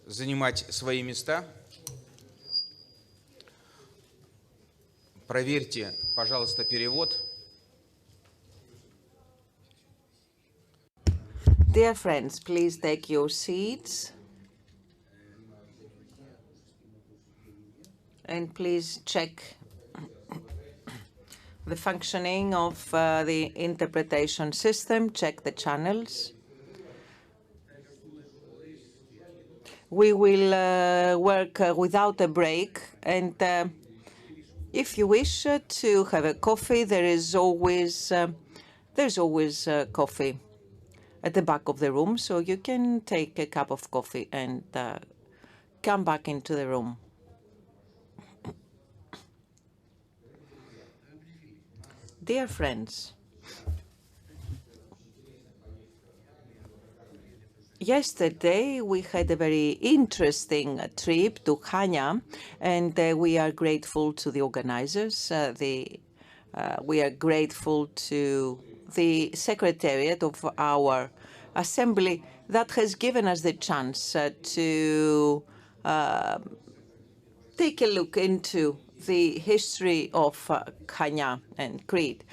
занимать свои места. Проверьте, пожалуйста, перевод. Dear friends, please take your seats. And please check the functioning of the interpretation system, check the channels. We will work without a break, and if you wish to have a coffee, there's always coffee at the back of the room, so you can take a cup of coffee and come back into the room. Dear friends, yesterday we had a very interesting trip to Chania, and we are grateful to the organizers. We are grateful to the Secretariat of our Assembly that has given us the chance to take a look into the history of Chania and Crete.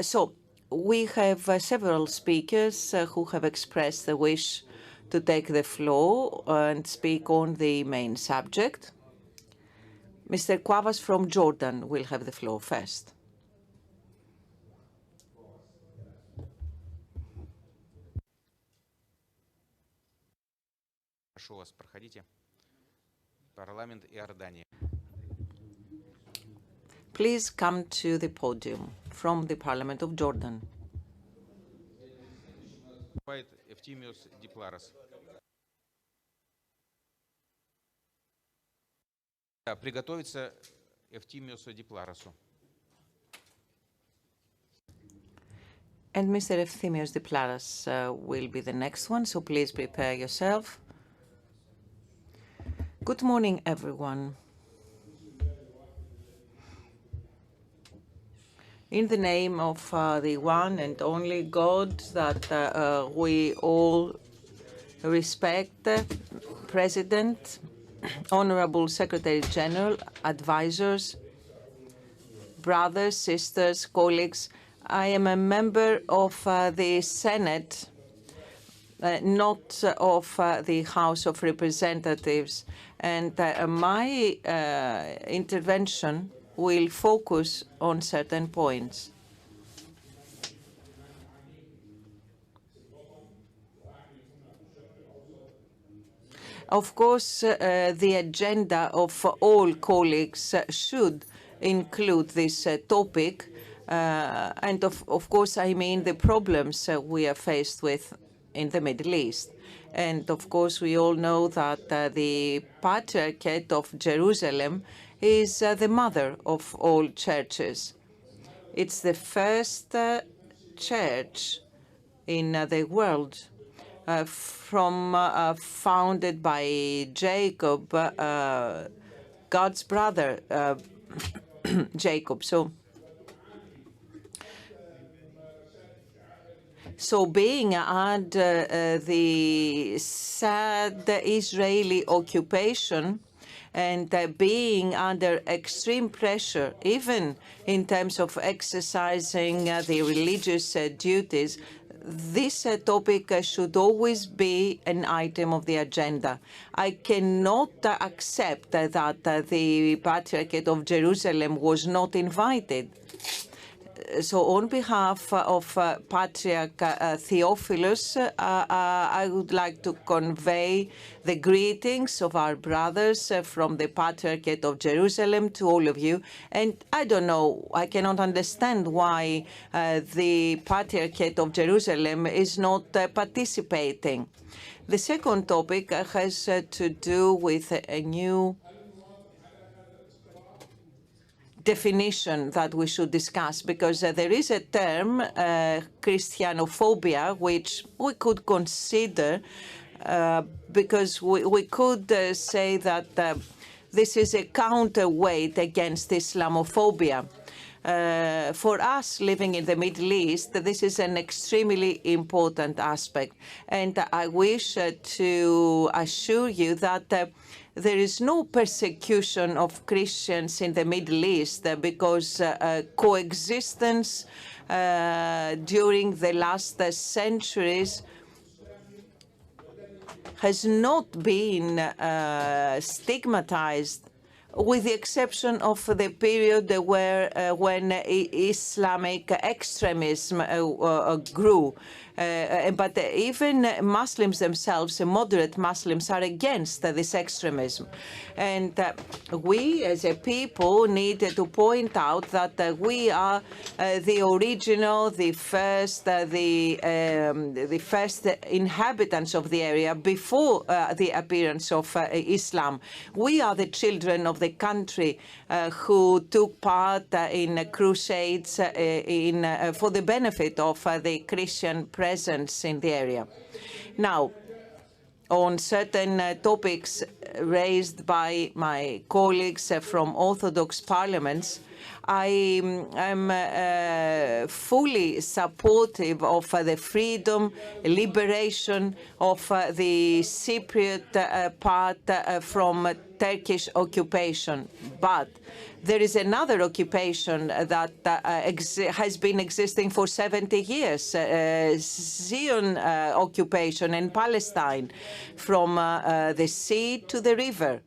So we have several speakers who have expressed the wish to take the floor and speak on the main subject. Mr. Quavas from Jordan will have the floor first. Прошу вас, проходите. Парламент Иордании. Please come to the podium from the Parliament of Jordan. Eftimios Diplaras. Приготовиться Eftimios Diplarasu. And Mr. Eftimios Diplaras will be the next one, so please prepare yourself. Good morning, everyone. In the name of the one and only God that we all respect, President, Honorable Secretary General, advisors, brothers, sisters, colleagues, I am a member of the Senate, not of the House of Representatives, and my intervention will focus on certain points. Of course, the agenda of all colleagues should include this topic, and of course, I mean the problems we are faced with in the Middle East. And of course, we all know that the Patriarchate of Jerusalem is the mother of all churches. It's the first church in the world founded by Jacob, God's brother, Jacob. So being under the sad Israeli occupation and being under extreme pressure, even in terms of exercising the religious duties, this topic should always be an item of the agenda. I cannot accept that the Patriarchate of Jerusalem was not invited. So on behalf of Patriarch Theophilus, I would like to convey the greetings of our brothers from the Patriarchate of Jerusalem to all of you. And I don't know, I cannot understand why the Patriarchate of Jerusalem is not participating. The second topic has to do with a new definition that we should discuss, because there is a term, Christianophobia, which we could consider, because we could say that this is a counterweight against Islamophobia. For us living in the Middle East, this is an extremely important aspect. And I wish to assure you that there is no persecution of Christians in the Middle East because coexistence during the last centuries has not been stigmatized, with the exception of the period when Islamic extremism grew. But even Muslims themselves, moderate Muslims, are against this extremism. And we as a people need to point out that we are the original, the first inhabitants of the area before the appearance of Islam. We are the children of the country who took part in crusades for the benefit of the Christian presence in the area. Now, on certain topics raised by my colleagues from Orthodox parliaments, I am fully supportive of the freedom, liberation of the Cypriot part from Turkish occupation. But there is another occupation that has been existing for 70 years, Zion occupation in Palestine, from the sea to the river.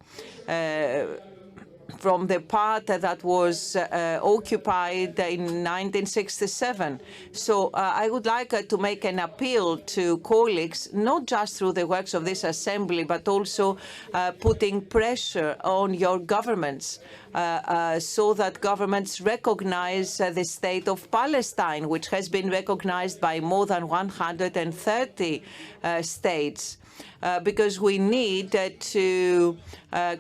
From the part that was occupied in 1967. So I would like to make an appeal to colleagues, not just through the works of this assembly, but also putting pressure on your governments so that governments recognize the state of Palestine, which has been recognized by more than 130 states. Because we need to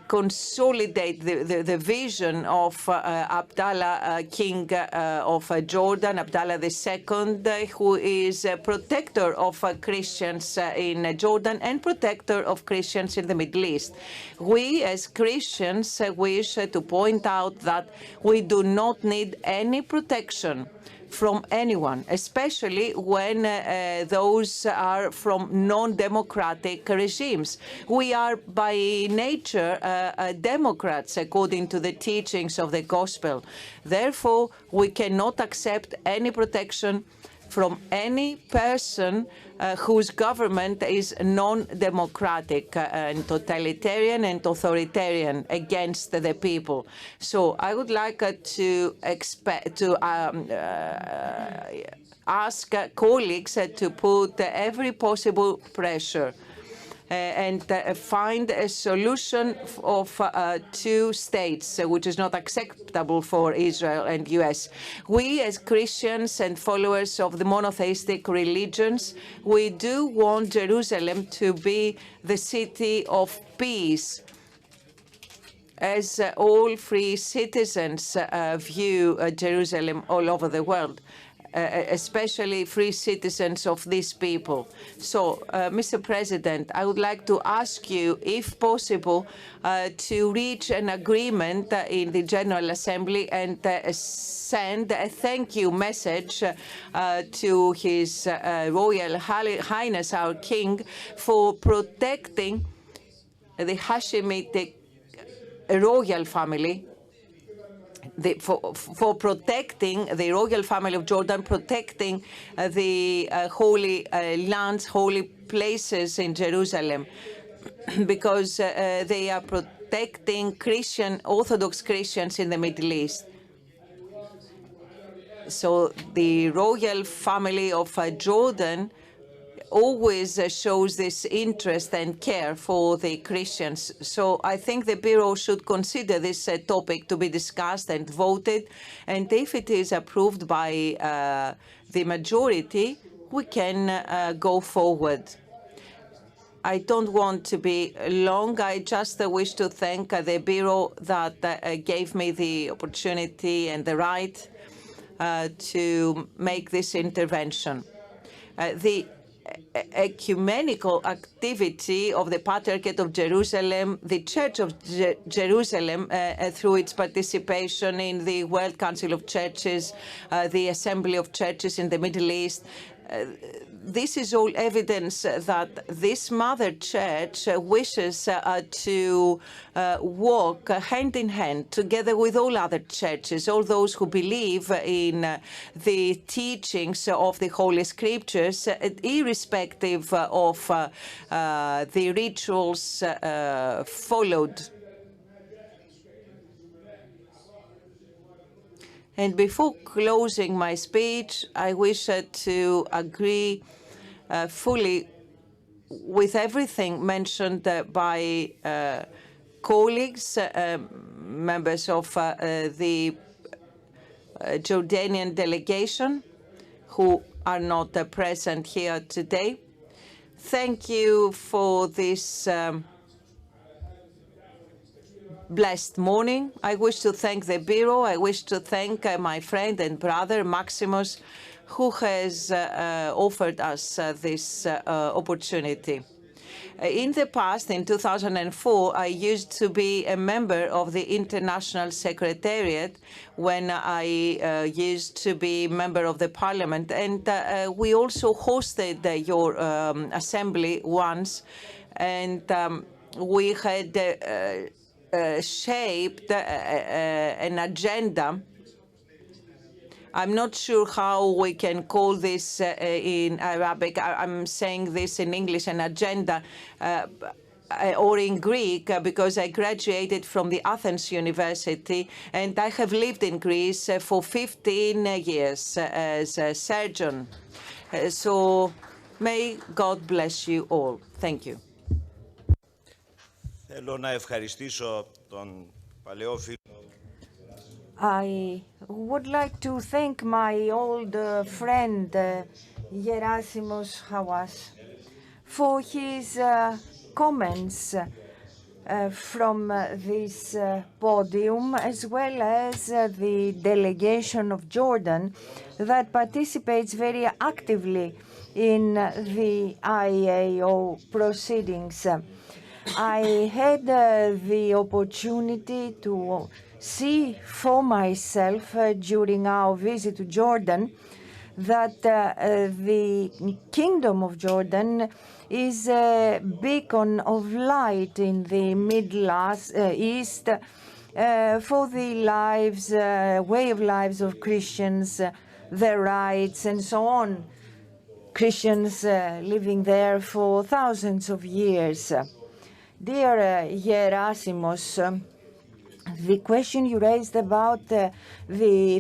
consolidate the vision of Abdallah, King of Jordan, Abdallah II, who is a protector of Christians in Jordan and protector of Christians in the Middle East. We as Christians wish to point out that we do not need any protection from anyone, especially when those are from non-democratic regimes. We are by nature democrats according to the teachings of the gospel. Therefore, we cannot accept any protection from any person whose government is non-democratic and totalitarian and authoritarian against the people. So I would like to ask colleagues to put every possible pressure and find a solution of two states, which is not acceptable for Israel and US. We as Christians and followers of the monotheistic religions, we do want Jerusalem to be the city of peace, as all free citizens view Jerusalem all over the world, especially free citizens of these people. So, Mr. President, I would like to ask you, if possible, to reach an agreement in the General Assembly and send a thank you message to His Royal Highness, our King, for protecting the Hashemitic royal family, for protecting the royal family of Jordan, protecting the holy lands, holy places in Jerusalem, because they are protecting Orthodox Christians in the Middle East. So the royal family of Jordan always shows this interest and care for the Christians. So I think the Bureau should consider this topic to be discussed and voted. And if it is approved by the majority, we can go forward. I don't want to be long. I just wish to thank the Bureau that gave me the opportunity and the right to make this intervention. The ecumenical activity of the Patriarchate of Jerusalem, the Church of Jerusalem, through its participation in the World Council of Churches, the Assembly of Churches in the Middle East. This is all evidence that this mother church wishes to walk hand in hand together with all other churches, all those who believe in the teachings of the Holy Scriptures, irrespective of the rituals followed. And before closing my speech, I wish to agree fully with everything mentioned by colleagues, members of the Jordanian delegation who are not present here today. Thank you for this blessed morning. I wish to thank the Bureau. I wish to thank my friend and brother, Maximus, who has offered us this opportunity. In the past, in 2004, I used to be a member of the International Secretariat when I used to be member of the Parliament. And we also hosted your assembly once. And we had shaped an agenda. I'm not sure how we can call this in Arabic. I'm saying this in English, an agenda, or in Greek, because I graduated from the Athens University, and I have lived in Greece for 15 years as a surgeon. So may God bless you all. Thank you. I would like to thank my old friend Gerasimos Hawass for his comments from this podium, as well as the delegation of Jordan that participates very actively in the IAO proceedings. I had the opportunity to see for myself during our visit to Jordan that the Kingdom of Jordan is a beacon of light in the Middle East for the lives, way of lives of Christians, their rights, and so on. Christians living there for thousands of years. Dear Gerasimos, the question you raised about the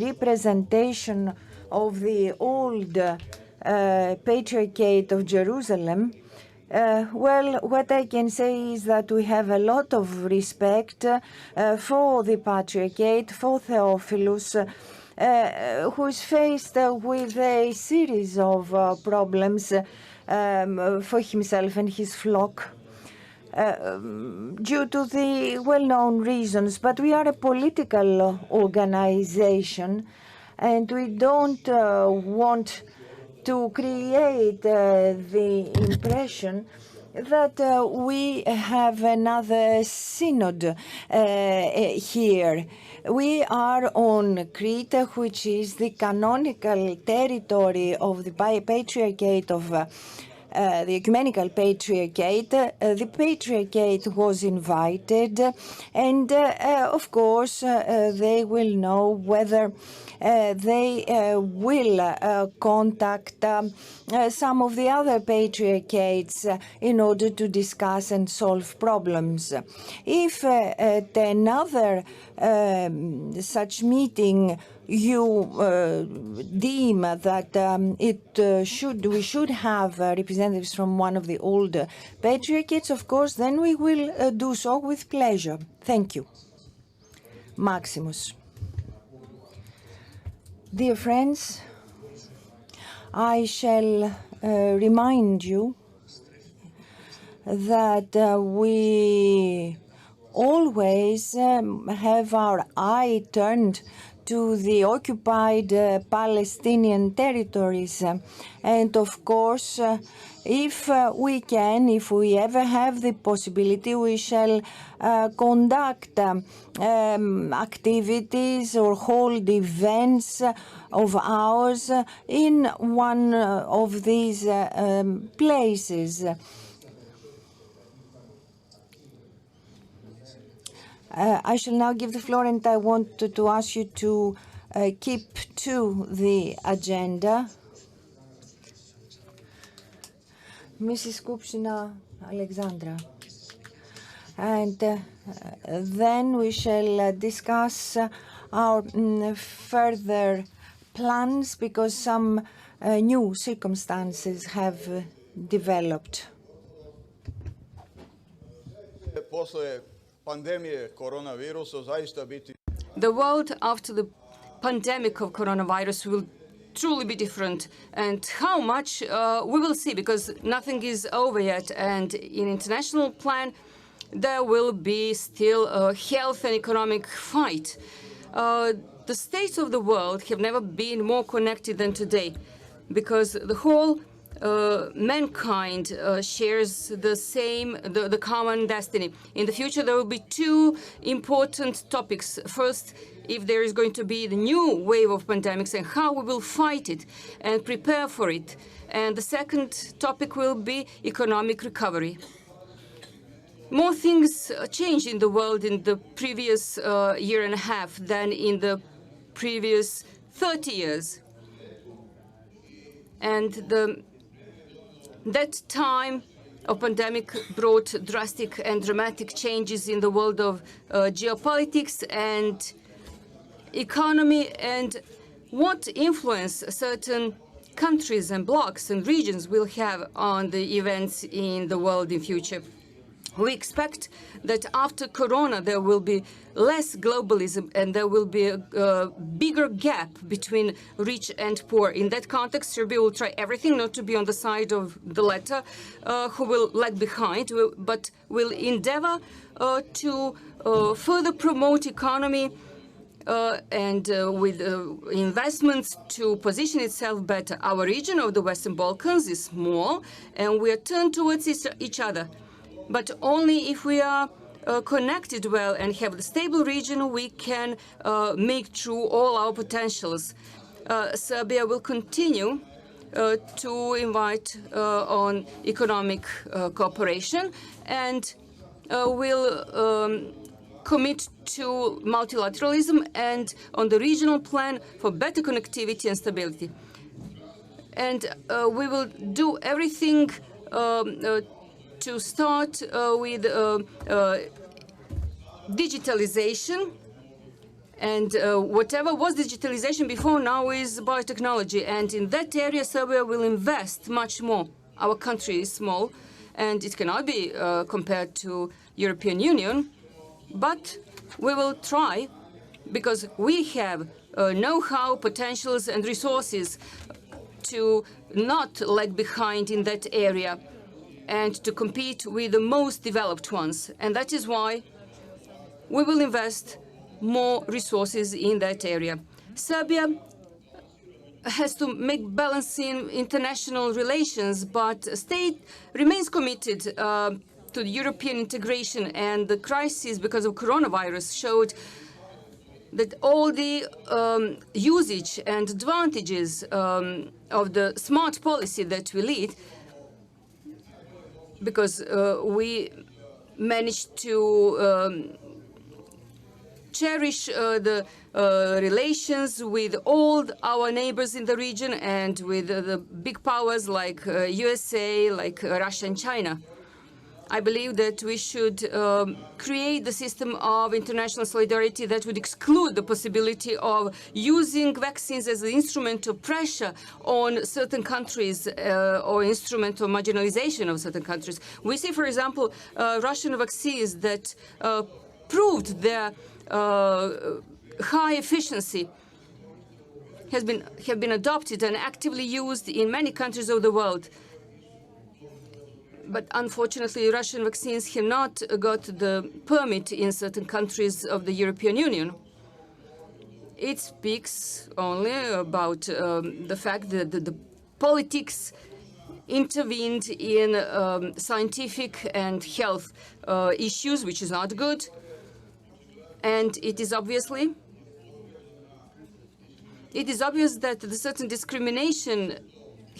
representation of the old Patriarchate of Jerusalem, well, what I can say is that we have a lot of respect for the Patriarchate, for Theophilus, who is faced with a series of problems for himself and his flock. Due to the well-known reasons, but we are a political organization and we don't want to create the impression that we have another synod here. We are on Crete, which is the canonical territory of the Patriarchate of the Ecumenical Patriarchate. The Patriarchate was invited, and of course they will know whether they will contact some of the other patriarchates in order to discuss and solve problems. If at another such meeting you deem that we should have representatives from one of the old patriarchates, of course, then we will do so with pleasure. Thank you. Maximus. Dear friends, I shall remind you that we always have our eye turned to the occupied Palestinian territories. And of course, if we can, if we ever have the possibility, we shall conduct activities or hold events of ours in one of these places. I shall now give the floor, and I want to ask you to keep to the agenda. Mrs. Kupshina Alexandra. And then we shall discuss our further plans, because some new circumstances have developed. The world after the pandemic of coronavirus will truly be different, and how much we will see, because nothing is over yet, and in international plan there will be still a health and economic fight. The states of the world have never been more connected than today, because the whole mankind shares the common destiny. In the future, there will be two important topics. First, if there is going to be the new wave of pandemics and how we will fight it and prepare for it. And the second topic will be economic recovery. More things changed in the world in the previous year and a half than in the previous 30 years. And that time of pandemic brought drastic and dramatic changes in the world of geopolitics and economy, and what influence certain countries and blocs and regions will have on the events in the world in future. We expect that after Corona there will be less globalism and there will be a bigger gap between rich and poor. In that context, Serbia will try everything not to be on the side of the latter, who will lag behind, but will endeavor to further promote economy and with investments to position itself better. Our region of the Western Balkans is small and we are turned towards each other. But only if we are connected well and have a stable region, we can make true all our potentials. Serbia will continue to invite on economic cooperation and will commit to multilateralism and on the regional plan for better connectivity and stability. And we will do everything to start with digitalization, and whatever was digitalization before now is biotechnology, and in that area Serbia will invest much more. Our country is small and it cannot be compared to European Union, but we will try, because we have know-how, potentials and resources to not lag behind in that area and to compete with the most developed ones. And that is why we will invest more resources in that area. Serbia has to make balance in international relations, but the state remains committed to the European integration, and the crisis because of coronavirus showed that all the usage and advantages of the smart policy that we lead, because we managed to cherish the relations with all our neighbors in the region and with the big powers like USA, like Russia and China. I believe that we should create the system of international solidarity that would exclude the possibility of using vaccines as an instrument of pressure on certain countries or instrument of marginalization of certain countries. We see, for example, Russian vaccines that proved their high efficiency have been adopted and actively used in many countries of the world. But unfortunately, Russian vaccines have not got the permit in certain countries of the European Union. it speaks only about the fact that the politics intervened in scientific and health issues, which is not good. And it is obvious that the certain discrimination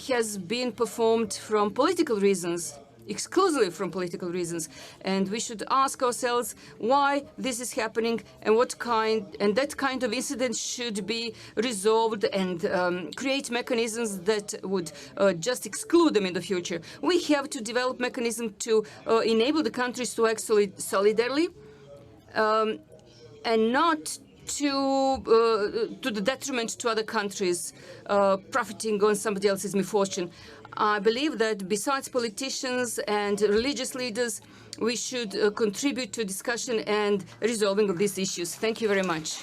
has been performed from political reasons, exclusively from political reasons, and we should ask ourselves why this is happening and that kind of incident should be resolved and create mechanisms that would just exclude them in the future. We have to develop mechanisms to enable the countries to act solidarily and not to the detriment to other countries, profiting on somebody else's misfortune. I believe that besides politicians and religious leaders, we should contribute to discussion and resolving of these issues. Thank you very much.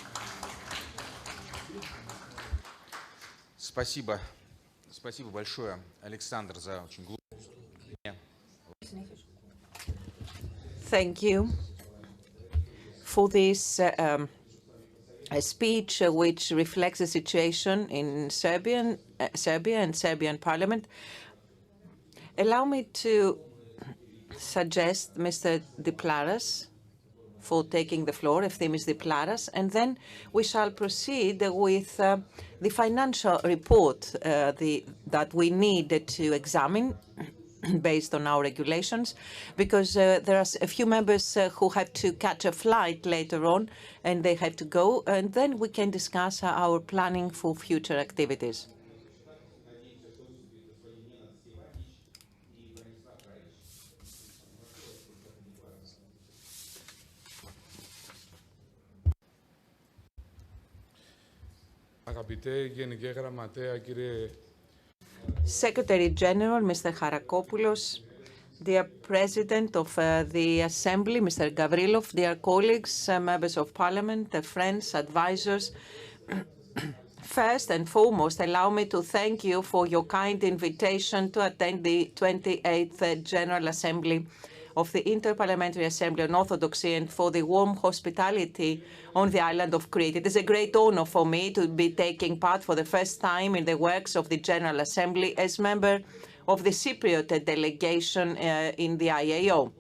Спасибо. Спасибо большое, Александр, за очень глубокое. Thank you for this a speech which reflects the situation in Serbia and Serbian Parliament. Allow me to suggest Mr. Diplaras for taking the floor, Efthemis Diplaras, and then we shall proceed with the financial report that we need to examine based on our regulations, because there are a few members who have to catch a flight later on and they have to go, and then we can discuss our planning for future activities. Secretary General, Mr. Harakopoulos, dear President of the Assembly, Mr. Gavrilov, dear colleagues, members of Parliament, friends, advisors, first and foremost, allow me to thank you for your kind invitation to attend the 28th General Assembly of the Inter-Parliamentary Assembly on Orthodoxy and for the warm hospitality on the island of Crete. It is a great honor for me to be taking part for the first time in the works of the General Assembly as member of the Cypriot delegation in the I.A.O.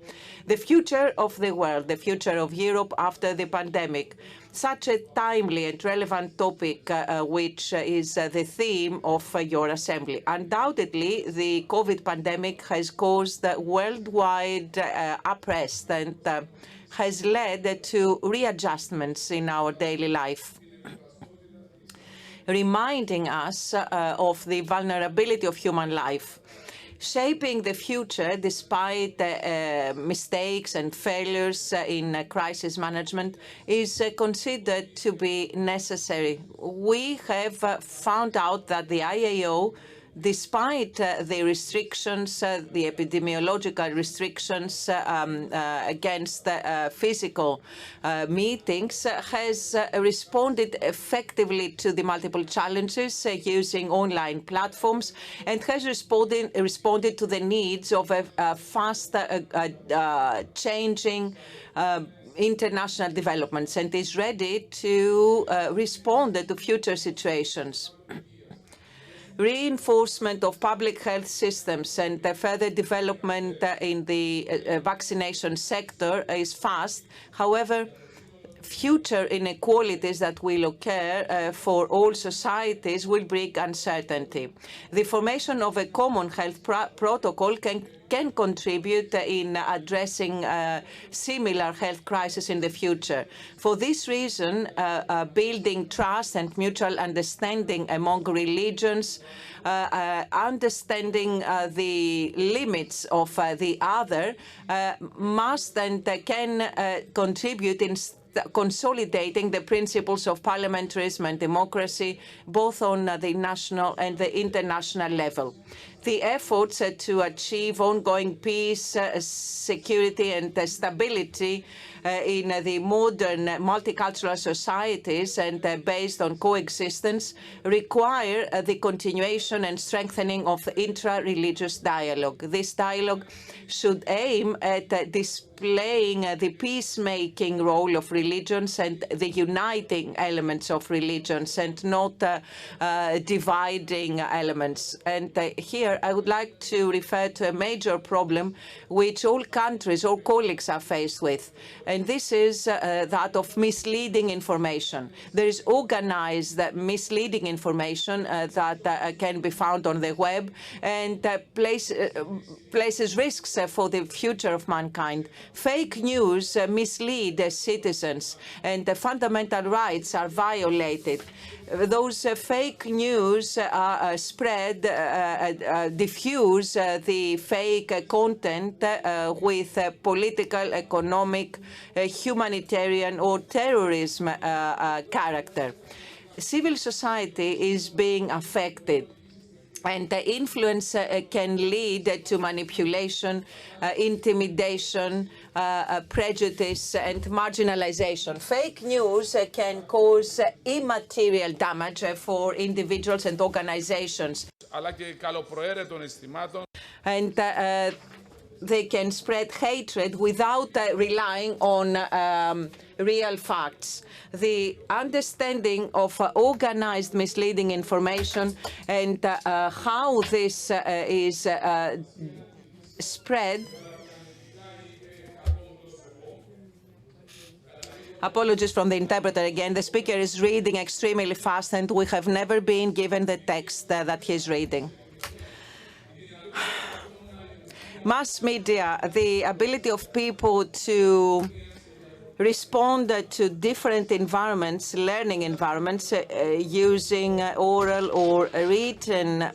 The future of the world, the future of Europe after the pandemic. Such a timely and relevant topic, which is the theme of your assembly. Undoubtedly, the COVID pandemic has caused worldwide unrest and has led to readjustments in our daily life, reminding us of the vulnerability of human life. Shaping the future despite mistakes and failures in crisis management is considered to be necessary. We have found out that the I.A.O., despite the restrictions, the epidemiological restrictions against physical meetings, has responded effectively to the multiple challenges using online platforms and has responded to the needs of a fast changing international developments and is ready to respond to future situations. Reinforcement of public health systems and the further development in the vaccination sector is fast. However, future inequalities that will occur for all societies will bring uncertainty. The formation of a common health protocol can contribute in addressing similar health crises in the future. For this reason, building trust and mutual understanding among religions, understanding the limits of the other, must and can contribute in consolidating the principles of parliamentarism and democracy, both on the national and the international level. the efforts to achieve ongoing peace, security and stability in the modern multicultural societies and based on coexistence require the continuation and strengthening of intra-religious dialogue. This dialogue should aim at displaying the peacemaking role of religions and the uniting elements of religions and not dividing elements. And here I would like to refer to a major problem which all countries, all colleagues are faced with. And this is that of misleading information. There is organized misleading information that can be found on the web and places risks for the future of mankind. Fake news mislead citizens and fundamental rights are violated. Those fake news are spread, diffuse the fake content with political, economic, humanitarian or terrorism character. Civil society is being affected. And the influence can lead to manipulation, intimidation, prejudice, and marginalization. Fake news can cause immaterial damage for individuals and organizations. And they can spread hatred without relying on real facts. The understanding of organized misleading information and how this is spread. Apologies from the interpreter again. The speaker is reading extremely fast and we have never been given the text that he's reading. Mass media, the ability of people to respond to different environments, learning environments, using oral or written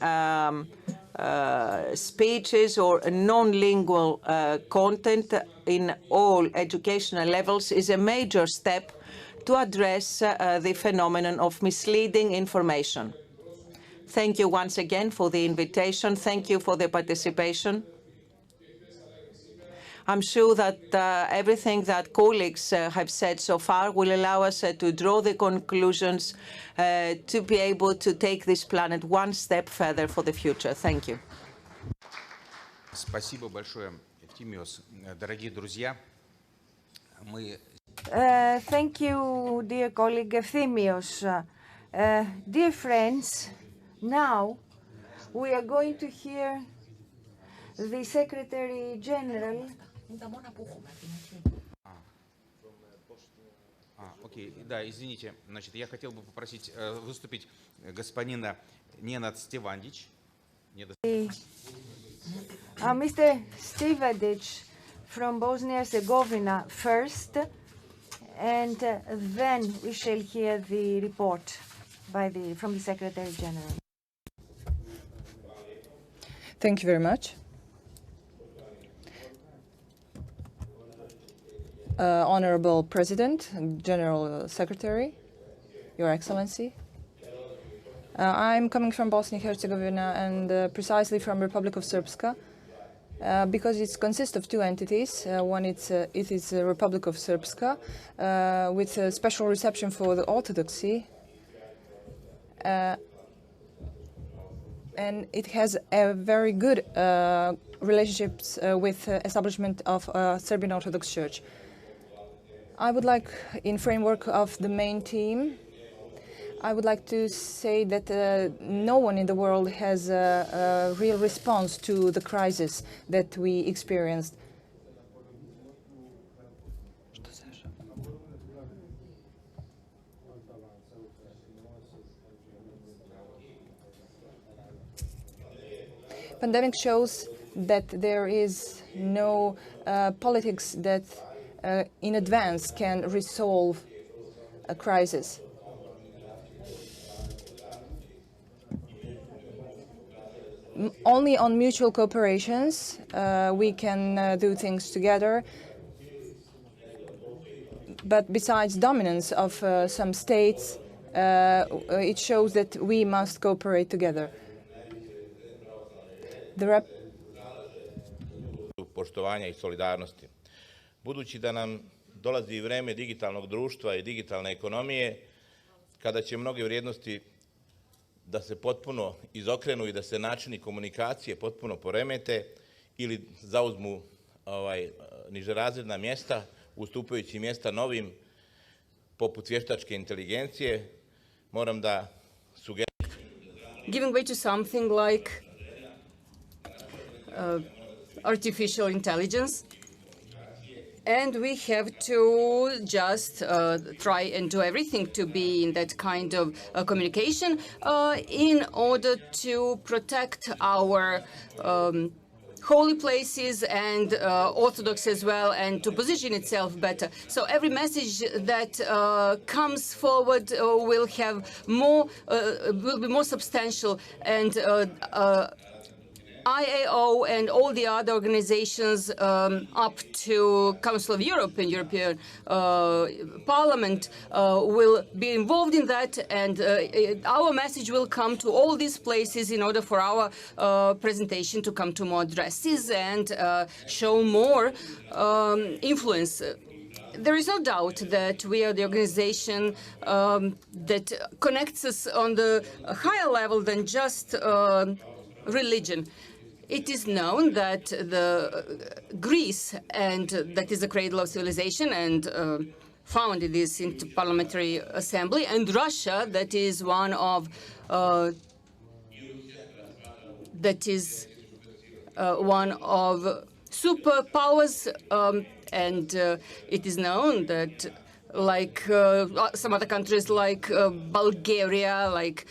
speeches or non-lingual content in all educational levels is a major step to address the phenomenon of misleading information. Thank you once again for the invitation. Thank you for the participation. I'm sure that everything that colleagues have said so far will allow us to draw the conclusions to be able to take this planet one step further for the future. Thank you. Спасибо большое, Eftimios. Дорогие друзья, мы... Thank you, dear colleague Eftimios. Dear friends, now we are going to hear the Secretary General. Окей, да, извините, значит, я хотел бы попросить выступить господина Nenad Stevandic. Mr. Stevandic from Bosnia-Herzegovina first, and then we shall hear the report from the Secretary General. Thank you very much. Honorable President, General Secretary, Your Excellency. I'm coming from Bosnia-Herzegovina and precisely from Republic of Srpska because it consists of two entities. One it is the Republic of Srpska with a special reception for the Orthodoxy, and it has a very good relationships with establishment of Serbian Orthodox Church. I would like, in framework of the main team, I would like to say that no one in the world has a real response to the crisis that we experienced. Pandemic shows that there is no politics that in advance can resolve a crisis. Only on mutual cooperations we can do things together. But besides dominance of some states, it shows that we must cooperate together. Poštovanja i solidarnosti. Budući da nam dolazi vreme digitalnog društva i digitalne ekonomije, kada će mnoge vrijednosti da se potpuno izokrenu i da se načini komunikacije potpuno poremete ili zauzmu nižerazredna mjesta, ustupajući mjesta novim, poput vještačke inteligencije, moram da sugerišem. Giving way to something like artificial intelligence, and we have to just try and do everything to be in that kind of communication in order to protect our holy places and Orthodox as well, and to position itself better. So every message that comes forward will be more substantial, and I.A.O. and all the other organizations up to Council of Europe and European Parliament will be involved in that, and our message will come to all these places in order for our presentation to come to more addresses and show more influence. There is no doubt that we are the organization that connects us on the higher level than just religion. It is known that Greece, and that is the cradle of civilization, and founded this Parliamentary Assembly, and Russia, that is one of superpowers, and it is known that, like some other countries like Bulgaria, like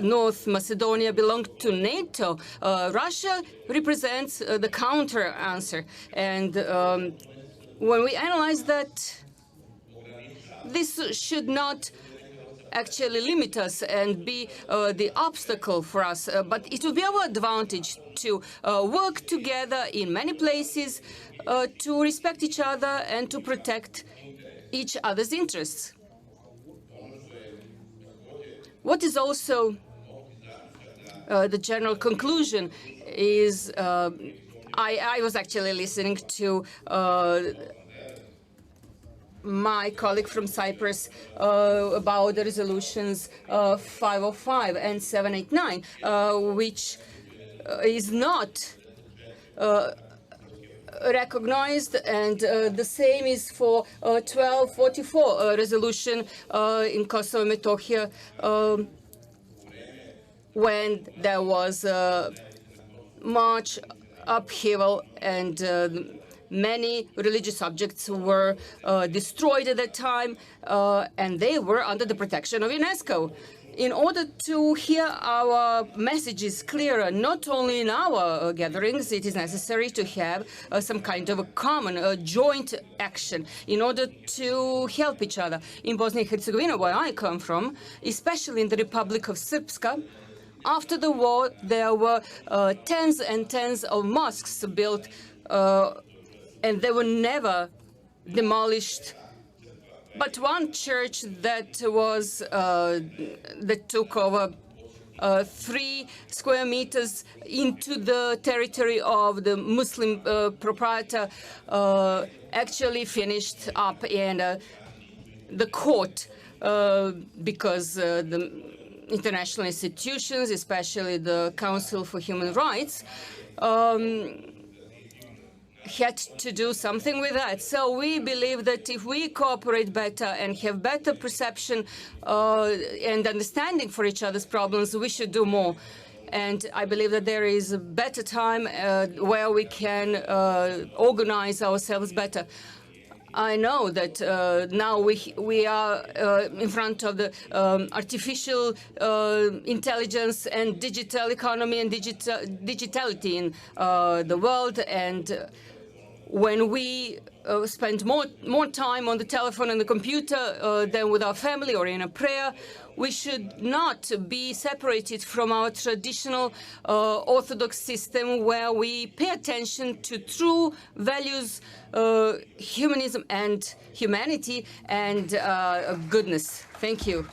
North Macedonia belong to NATO. Russia represents the counter answer. And when we analyze that, this should not actually limit us and be the obstacle for us, but it will be our advantage to work together in many places, to respect each other and to protect each other's interests. What is also the general conclusion is, I was actually listening to my colleague from Cyprus about the resolutions 505 and 789, which is not recognized, and the same is for 1244 resolution in Kosovo and Metohija, when there was much upheaval and many religious objects were destroyed at that time, and they were under the protection of UNESCO. In order to hear our messages clearer, not only in our gatherings, it is necessary to have some kind of a common, joint action in order to help each other. In Bosnia and Herzegovina, where I come from, especially in the Republic of Srpska, after the war, there were tens and tens of mosques built, and they were never demolished. But one church that was that took over 3 square meters into the territory of the Muslim proprietor actually finished up in the court because the international institutions, especially the Council for Human Rights, had to do something with that. So we believe that if we cooperate better and have better perception and understanding for each other's problems, we should do more. And I believe that there is a better time where we can organize ourselves better. I know that now we are in front of the artificial intelligence and digital economy and digitality in the world, and when we spend more time on the telephone and the computer than with our family or in a prayer, we should not be separated from our traditional Orthodox system where we pay attention to true values, humanism and humanity and goodness. Thank you.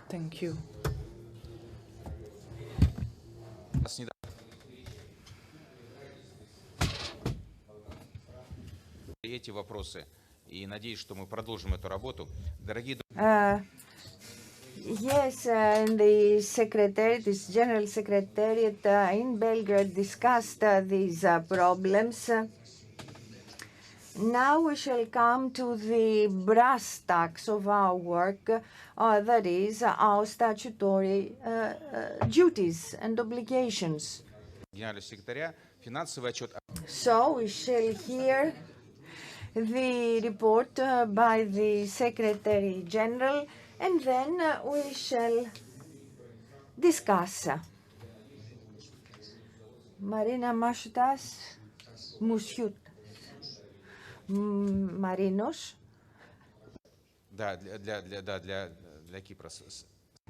Thank you. Эти вопросы, и надеюсь, что мы продолжим эту работу. Дорогие друзья, Yes, the secretary, this general secretariat in Belgrade discussed these problems. Now we shall come to the brass tacks of our work, that is, our statutory duties and obligations. генерального секретаря, финансовый отчет. So we shall hear the report by the Secretary General, and then we shall discuss. Marina Mashutas, Marinos. Да, для Кипра.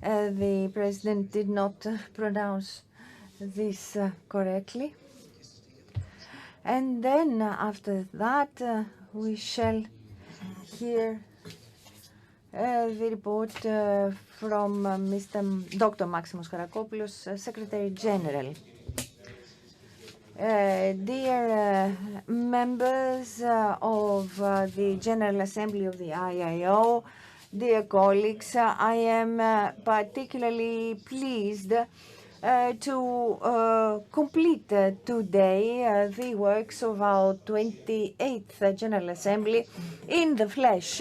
The President did not pronounce this correctly. And then after that, we shall hear the report from Dr. Maximus Charakopoulos, Secretary General. Dear members of the General Assembly of the I.A.O, dear colleagues, I am particularly pleased to complete today the works of our 28th General Assembly in the flesh.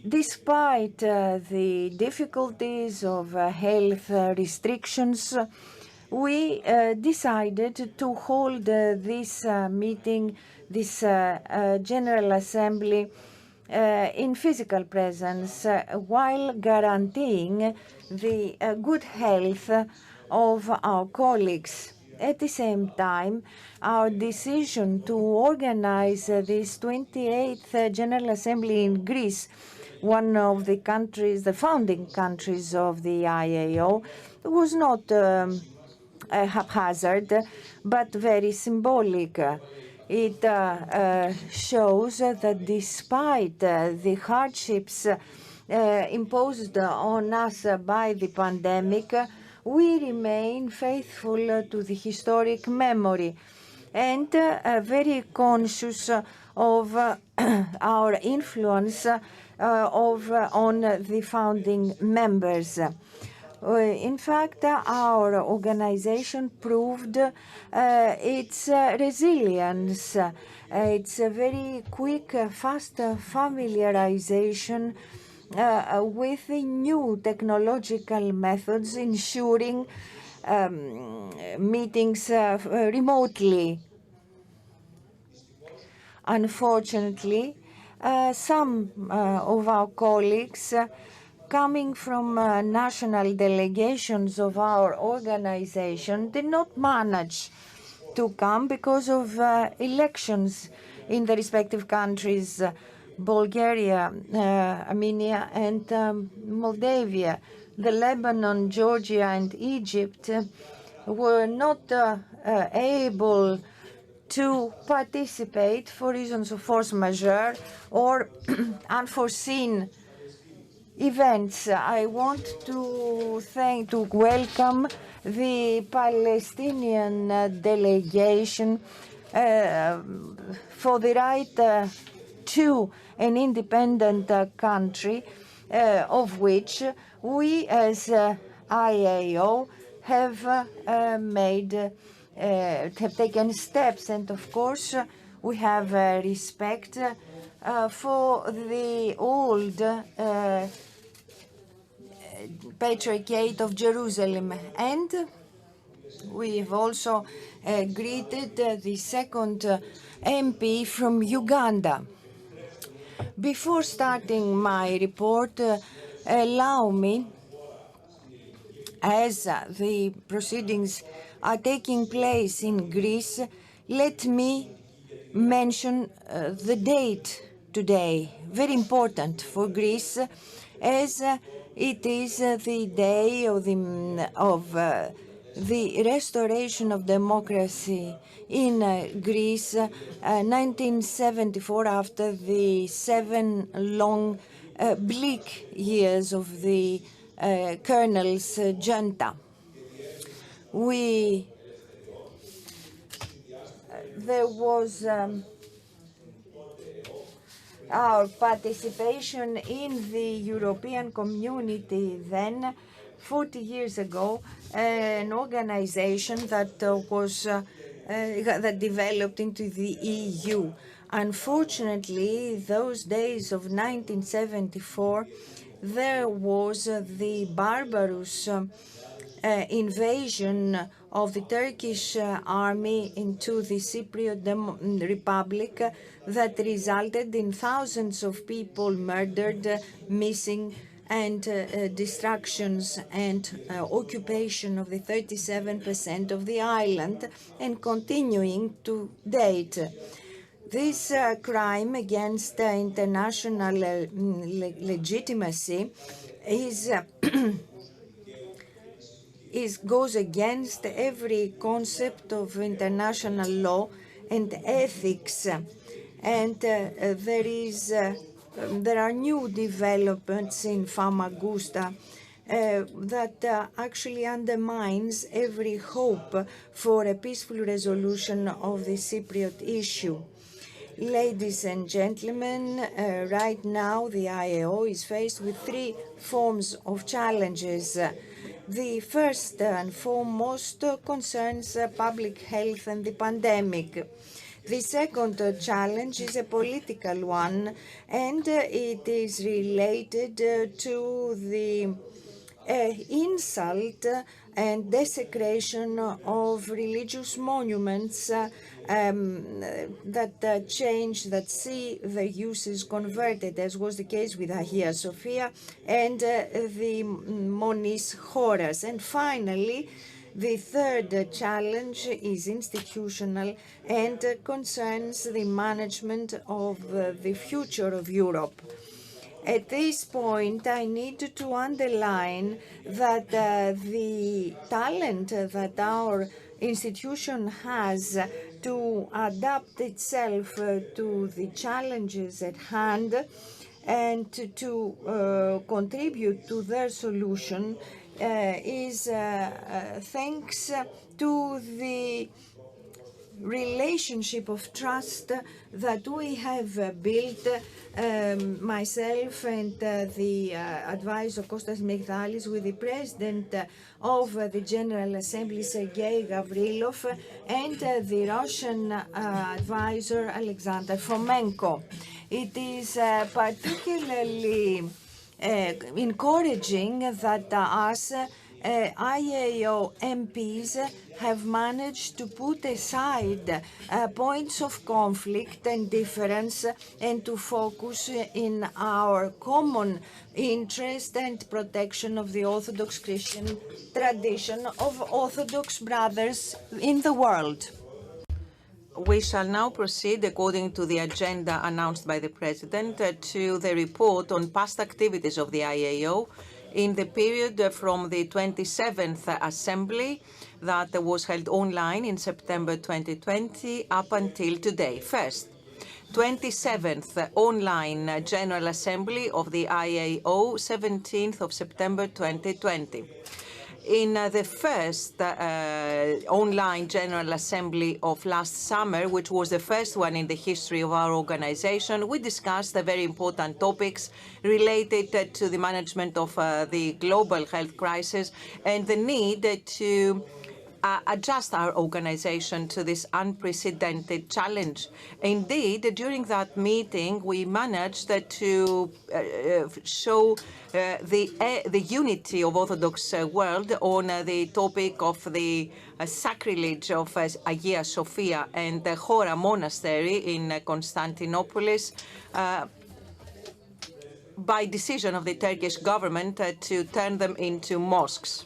Despite the difficulties of health restrictions, we decided to hold this meeting, this General Assembly, in physical presence while guaranteeing the good health of our colleagues. At the same time, our decision to organize this 28th General Assembly in Greece, one of the countries, the founding countries of the I.A.O, was not a haphazard, but very symbolic. It shows that despite the hardships imposed on us by the pandemic, we remain faithful to the historic memory and very conscious of our influence on the founding members. In fact, our organization proved its resilience. It's a very quick, fast familiarization with the new technological methods, ensuring meetings remotely. Unfortunately, some of our colleagues coming from national delegations of our organization did not manage to come because of elections in the respective countries, Bulgaria, Armenia, and Moldavia. The Lebanon, Georgia, and Egypt were not able to participate for reasons of force majeure or unforeseen events. I want to welcome the Palestinian delegation for the right to an independent country, of which we as I.A.O have taken steps, and of course we have respect for the old Patriarchate of Jerusalem, and we've also greeted the second MP from Uganda. Before starting my report, allow me, as the proceedings are taking place in Greece, let me mention the date today, very important for Greece, as it is the day of the restoration of democracy in Greece, 1974, after the 7 long bleak years of the colonel's junta. there was our participation in the European community then, 40 years ago, an organization that that developed into the EU. Unfortunately, those days of 1974, there was the barbarous invasion of the Turkish army into the Cypriot Republic that resulted in thousands of people murdered, missing, and destructions and occupation of the 37% of the island, and continuing to date. This crime against international legitimacy goes against every concept of international law and ethics, and there are new developments in Famagusta that actually undermines every hope for a peaceful resolution of the Cypriot issue. Ladies and gentlemen, right now the I.A.O. is faced with three forms of challenges. The first and foremost concerns public health and the pandemic. The second challenge is a political one, and it is related to the insult and desecration of religious monuments that see the uses converted, as was the case with Hagia Sophia and the Monis Horas. And finally, the third challenge is institutional and concerns the management of the future of Europe. At this point, I need to underline that the talent that our institution has to adapt itself to the challenges at hand and to contribute to their solution is thanks to the relationship of trust that we have built, myself and the advisor Kostas Migdalis, with the President of the General Assembly, Sergei Gavrilov, and the Russian advisor, Alexander Fomenko. It is particularly encouraging that us I.A.O. MPs have managed to put aside points of conflict and difference and to focus in our common interest and protection of the Orthodox Christian tradition of Orthodox brothers in the world. We shall now proceed, according to the agenda announced by the President, to the report on past activities of the I.A.O. in the period from the 27th Assembly that was held online in September 2020 up until today. First, 27th online General Assembly of the I.A.O., 17th of September 2020. In the first online General Assembly of last summer, which was the first one in the history of our organization, we discussed the very important topics related to the management of the global health crisis and the need to adjust our organization to this unprecedented challenge. Indeed, during that meeting, we managed to show the unity of Orthodox world on the topic of the sacrilege of Hagia Sophia and the Hora Monastery in Constantinopolis by decision of the Turkish government to turn them into mosques.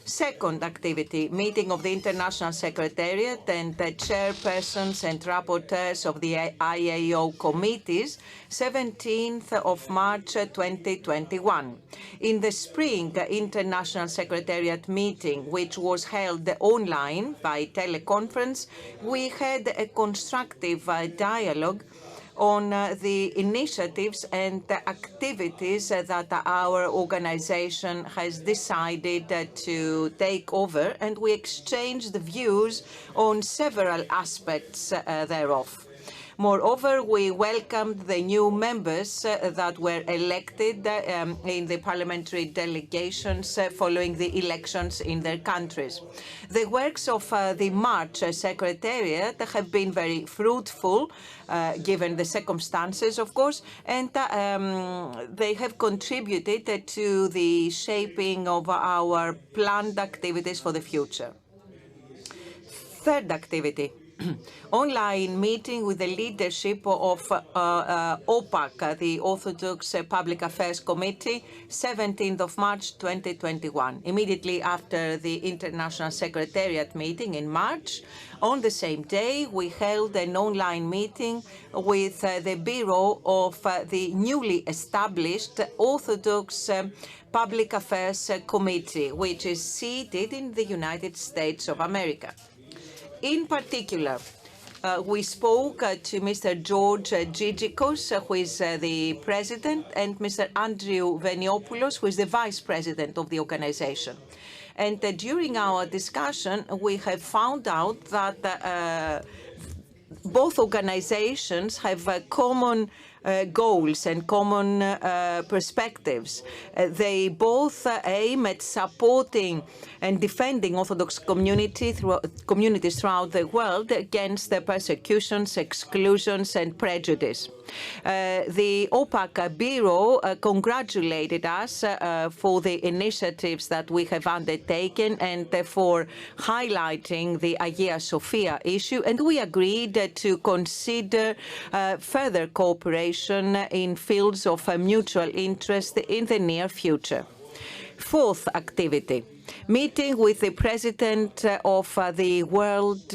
Second activity, meeting of the International Secretariat and the chairpersons and rapporteurs of the I.A.O. committees, 17th of March 2021. In the spring International Secretariat meeting, which was held online by teleconference, we had a constructive dialogue on the initiatives and the activities that our organization has decided to take over, and we exchanged views on several aspects thereof. Moreover, we welcomed the new members that were elected in the parliamentary delegations following the elections in their countries. The works of the March Secretariat have been very fruitful, given the circumstances, of course, and they have contributed to the shaping of our planned activities for the future. Third activity. Online meeting with the leadership of OPAC, the Orthodox Public Affairs Committee, 17th of March 2021. Immediately after the International Secretariat meeting in March, on the same day, we held an online meeting with the Bureau of the newly established Orthodox Public Affairs Committee, which is seated in the United States of America. In particular, we spoke to Mr. George Gigikos, who is the president, and Mr. Andrew Veniopoulos, who is the vice president of the organization. And during our discussion, we have found out that both organizations have common goals and common perspectives. They both aim at supporting and defending Orthodox communities throughout the world against the persecutions, exclusions, and prejudice. The OPAC Bureau congratulated us for the initiatives that we have undertaken and for highlighting the Hagia Sophia issue, and we agreed to consider further cooperation in fields of mutual interest in the near future. Fourth activity, meeting with the president of the World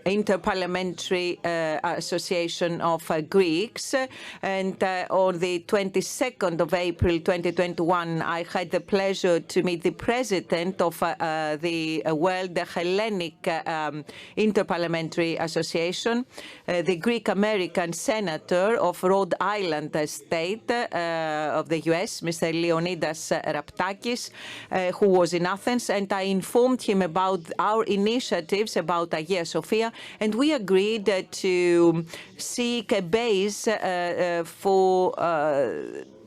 Interparliamentary Association of Greeks, and on the 22nd of April 2021 I had the pleasure to meet the president of the World Hellenic Interparliamentary Association, the Greek-American senator of Rhode Island state of the US, Mr. Leonidas Raptakis, who was in Athens, and I informed him about our initiatives about Hagia Sophia, and we agreed to seek a base for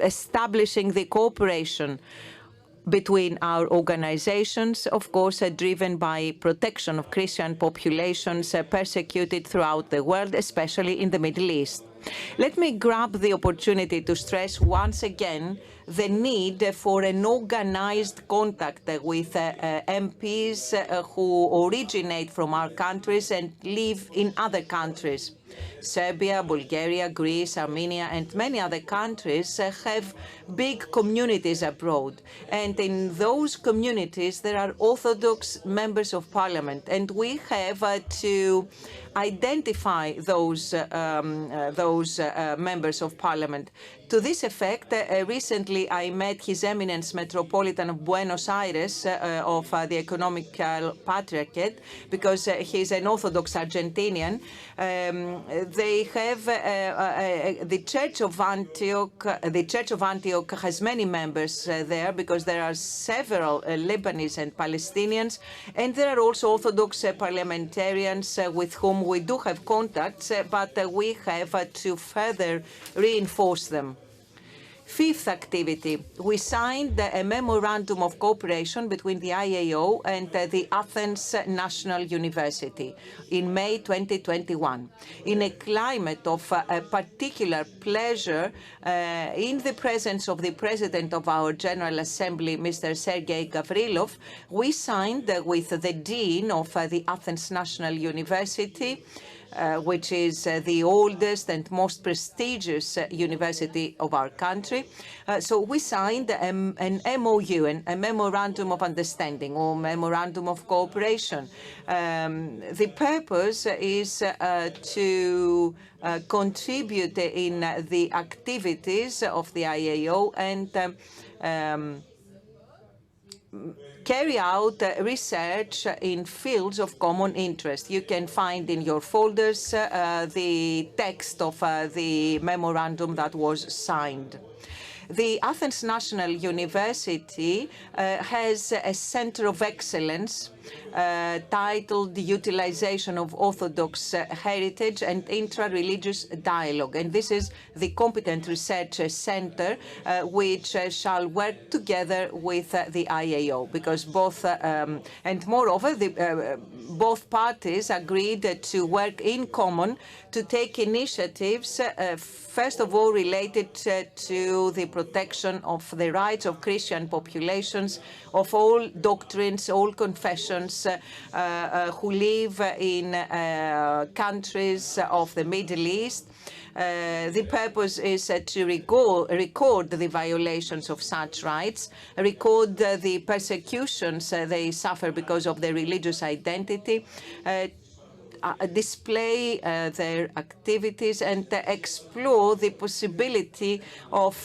establishing the cooperation between our organizations, of course, driven by protection of Christian populations persecuted throughout the world, especially in the Middle East. Let me grab the opportunity to stress once again the need for an organized contact with MPs who originate from our countries and live in other countries. Serbia, Bulgaria, Greece, Armenia, and many other countries have big communities abroad. And in those communities, there are Orthodox members of parliament. And we have to identify those members of parliament. To this effect, recently I met His Eminence Metropolitan of Buenos Aires of the Economical Patriarchate, because he's an Orthodox Argentinian. They have the Church of Antioch. The Church of Antioch has many members there, because there are several Lebanese and Palestinians, and there are also Orthodox parliamentarians with whom we do have contacts, but we have to further reinforce them. Fifth activity, we signed a memorandum of cooperation between the I.A.O. and the Athens National University in May 2021. In a climate of particular pleasure, in the presence of the President of our General Assembly, Mr. Sergei Gavrilov, we signed with the Dean of the Athens National University, which is the oldest and most prestigious university of our country. So we signed an MOU, a Memorandum of Understanding or Memorandum of Cooperation. The purpose is to contribute in the activities of the I.A.O. and carry out research in fields of common interest. You can find in your folders the text of the memorandum that was signed. The Athens National University has a center of excellence titled The Utilization of Orthodox Heritage and Intra-Religious Dialogue. And this is the competent research center which shall work together with the I.A.O. because both, and moreover, both parties agreed to work in common to take initiatives, first of all, related to the protection of the rights of Christian populations, of all doctrines, all confessions who live in countries of the Middle East. The purpose is to record the violations of such rights, record the persecutions they suffer because of their religious identity, display their activities and explore the possibility of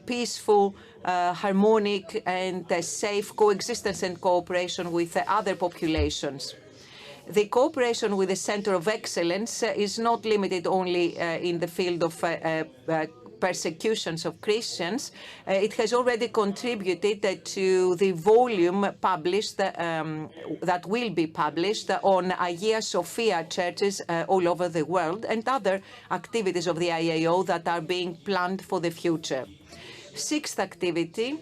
peaceful, harmonic and safe coexistence and cooperation with other populations. The cooperation with the Center of Excellence is not limited only in the field of persecutions of Christians. It has already contributed to the volume published that will be published on Hagia Sophia churches all over the world and other activities of the I.A.O. that are being planned for the future. Sixth activity,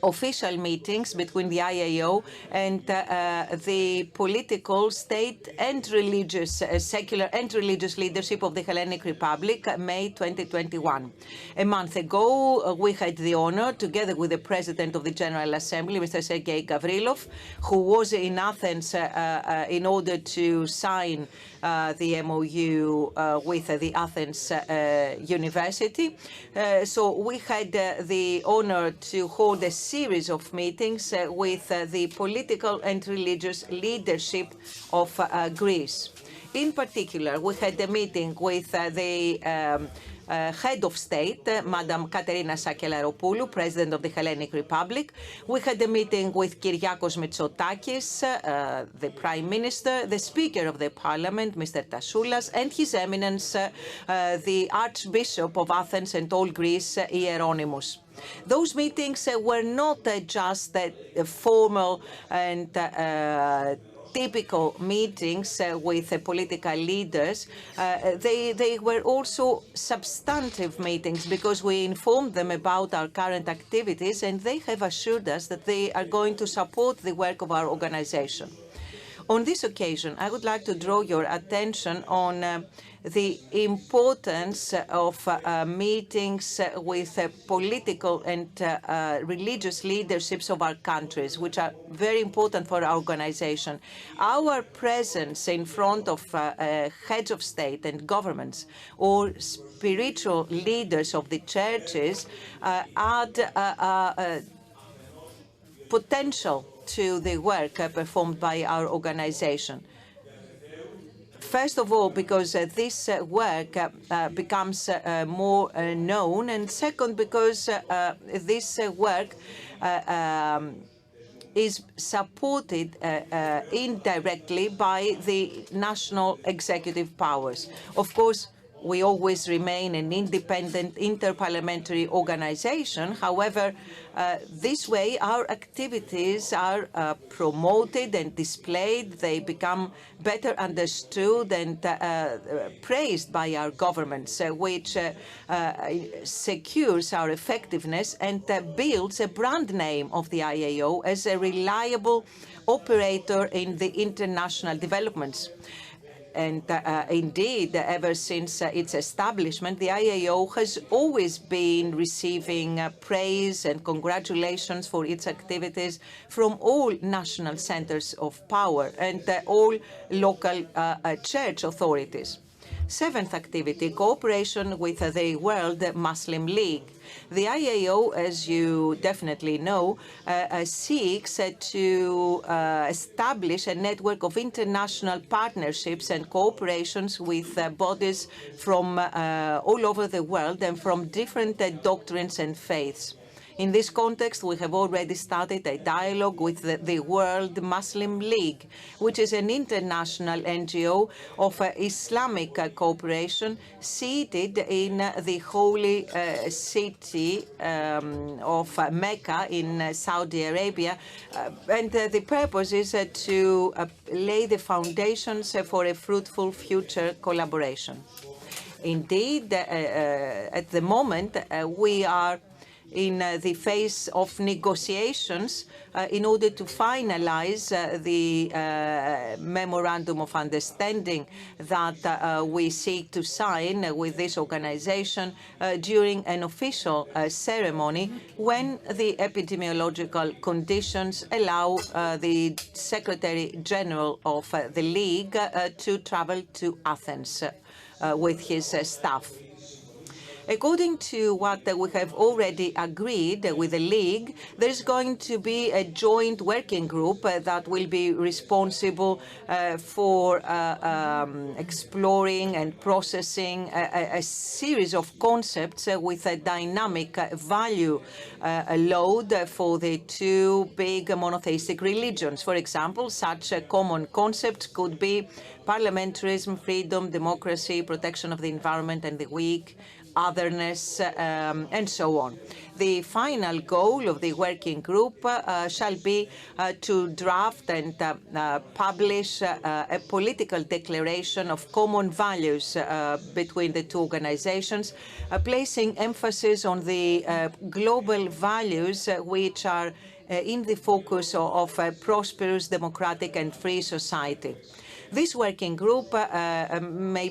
official meetings between the I.A.O. and the political, state and religious, secular and religious leadership of the Hellenic Republic, May 2021. A month ago, we had the honor, together with the President of the General Assembly, Mr. Sergei Gavrilov, who was in Athens in order to sign the MOU with the Athens University. So we had the honor to hold a series of meetings with the political and religious leadership of Greece. In particular, we had a meeting with the head of state, Madam Katerina Sakelaropoulou, President of the Hellenic Republic. We had a meeting with Kyriakos Mitsotakis, the Prime Minister, the Speaker of the Parliament, Mr. Tassoulas, and His Eminence, the Archbishop of Athens and all Greece, Hieronymus. Those meetings were not just formal and typical meetings with political leaders. They were also substantive meetings because we informed them about our current activities and they have assured us that they are going to support the work of our organization. On this occasion, I would like to draw your attention on the importance of meetings with political and religious leaderships of our countries, which are very important for our organization. Our presence in front of heads of state and governments or spiritual leaders of the churches add potential to the work performed by our organization. First of all, because this work becomes more known, and second, because this work is supported indirectly by the national executive powers. Of course, we always remain an independent interparliamentary organization. However, this way our activities are promoted and displayed. They become better understood and praised by our governments, which secures our effectiveness and builds a brand name of the I.A.O. as a reliable operator in the international developments. And indeed, ever since its establishment, the I.A.O. has always been receiving praise and congratulations for its activities from all national centers of power and all local church authorities. Seventh activity, cooperation with the World Muslim League. The I.A.O., as you definitely know, seeks to establish a network of international partnerships and cooperations with bodies from all over the world and from different doctrines and faiths. In this context, we have already started a dialogue with the World Muslim League, which is an international NGO of Islamic cooperation seated in the holy city of Mecca in Saudi Arabia. And the purpose is to lay the foundations for a fruitful future collaboration. Indeed, at the moment, we are in the phase of negotiations in order to finalize the memorandum of understanding that we seek to sign with this organization during an official ceremony when the epidemiological conditions allow the Secretary General of the League to travel to Athens with his staff. According to what we have already agreed with the League, there is going to be a joint working group that will be responsible for exploring and processing a series of concepts with a dynamic value load for the two big monotheistic religions. For example, such common concepts could be parliamentarism, freedom, democracy, protection of the environment and the weak, otherness, and so on. The final goal of the working group shall be to draft and publish a political declaration of common values between the two organizations, placing emphasis on the global values which are in the focus of a prosperous, democratic and free society. This working group may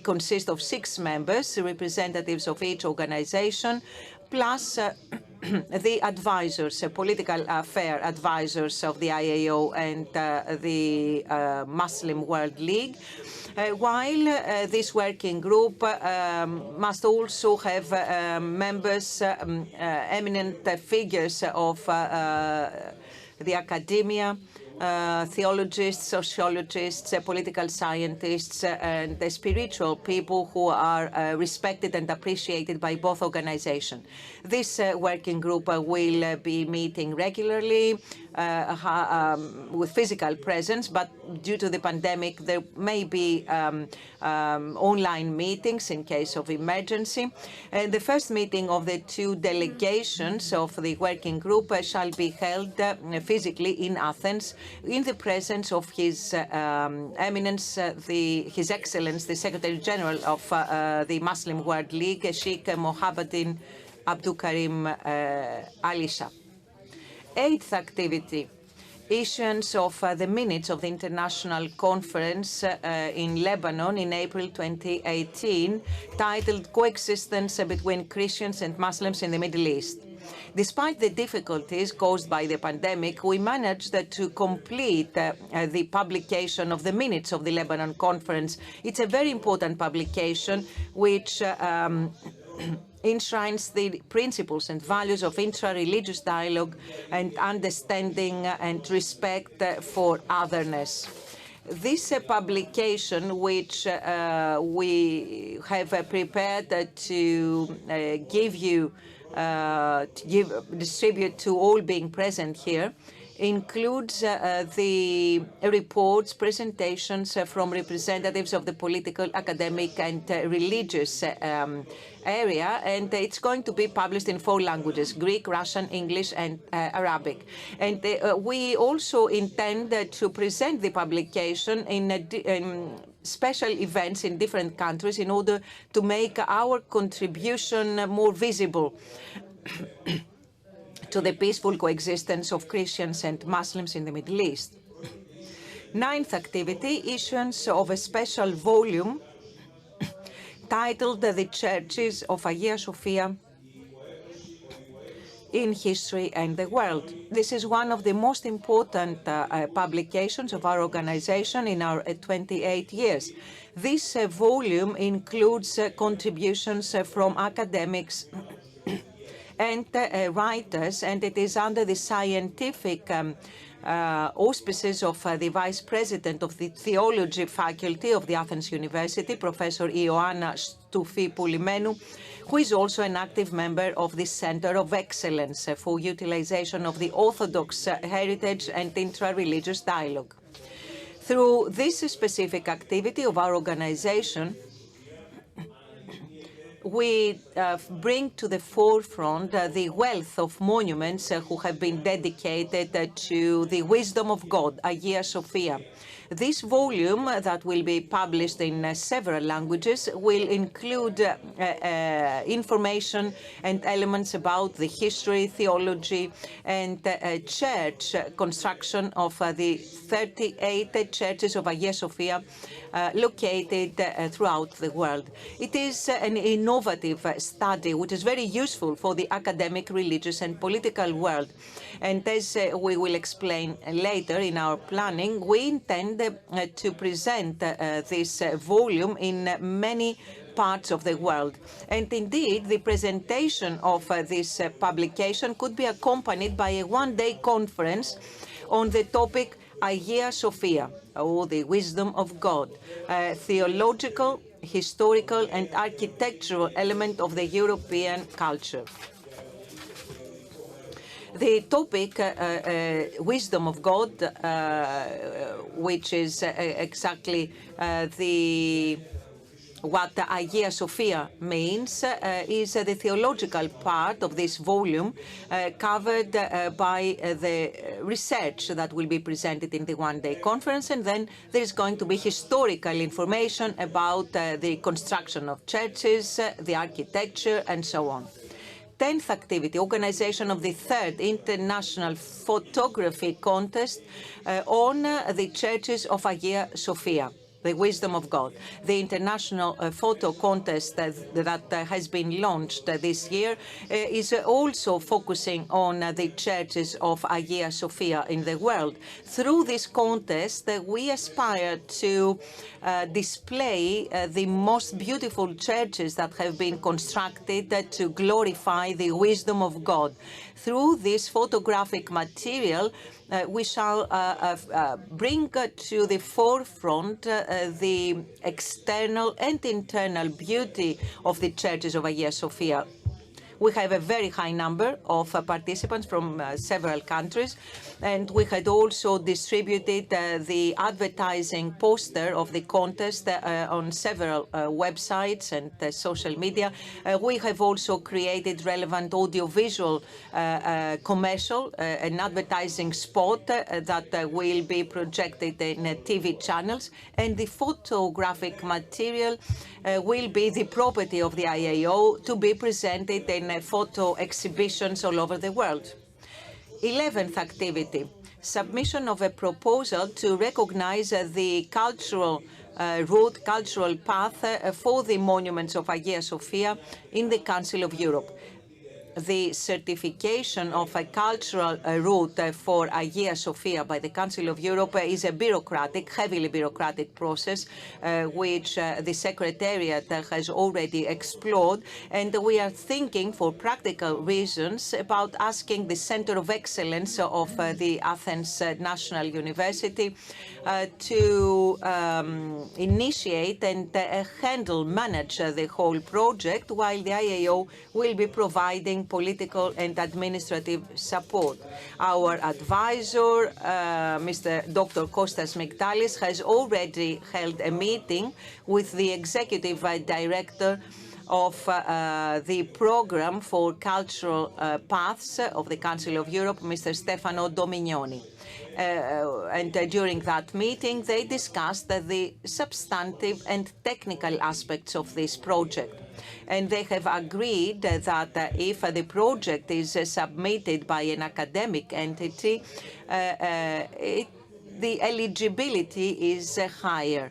consist of 6 members, representatives of each organization, plus the advisors, political affair advisors of the I.A.O. and the Muslim World League, while this working group must also have members, eminent figures of the academia, theologians, sociologists, political scientists, and the spiritual people who are respected and appreciated by both organizations. This working group will be meeting regularly with physical presence, but due to the pandemic, there may be online meetings in case of emergency. The first meeting of the 2 delegations of the working group shall be held physically in Athens in the presence of His Eminence, His Excellence, the Secretary General of the Muslim World League, Sheikh Mohammed Abdulkarim Alisha. 8th activity, issuance of the minutes of the International Conference in Lebanon in April 2018, titled Coexistence Between Christians and Muslims in the Middle East. Despite the difficulties caused by the pandemic, we managed to complete the publication of the minutes of the Lebanon Conference. It's a very important publication which enshrines the principles and values of intra-religious dialogue and understanding and respect for otherness. This publication, which we have prepared to distribute to all being present here, includes the reports, presentations from representatives of the political, academic and religious area, and it's going to be published in 4 languages, Greek, Russian, English and Arabic. And we also intend to present the publication in special events in different countries in order to make our contribution more visible to the peaceful coexistence of Christians and Muslims in the Middle East. 9th activity, issuance of a special volume titled The Churches of Hagia Sophia in History and the World. This is one of the most important publications of our organization in our 28 years. This volume includes contributions from academics and writers, and it is under the scientific auspices of the Vice President of the Theology Faculty of the Athens University, Professor Ioanna Stoufi-Poulimenou, who is also an active member of the Center of Excellence for Utilization of the Orthodox Heritage and Intra-Religious Dialogue. Through this specific activity of our organization, we bring to the forefront the wealth of monuments who have been dedicated to the wisdom of God, Hagia Sophia. This volume that will be published in several languages will include information and elements about the history, theology, and church construction of the 38 churches of Hagia Sophia located throughout the world. It is an innovative study which is very useful for the academic, religious, and political world. And as we will explain later in our planning, we intend to present this volume in many parts of the world. And indeed, the presentation of this publication could be accompanied by a one-day conference on the topic Hagia Sophia, or the wisdom of God, a theological, historical, and architectural element of the European culture. The topic, wisdom of God, which is exactly what Hagia Sophia means, is the theological part of this volume covered by the research that will be presented in the one-day conference, and then there is going to be historical information about the construction of churches, the architecture, and so on. 10th activity, organization of the 3rd International Photography Contest on the churches of Hagia Sophia, the wisdom of God. The international photo contest that has been launched this year is also focusing on the churches of Hagia Sophia in the world. Through this contest, we aspire to display the most beautiful churches that have been constructed to glorify the wisdom of God. Through this photographic material, we shall bring to the forefront the external and internal beauty of the churches of Hagia Sophia. We have a very high number of participants from several countries, and we had also distributed the advertising poster of the contest on several websites and social media. We have also created relevant audiovisual commercial, an advertising spot that will be projected in TV channels, and the photographic material will be the property of the I.A.O. to be presented in photo exhibitions all over the world. 11th activity, submission of a proposal to recognize the cultural route, cultural path for the monuments of Hagia Sophia in the Council of Europe. The certification of a cultural route for Hagia Sophia by the Council of Europe is a bureaucratic, heavily bureaucratic process, which the Secretariat has already explored. And we are thinking, for practical reasons, about asking the Center of Excellence of the Athens National University to initiate and manage the whole project, while the I.A.O. will be providing political and administrative support. Our advisor, Mr. Dr. Kostas Miktalis, has already held a meeting with the executive director of the program for cultural paths of the Council of Europe, Mr. Stefano Dominioni. And during that meeting, they discussed the substantive and technical aspects of this project. And they have agreed that if the project is submitted by an academic entity, the eligibility is higher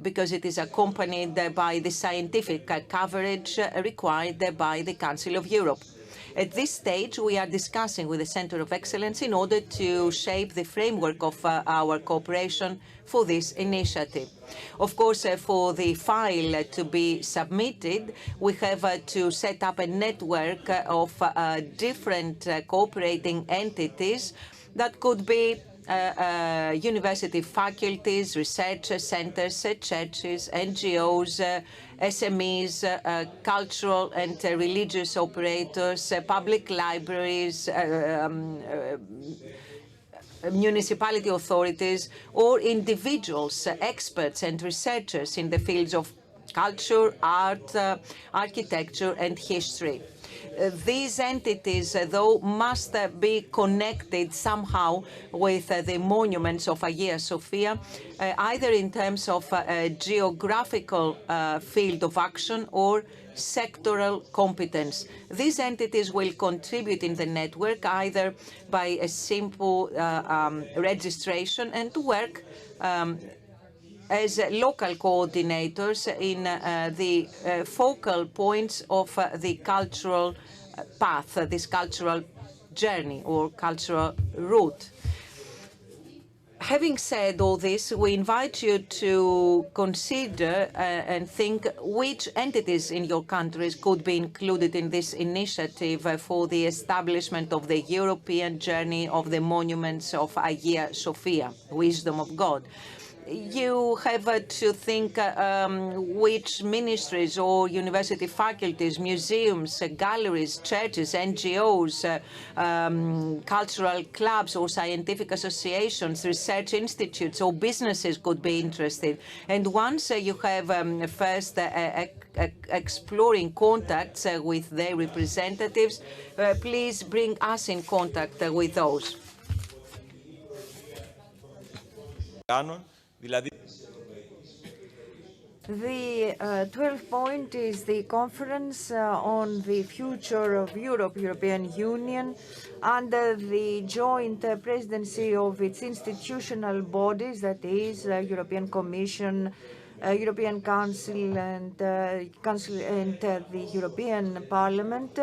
because it is accompanied by the scientific coverage required by the Council of Europe. At this stage, we are discussing with the Center of Excellence in order to shape the framework of our cooperation for this initiative. Of course, for the file to be submitted, we have to set up a network of different cooperating entities That could be university faculties, research centers, churches, NGOs, SMEs, cultural and religious operators, public libraries, municipality authorities, or individuals, experts and researchers in the fields of culture, art, architecture, and history. These entities, though, must be connected somehow with the monuments of Hagia Sophia, either in terms of geographical field of action or sectoral competence. These entities will contribute in the network either by a simple registration and work as local coordinators in the focal points of the cultural path, this cultural journey or cultural route. Having said all this, we invite you to consider and think which entities in your countries could be included in this initiative for the establishment of the European journey of the monuments of Hagia Sophia, Wisdom of God. You have to think which ministries or university faculties, museums, galleries, churches, NGOs, cultural clubs or scientific associations, research institutes or businesses could be interested. And once you have first exploring contacts with their representatives, please bring us in contact with those. The 12th point is the conference on the future of Europe, European Union, under the joint presidency of its institutional bodies, that is, European Commission, European Council, and the European Parliament,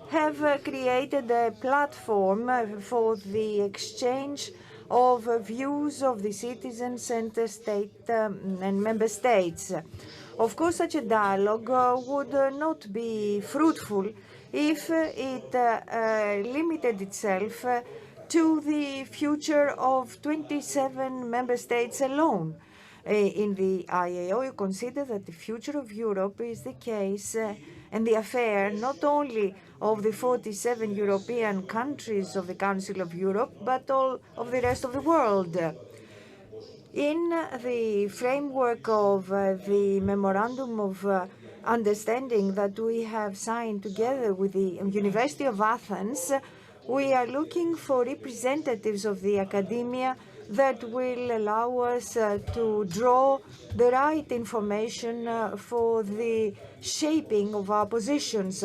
have created a platform for the exchange of views of the citizens and the state and member states. Of course, such a dialogue would not be fruitful if it limited itself to the future of 27 member states alone. In the I.A.O, you consider that the future of Europe is the case and the affair not only of the 47 European countries of the Council of Europe, but all of the rest of the world. In the framework of the Memorandum of Understanding that we have signed together with the University of Athens, we are looking for representatives of the academia that will allow us to draw the right information for the shaping of our positions.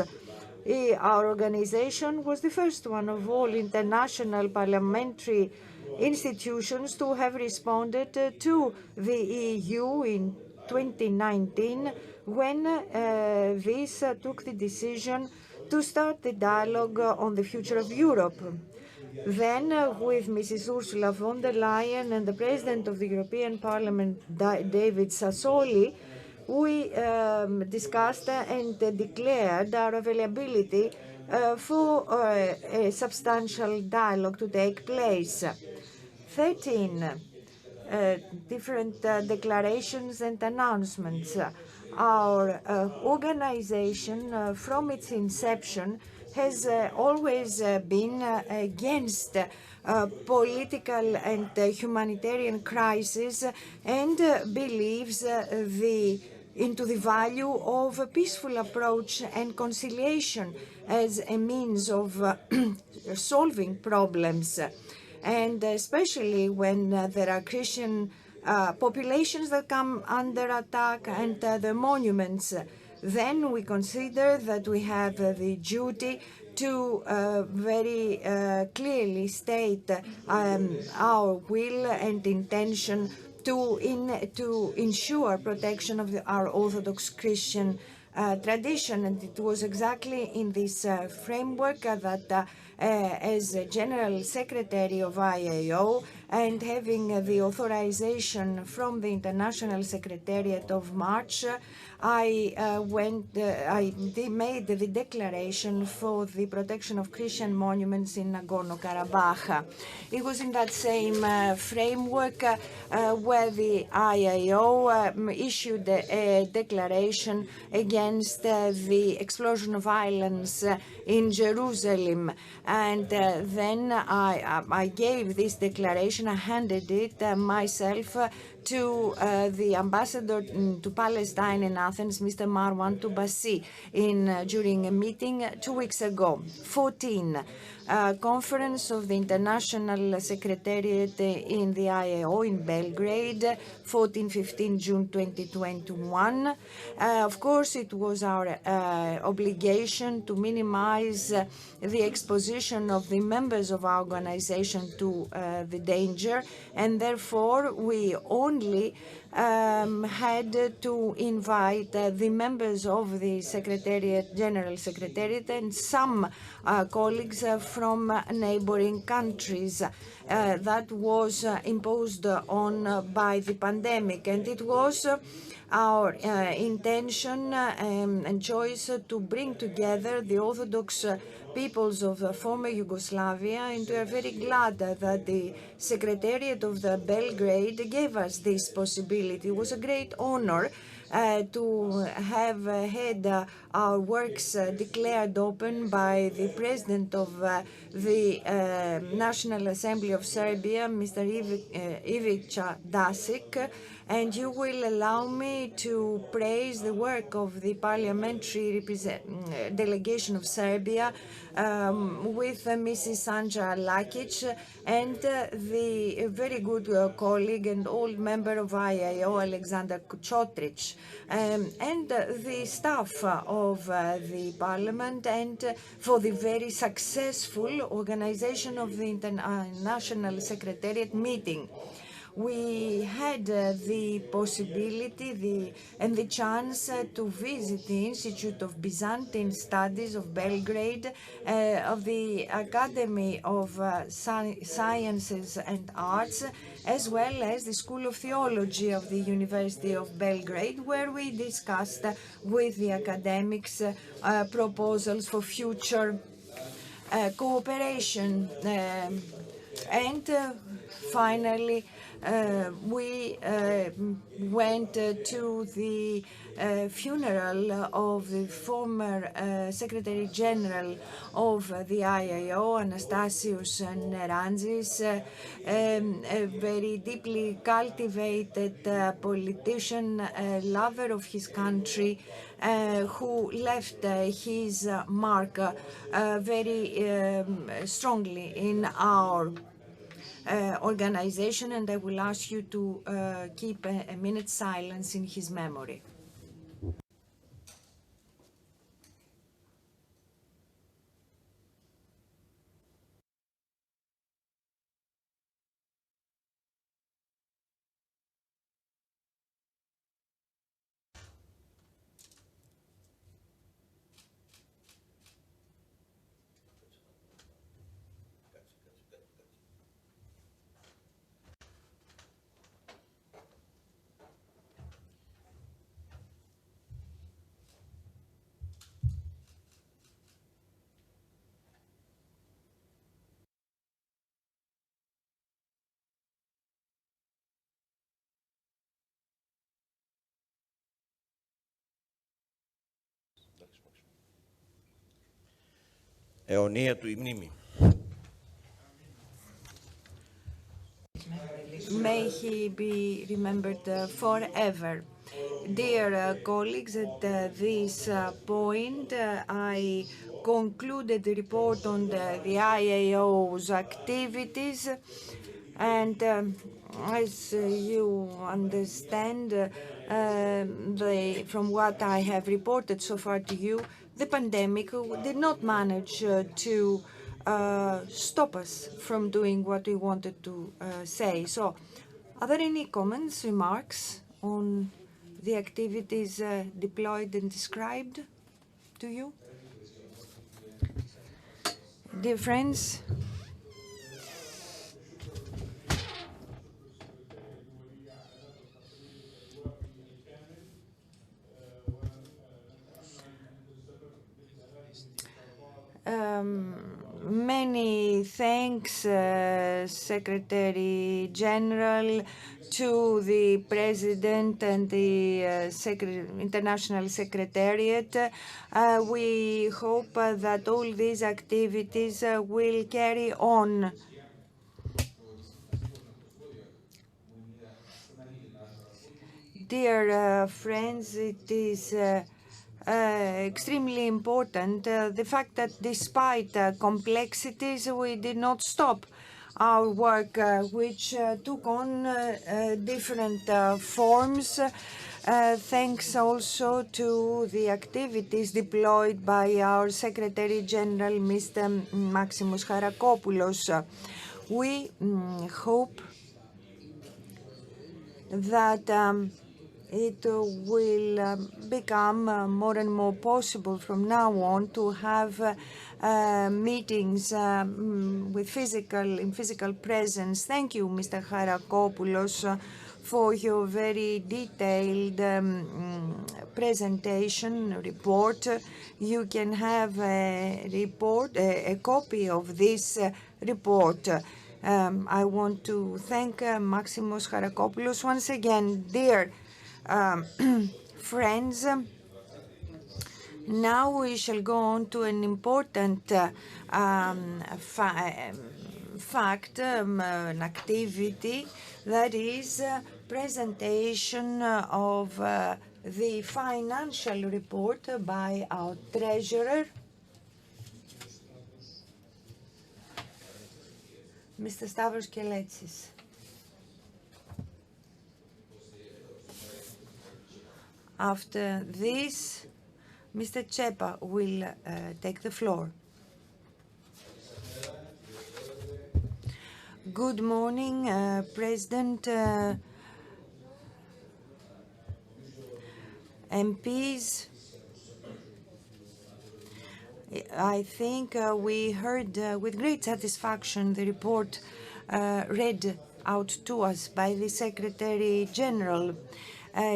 Our organization was the first one of all international parliamentary institutions to have responded to the EU in 2019 when this took the decision to start the dialogue on the future of Europe. Then, with Mrs. Ursula von der Leyen and the President of the European Parliament, David Sassoli, we discussed and declared our availability for a substantial dialogue to take place. 13 different declarations and announcements. Our organization, from its inception, has always been against political and humanitarian crisis and believes into the value of a peaceful approach and conciliation as a means of solving problems, and especially when there are Christian populations that come under attack and the monuments. Then we consider that we have the duty to very clearly state our will and intention to ensure protection of our Orthodox Christian tradition. And it was exactly in this framework that as General Secretary of I.A.O. and having the authorization from the International Secretariat of March, I made the declaration for the protection of Christian monuments in Nagorno-Karabakh. It was in that same framework where the I.A.O. issued a declaration against the explosion of violence in Jerusalem. And then I gave this declaration, I handed it myself to the ambassador to Palestine in Athens, Mr. Marwan Toubassi, during a meeting 2 weeks ago. 14. Conference of the International Secretariat in the I.A.O. in Belgrade, 14-15 June 2021. Of course, it was our obligation to minimize the exposition of the members of our organization to the danger, and therefore we only had to invite the members of the Secretariat, General Secretariat, and some colleagues from neighboring countries. That was imposed on by the pandemic, and it was our intention and choice to bring together the Orthodox peoples of the former Yugoslavia, and we are very glad that the Secretariat of the Belgrade gave us this possibility. It was a great honor to have had our works declared open by the President of the National Assembly of Serbia, Mr. Ivica Dačić, and you will allow me to praise the work of the Parliamentary Delegation of Serbia with Mrs. Sanja Lakic and the very good colleague and old member of I.A.O, Alexander Chotric, and the staff of the Parliament, and for the very successful organization of the International Secretariat meeting. We had the possibility and the chance to visit the Institute of Byzantine Studies of Belgrade, of the Academy of Sciences and Arts, as well as the School of Theology of the University of Belgrade, where we discussed with the academics proposals for future cooperation. And finally, we went to the funeral of the former Secretary General of the I.A.O, Anastasios Nerantzis, a very deeply cultivated politician, lover of his country, who left his mark very strongly in our organization, and I will ask you to keep a minute's silence in his memory. αιωνία του η μνήμη. May he be remembered forever. Dear colleagues, at this point, I concluded the report on the I.A.O.'s activities, and as you understand, from what I have reported so far to you, the pandemic did not manage to stop us from doing what we wanted to say. So, are there any comments, remarks on the activities deployed and described to you? Dear friends, many thanks, Secretary General, to the President and the International Secretariat. We hope that all these activities will carry on. Dear friends, it is extremely important the fact that despite complexities, we did not stop our work, which took on different forms, thanks also to the activities deployed by our Secretary General, Mr. Maximus Harakopoulos. We hope that it will become more and more possible from now on to have meetings with physical presence. Thank you, Mr. Harakopoulos, for your very detailed presentation report. You can have a copy of this report. I want to thank Maximus Harakopoulos once again. Dear friends, now we shall go on to an important fact, an activity, that is presentation of the financial report by our treasurer, Mr. Stavros Keletsis. After this, Mr. Chepa will take the floor. Good morning, President, MPs. I think we heard with great satisfaction the report read out to us by the Secretary General.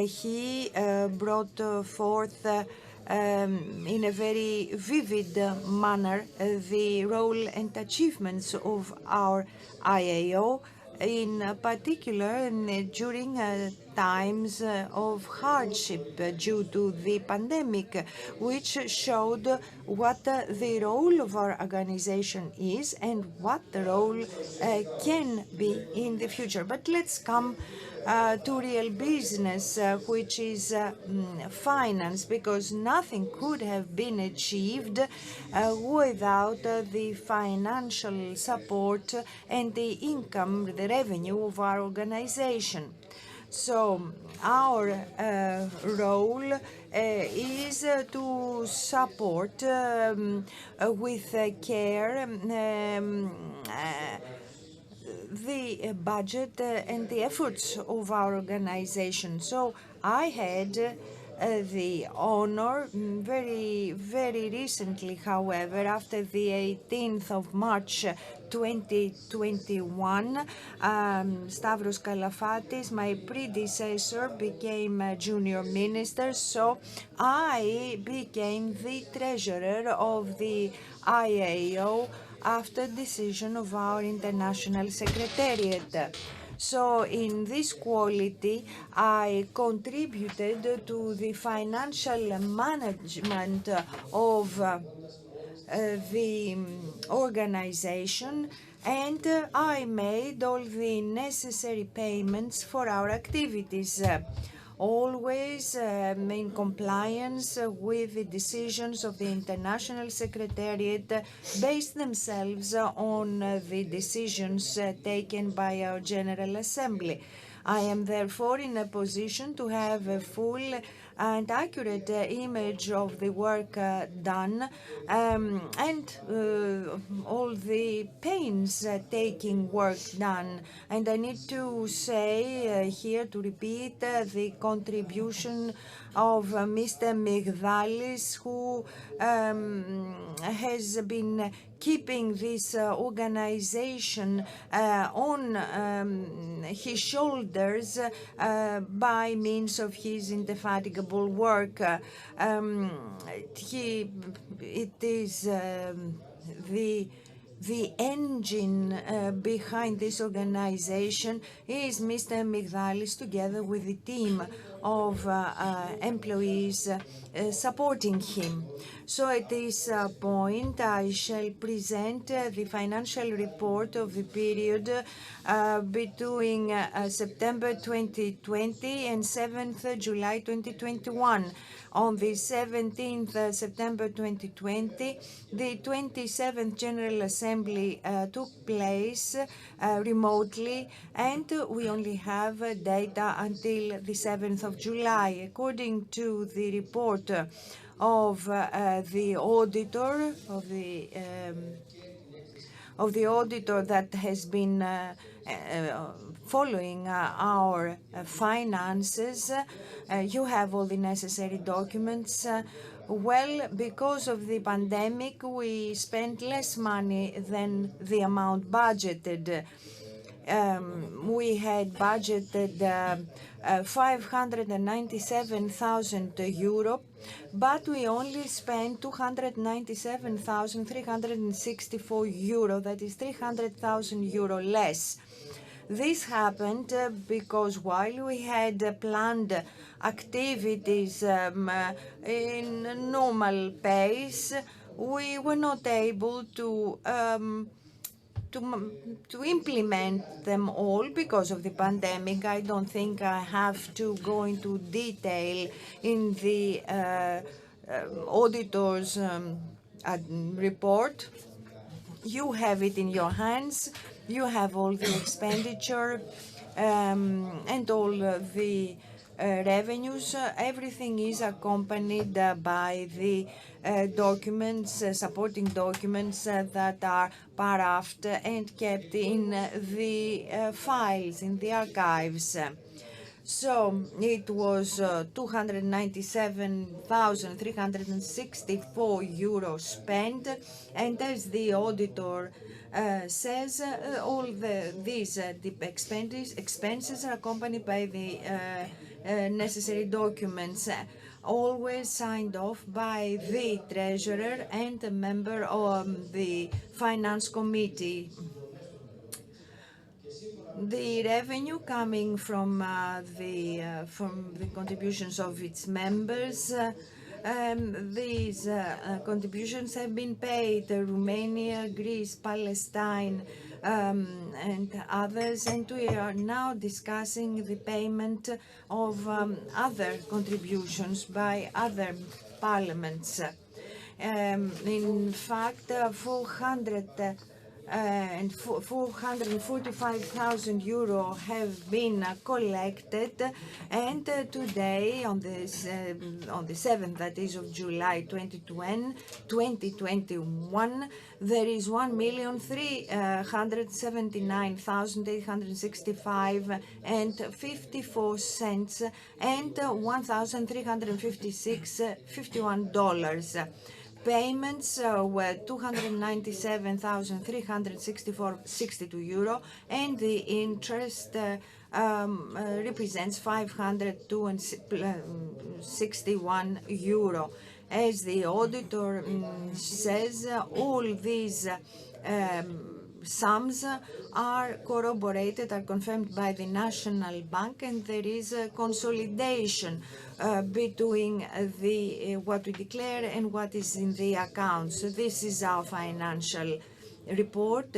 He brought forth in a very vivid manner the role and achievements of our I.A.O, in particular during times of hardship due to the pandemic, which showed what the role of our organization is and what the role can be in the future. But let's come to real business, which is finance, because nothing could have been achieved without the financial support and the income, the revenue of our organization. So our role is to support with care the budget and the efforts of our organization. So I had the honor very recently, however, after the 18th of March 2021, Stavros Kalafatis, my predecessor, became a junior minister, so I became the treasurer of the I.A.O after decision of our International Secretariat. So in this quality, I contributed to the financial management of the organization, and I made all the necessary payments for our activities, always in compliance with the decisions of the International Secretariat, based themselves on the decisions taken by our General Assembly. I am therefore in a position to have a full and accurate image of the work done, and all the painstaking work done. And I need to say here, to repeat, the contribution of Mr. Migdalis, who has been keeping this organization on his shoulders by means of his indefatigable work. It is the engine behind this organization is Mr. Migdalis, together with the team of employees supporting him. So at this point, I shall present the financial report of the period between September 2020 and 7th July 2021. On the 17th September 2020, the 27th General Assembly took place remotely, and we only have data until the 7th of July. According to the report of the auditor, of the auditor that has been following our finances, you have all the necessary documents. Well, because of the pandemic, we spent less money than the amount budgeted. We had budgeted 597,000 euro, but we only spent 297,364 euro, that is 300,000 euro less. This happened because while we had planned activities in normal pace, we were not able to implement them all because of the pandemic. I don't think I have to go into detail in the auditor's report. You have it in your hands. You have all the expenditure and all the revenues. Everything is accompanied by the documents, supporting documents that are paraphed and kept in the files, in the archives. So it was 297,364 euros spent, and as the auditor says, all these expenses are accompanied by the necessary documents, always signed off by the treasurer and a member of the finance committee. The revenue coming from the contributions of its members, these contributions have been paid Romania, Greece, Palestine, and others, and we are now discussing the payment of other contributions by other parliaments. In fact, 445,000 euro have been collected, and today, on the 7th, that is, of July 2021, there is 1,379,865 and 54 cents and $1,356.51. Payments were 297,362 euro, and the interest represents 561 euro. As the auditor says, all these sums are corroborated, are confirmed by the National Bank, and there is a consolidation between what we declare and what is in the accounts. So this is our financial report.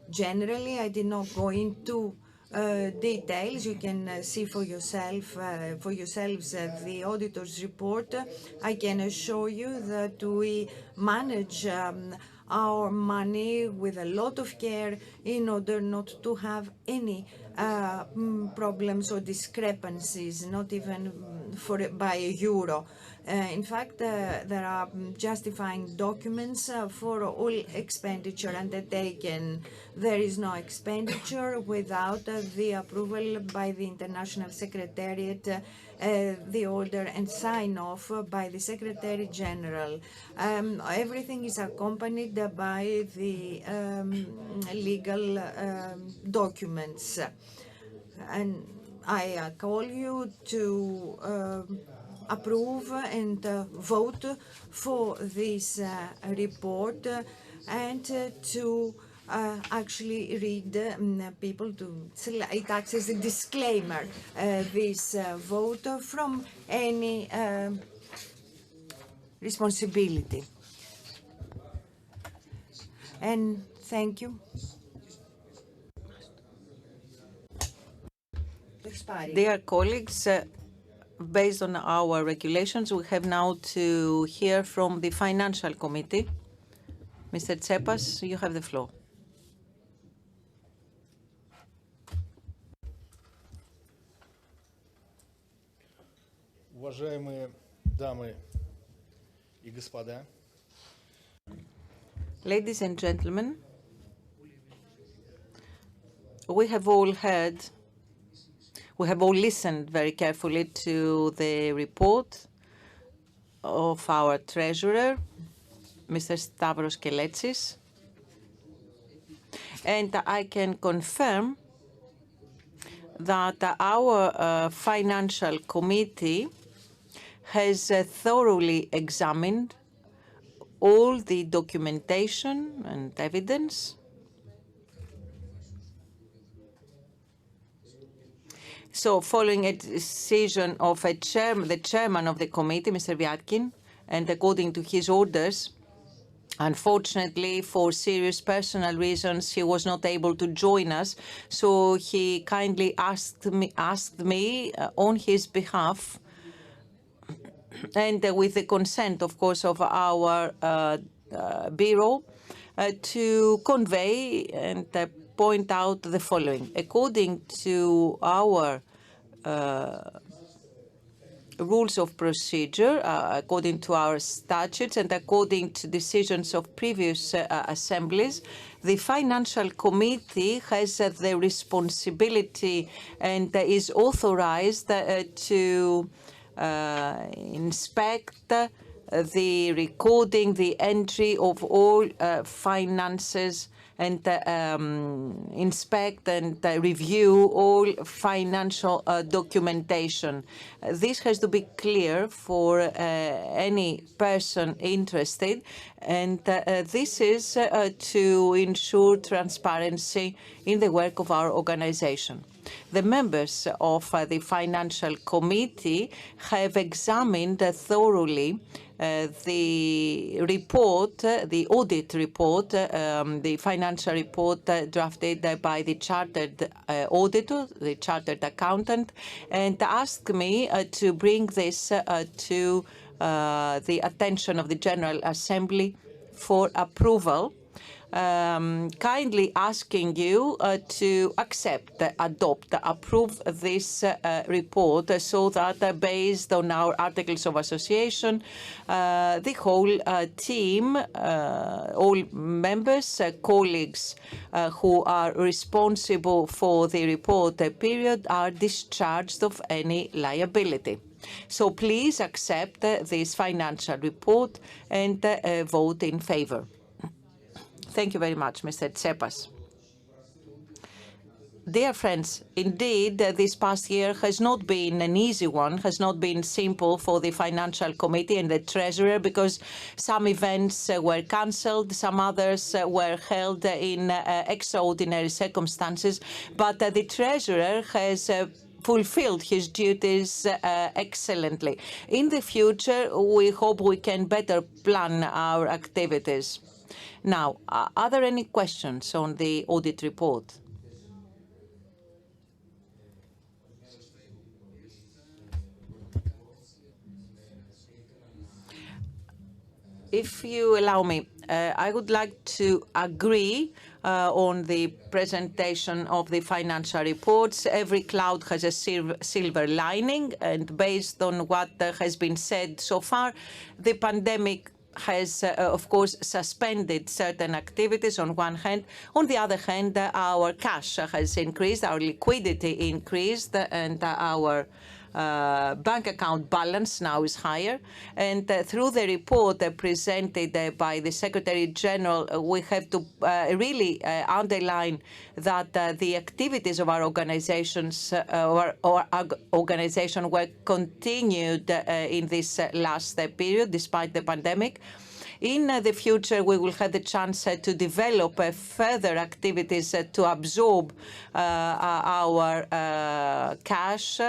Generally, I did not go into details. You can see for yourselves the auditor's report. I can assure you that we manage our money with a lot of care in order not to have any problems or discrepancies, not even by a euro. In fact, there are justifying documents for all expenditure undertaken. There is no expenditure without the approval by the International Secretariat, the order and sign off by the Secretary General. Everything is accompanied by the legal documents. And I call you to approve and vote for this report and to actually read people to, it acts as a disclaimer, this vote from any responsibility. And thank you. Dear colleagues, based on our regulations, we have now to hear from the Financial Committee. Mr. Tsepas, you have the floor. Уважаемые дамы и господа. Ladies and gentlemen, we have all listened very carefully to the report of our treasurer, Mr. Stavros Keletsis, and I can confirm that our Financial Committee has thoroughly examined all the documentation and evidence. So following a decision of the chairman of the committee, Mr. Vyatkin, and according to his orders, unfortunately, for serious personal reasons, he was not able to join us. So he kindly asked me on his behalf, and with the consent, of course, of our bureau, to convey and point out the following. According to our rules of procedure, according to our statutes and according to decisions of previous assemblies, the Financial Committee has the responsibility and is authorized to inspect the recording, the entry of all finances, and inspect and review all financial documentation. This has to be clear for any person interested, and this is to ensure transparency in the work of our organization. The members of the Financial Committee have examined thoroughly the report, the audit report, the financial report drafted by the chartered auditor, the chartered accountant, and asked me to bring this to the attention of the General Assembly for approval. Kindly asking you to accept, adopt, approve this report so that based on our articles of association, the whole team, all members, colleagues who are responsible for the report period are discharged of any liability. So please accept this financial report and vote in favor. Thank you very much, Mr. Tsepas. Dear friends, indeed, this past year has not been an easy one, has not been simple for the Financial Committee and the Treasurer, because some events were cancelled, some others were held in extraordinary circumstances, but the Treasurer has fulfilled his duties excellently. In the future, we hope we can better plan our activities. Now, are there any questions on the audit report? if you allow me, I would like to agree on the presentation of the financial reports. Every cloud has a silver lining, and based on what has been said so far, the pandemic has, of course, suspended certain activities on one hand. On the other hand, our cash has increased, our liquidity increased, and our bank account balance now is higher. And through the report presented by the Secretary General, we have to really underline that the activities of our organizations or our organization were continued in this last period despite the pandemic. In the future, we will have the chance to develop further activities to absorb our cash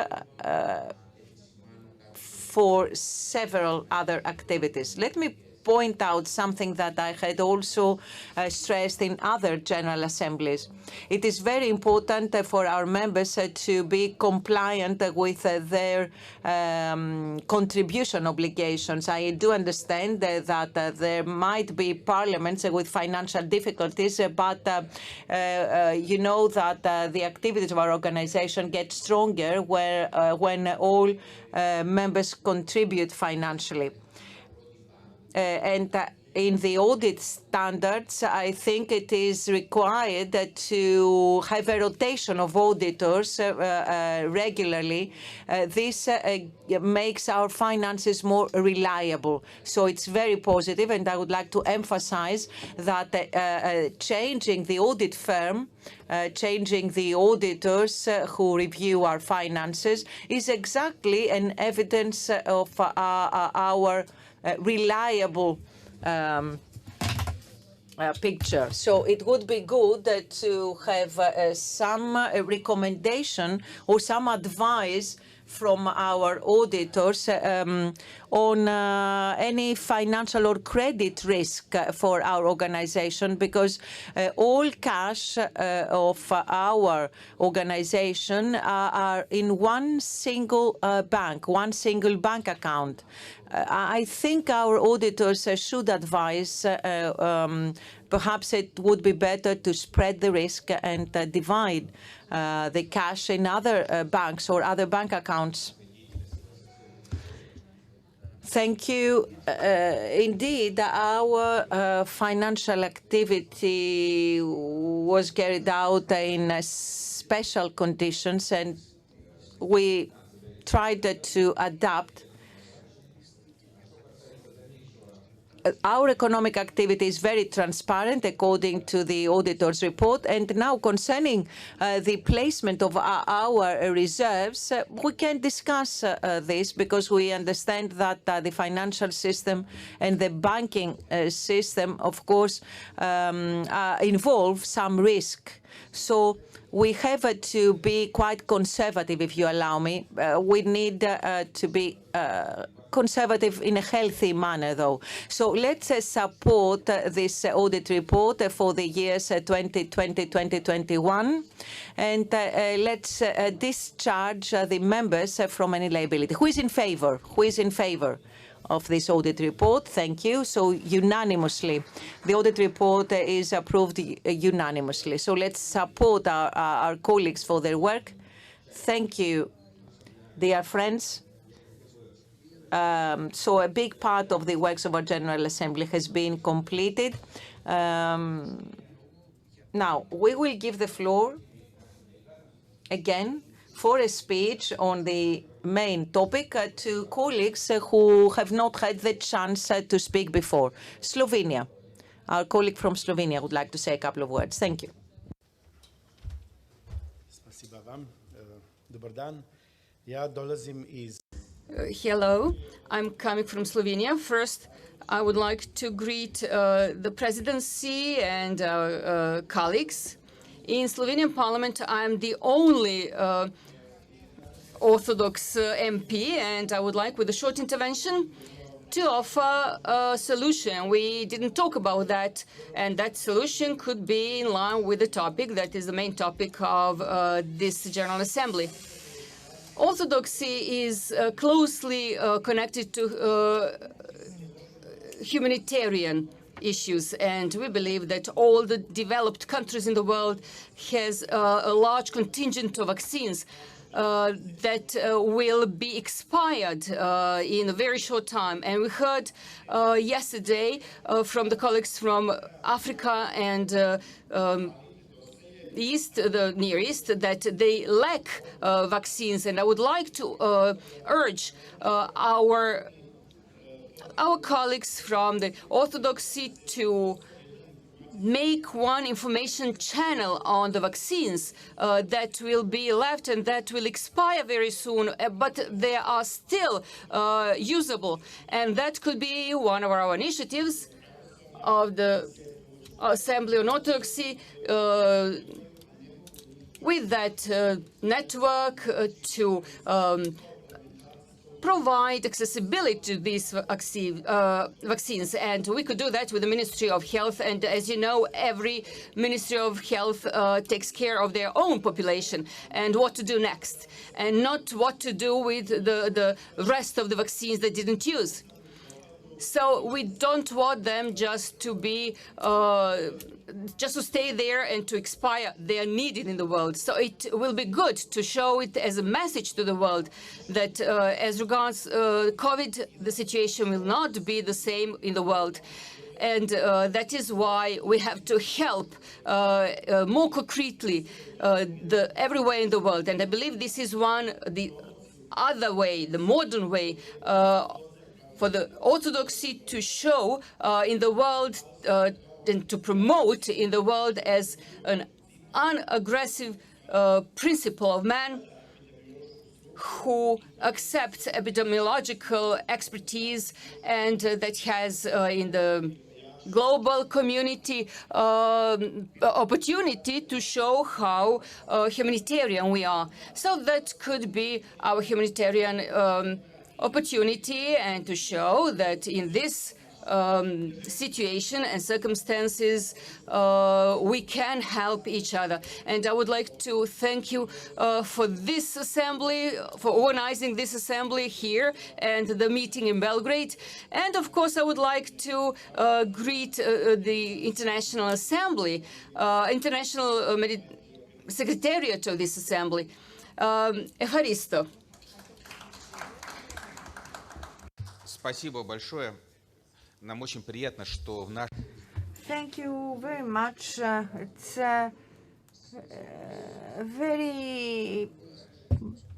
for several other activities. Let me point out something that I had also stressed in other General Assemblies. It is very important for our members to be compliant with their contribution obligations. I do understand that there might be parliaments with financial difficulties, but you know that the activities of our organization get stronger when all members contribute financially. And in the audit standards, I think it is required to have a rotation of auditors regularly. This makes our finances more reliable. So it's very positive, and I would like to emphasize that changing the audit firm, changing the auditors who review our finances is exactly an evidence of our reliable picture. So it would be good to have some recommendation or some advice from our auditors on any financial or credit risk for our organization, because all cash of our organization are in one single bank account. I think our auditors should advise perhaps it would be better to spread the risk and divide the cash in other banks or other bank accounts. Thank you. Indeed, our financial activity was carried out in special conditions, and we tried to adapt. Our economic activity is very transparent according to the auditor's report. And now concerning the placement of our reserves, we can discuss this because we understand that the financial system and the banking system, of course, involve some risk. So we have to be quite conservative, if you allow me. We need to be conservative in a healthy manner, though. So let's support this audit report for the years 2020-2021, and let's discharge the members from any liability. Who is in favor? Who is in favor of this audit report? Thank you. So unanimously, the audit report is approved unanimously. So let's support our colleagues for their work. Thank you, dear friends. So a big part of the works of our General Assembly has been completed. Now, we will give the floor again for a speech on the main topic to colleagues who have not had the chance to speak before. Slovenia. Our colleague from Slovenia would like to say a couple of words. Thank you. Спасибо вам. Dobar dan. Ja dolazim iz Hello, I'm coming from Slovenia. First, I would like to greet the presidency and colleagues. In Slovenian Parliament, I'm the only Orthodox MP, and I would like, with a short intervention, to offer a solution. We didn't talk about that, and that solution could be in line with the topic that is the main topic of this General Assembly. Orthodoxy is closely connected to humanitarian issues, and we believe that all the developed countries in the world has a large contingent of vaccines that will be expired in a very short time. And we heard yesterday from the colleagues from Africa and the Near East that they lack vaccines, and I would like to urge our colleagues from the Orthodoxy to make one information channel on the vaccines that will be left and that will expire very soon, but they are still usable. And that could be one of our initiatives of the Assembly on Orthodoxy, with that network to provide accessibility to these vaccines. And we could do that with the Ministry of Health. And as you know, every Ministry of Health takes care of their own population and what to do next, and not what to do with the rest of the vaccines they didn't use. So we don't want them just to be just to stay there and to expire. They are needed in the world. So it will be good to show it as a message to the world that as regards COVID, the situation will not be the same in the world. And that is why we have to help more concretely everywhere in the world. And I believe this is the other way, the modern way, for the Orthodoxy to show in the world and to promote in the world as an unaggressive principle of man who accepts epidemiological expertise and that has in the global community opportunity to show how humanitarian we are. So that could be our humanitarian opportunity, and to show that in this situation and circumstances we can help each other. And I would like to thank you for this assembly, for organizing this assembly here and the meeting in Belgrade. And of course I would like to greet the International Assembly, International Secretariat of this assembly. Evharisto. Спасибо большое. Нам очень приятно, что в наш... Thank you very much. It's very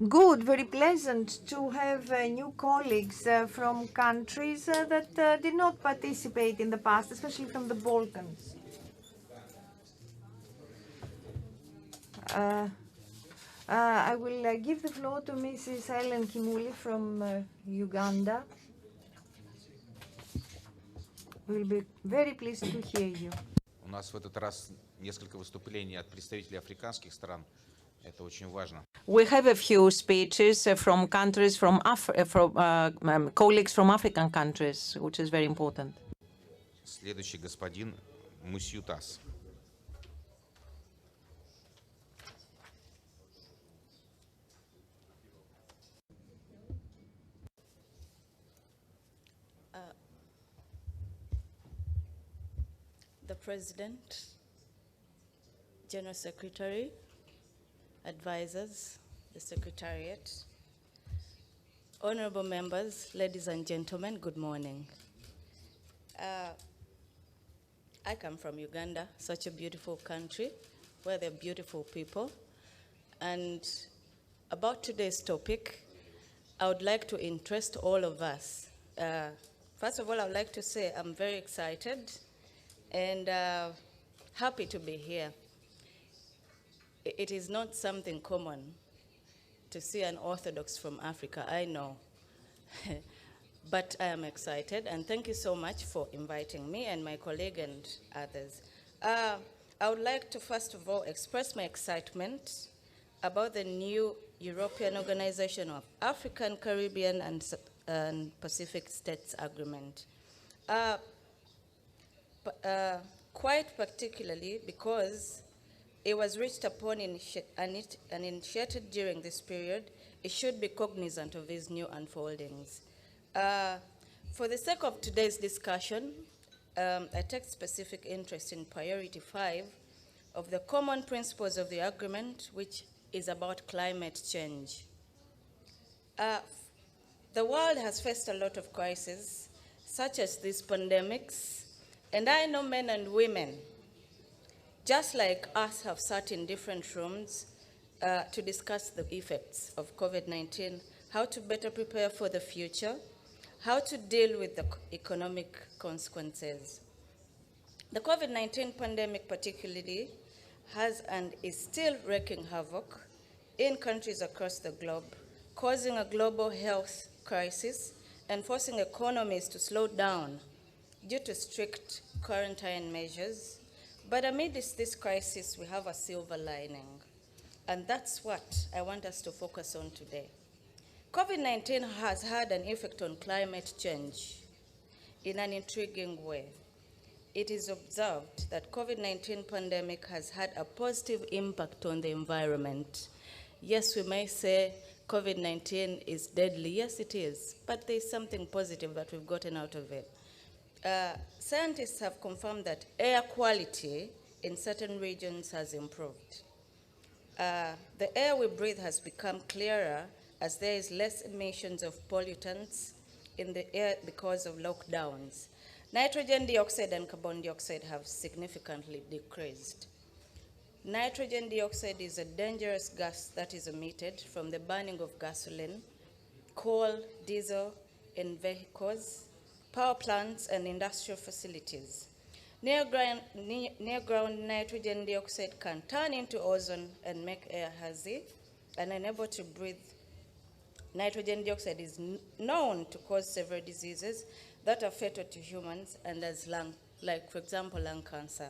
good, very pleasant to have new colleagues from countries that did not participate in the past, especially from the Balkans. I will give the floor to Mrs. Ellen Kimuli from Uganda. We'll be very pleased to hear you. У нас в этот раз несколько выступлений от представителей африканских стран. Это очень важно. We have a few speeches from countries from colleagues from African countries, which is very important. Следующий господин Мусютас. The President, General Secretary, advisors, the Secretariat, honorable members, ladies and gentlemen, good morning. I come from Uganda, such a beautiful country where there are beautiful people. And about today's topic, I would like to interest all of us. First of all, I would like to say I'm very excited and happy to be here. It is not something common to see an Orthodox from Africa, I know. But I am excited, and thank you so much for inviting me and my colleague and others. I would like to first of all express my excitement about the new European Organization of African, Caribbean, and Pacific States Agreement. Quite particularly because it was reached upon and initiated during this period, it should be cognizant of these new unfoldings. For the sake of today's discussion, I take specific interest in priority 5 of the common principles of the agreement, which is about climate change. The world has faced a lot of crises, such as these pandemics, and I know men and women, just like us, have sat in different rooms to discuss the effects of COVID-19, how to better prepare for the future, how to deal with the economic consequences. The COVID-19 pandemic particularly has and is still wreaking havoc in countries across the globe, causing a global health crisis and forcing economies to slow down due to strict quarantine measures. But amidst this crisis, we have a silver lining, and that's what I want us to focus on today. COVID-19 has had an effect on climate change in an intriguing way. It is observed that COVID-19 pandemic has had a positive impact on the environment. Yes, we may say COVID-19 is deadly. Yes, it is, but there's something positive that we've gotten out of it. Scientists have confirmed that air quality in certain regions has improved. The air we breathe has become clearer as there is less emissions of pollutants in the air because of lockdowns. Nitrogen dioxide and carbon dioxide have significantly decreased. Nitrogen dioxide is a dangerous gas that is emitted from the burning of gasoline, coal, diesel in vehicles, power plants, and industrial facilities. Near-ground nitrogen dioxide can turn into ozone and make air hazy and unable to breathe. Nitrogen dioxide is known to cause several diseases that are fatal to humans, and as like, for example, lung cancer.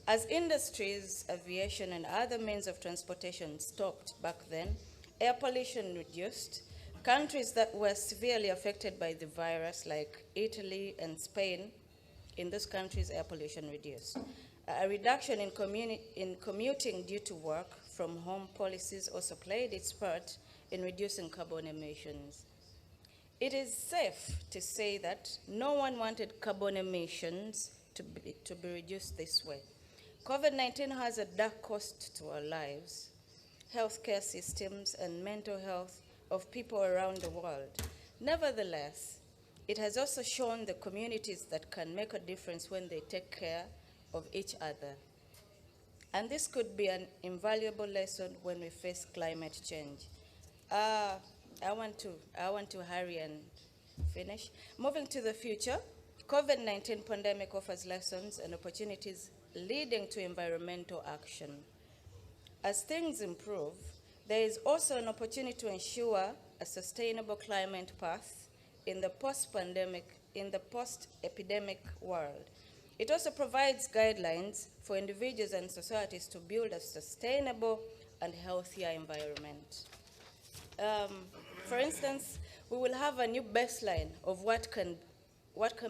As industries, aviation, and other means of transportation stopped back then, air pollution reduced. Countries that were severely affected by the virus, like Italy and Spain, in those countries, air pollution reduced. A reduction in commuting due to work from home policies also played its part in reducing carbon emissions. It is safe to say that no one wanted carbon emissions to be reduced this way. COVID-19 has a dark cost to our lives, healthcare systems, and mental health of people around the world. Nevertheless, it has also shown the communities that can make a difference when they take care of each other. And this could be an invaluable lesson when we face climate change. I want to hurry and finish. Moving to the future, COVID-19 pandemic offers lessons and opportunities leading to environmental action. As things improve, there is also an opportunity to ensure a sustainable climate path in the post-epidemic world. It also provides guidelines for individuals and societies to build a sustainable and healthier environment. For instance, we will have a new baseline of what can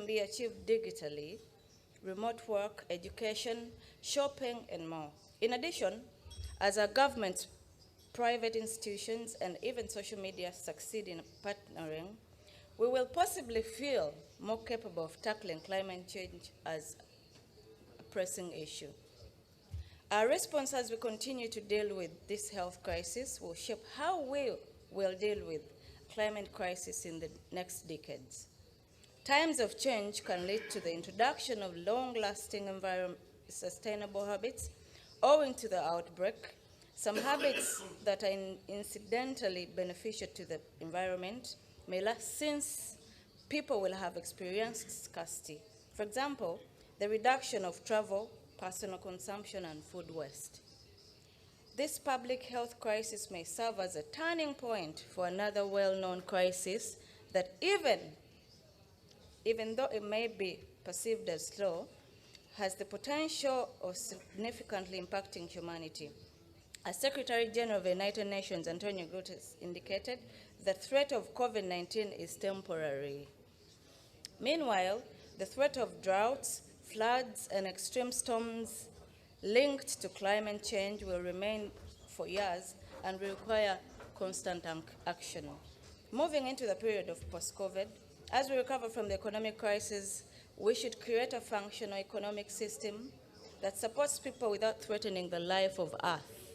be achieved digitally, remote work, education, shopping, and more. In addition, as our governments, private institutions, and even social media succeed in partnering, we will possibly feel more capable of tackling climate change as a pressing issue. Our response as we continue to deal with this health crisis will shape how we will deal with climate crisis in the next decades. Times of change can lead to the introduction of long-lasting sustainable habits owing to the outbreak. Some habits that are incidentally beneficial to the environment may last since people will have experienced scarcity. For example, the reduction of travel, personal consumption, and food waste. This public health crisis may serve as a turning point for another well-known crisis that even though it may be perceived as slow, has the potential of significantly impacting humanity. As Secretary General of the United Nations, Antonio Guterres, indicated, the threat of COVID-19 is temporary. Meanwhile, the threat of droughts, floods, and extreme storms linked to climate change will remain for years and will require constant action. moving into the period of post-COVID, as we recover from the economic crisis, we should create a functional economic system that supports people without threatening the life of Earth.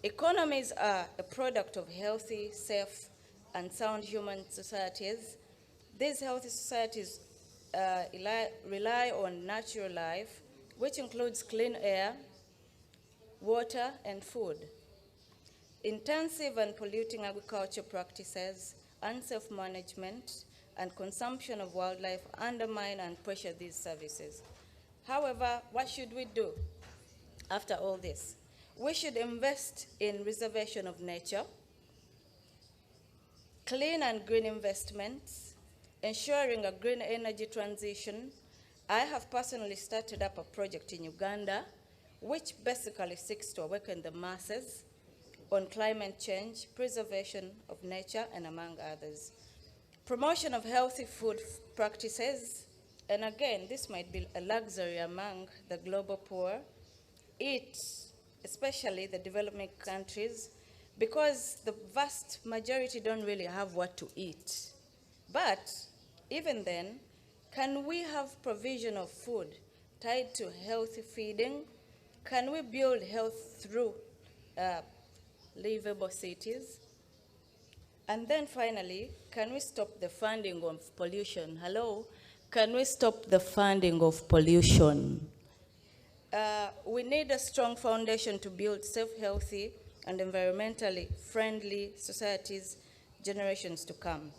Economies are a product of healthy, safe, and sound human societies. These healthy societies rely on natural life, which includes clean air, water, and food. Intensive and polluting agriculture practices, unsafe management, and consumption of wildlife undermine and pressure these services. However, what should we do after all this? We should invest in reservation of nature, clean and green investments, ensuring a green energy transition. I have personally started up a project in Uganda which basically seeks to awaken the masses on climate change, preservation of nature, and among others. Promotion of healthy food practices, and again, this might be a luxury among the global poor, especially the developing countries, because the vast majority don't really have what to eat. But even then, can we have provision of food tied to healthy feeding? Can we build health through livable cities? And then finally, can we stop the funding of pollution? Hello? Can we stop the funding of pollution? We need a strong foundation to build safe, healthy, and environmentally friendly societies generations to come.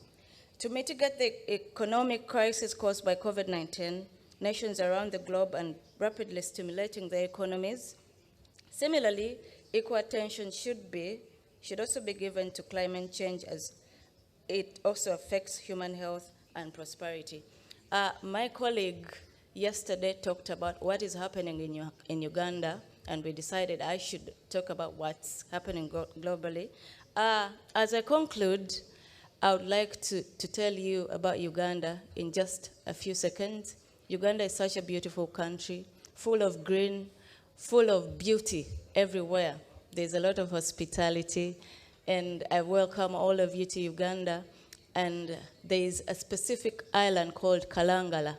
To mitigate the economic crisis caused by COVID-19, nations around the globe are rapidly stimulating their economies. Similarly, equal attention should also be given to climate change, as it also affects human health and prosperity. My colleague yesterday talked about what is happening in Uganda, and we decided I should talk about what's happening globally. As I conclude, I would like to tell you about Uganda in just a few seconds. Uganda is such a beautiful country, full of green, full of beauty everywhere. There's a lot of hospitality, and I welcome all of you to Uganda. And there is a specific island called Kalangala.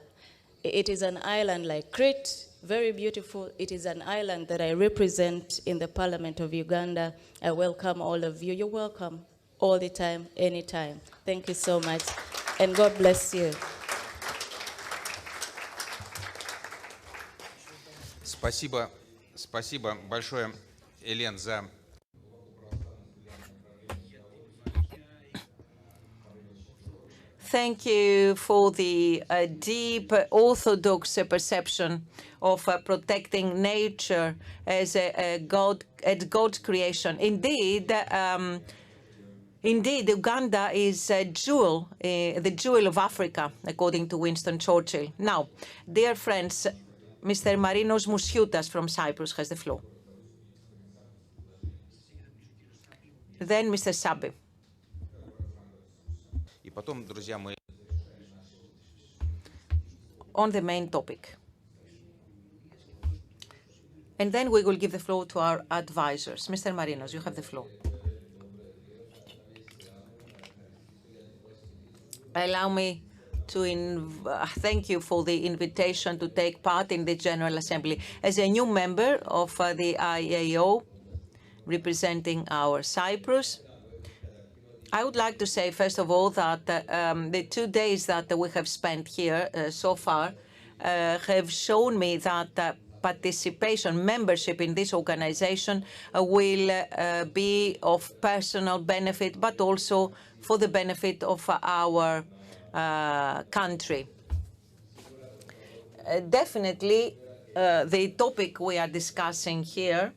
It is an island like Crete, very beautiful. It is an island that I represent in the Parliament of Uganda. I welcome all of you. You're welcome all the time, anytime. Thank you so much, and God bless you. Спасибо большое, Елен, за... Thank you for the deep orthodox perception of protecting nature as God's creation. Indeed, Uganda is a jewel, the jewel of Africa, according to Winston Churchill. Now, dear friends, Mr. Marinos Mousioutas from Cyprus has the floor. Then Mr. Sabi. И потом, друзья, мы... On the main topic. And then we will give the floor to our advisors. Mr. Marinos, you have the floor. Allow me to thank you for the invitation to take part in the General Assembly. As a new member of the I.A.O, representing our Cyprus, I would like to say, first of all, that the 2 days that we have spent here so far have shown me that participation, membership in this organization will be of personal benefit, but also for the benefit of our country. Definitely, the topic we are discussing here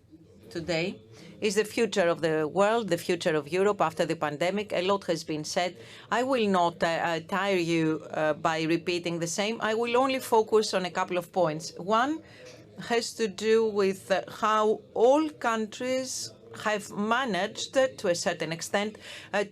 today is the future of the world, the future of Europe after the pandemic. A lot has been said. I will not tire you by repeating the same. I will only focus on a couple of points. One has to do with how all countries have managed, to a certain extent,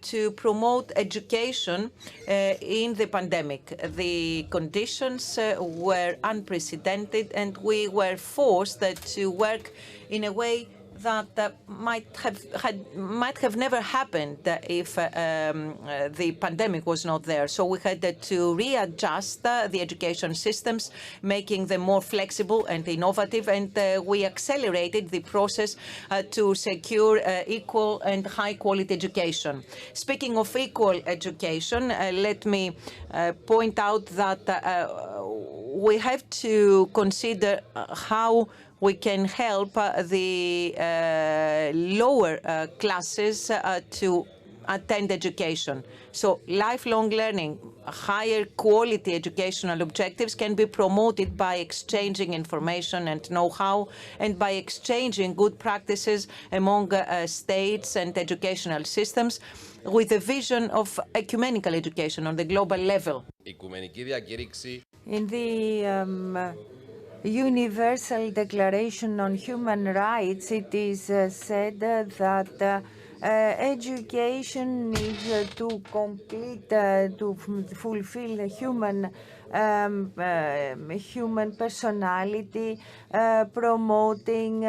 to promote education in the pandemic. The conditions were unprecedented, and we were forced to work in a way that might have never happened if the pandemic was not there. So we had to readjust the education systems, making them more flexible and innovative, and we accelerated the process to secure equal and high-quality education. Speaking of equal education, let me point out that we have to consider how we can help the lower classes to attend education. So lifelong learning, higher quality educational objectives can be promoted by exchanging information and know-how and by exchanging good practices among states and educational systems with a vision of ecumenical education on the global level. In the Universal Declaration on Human Rights, it is said that education is to complete, to fulfill the human personality, promoting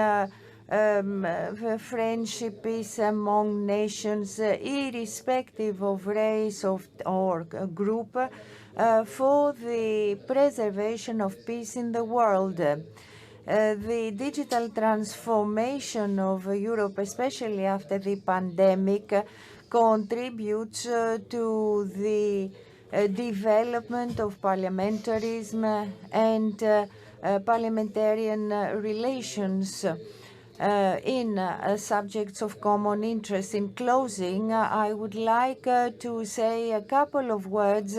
friendship, peace among nations, irrespective of race or group, for the preservation of peace in the world. The digital transformation of Europe, especially after the pandemic, contributes to the development of parliamentarism and parliamentarian relations in subjects of common interest. In closing, I would like to say a couple of words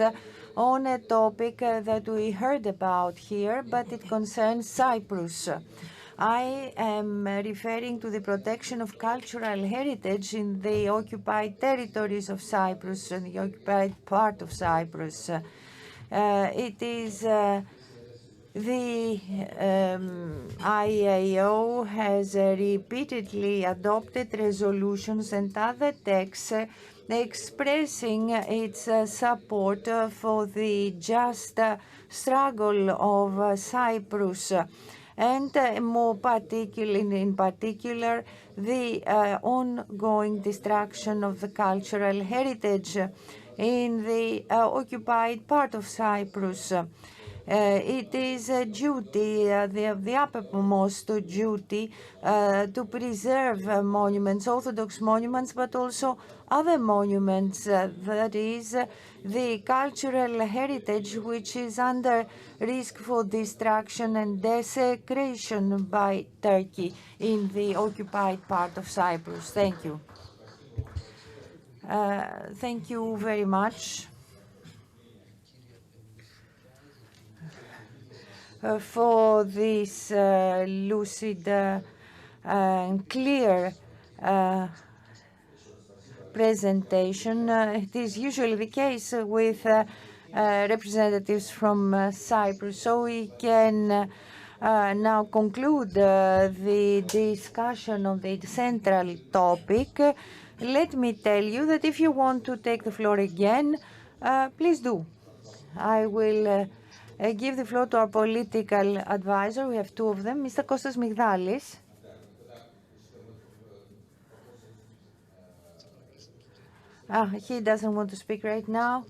on a topic that we heard about here, but it concerns Cyprus. I am referring to the protection of cultural heritage in the occupied territories of Cyprus, and the occupied part of Cyprus. It is the I.A.O. has repeatedly adopted resolutions and other texts expressing its support for the just struggle of Cyprus, and more particularly, in particular, the ongoing destruction of the cultural heritage in the occupied part of Cyprus. It is a duty, the uppermost duty, to preserve monuments, Orthodox monuments, but also other monuments, that is, the cultural heritage which is under risk for destruction and desecration by Turkey in the occupied part of Cyprus. Thank you. Thank you very much for this lucid and clear presentation. It is usually the case with representatives from Cyprus. So we can now conclude the discussion of the central topic. Let me tell you that if you want to take the floor again, please do. I will give the floor to our political advisor. We have two of them, Mr. Kostas Migdalis. He doesn't want to speak right now.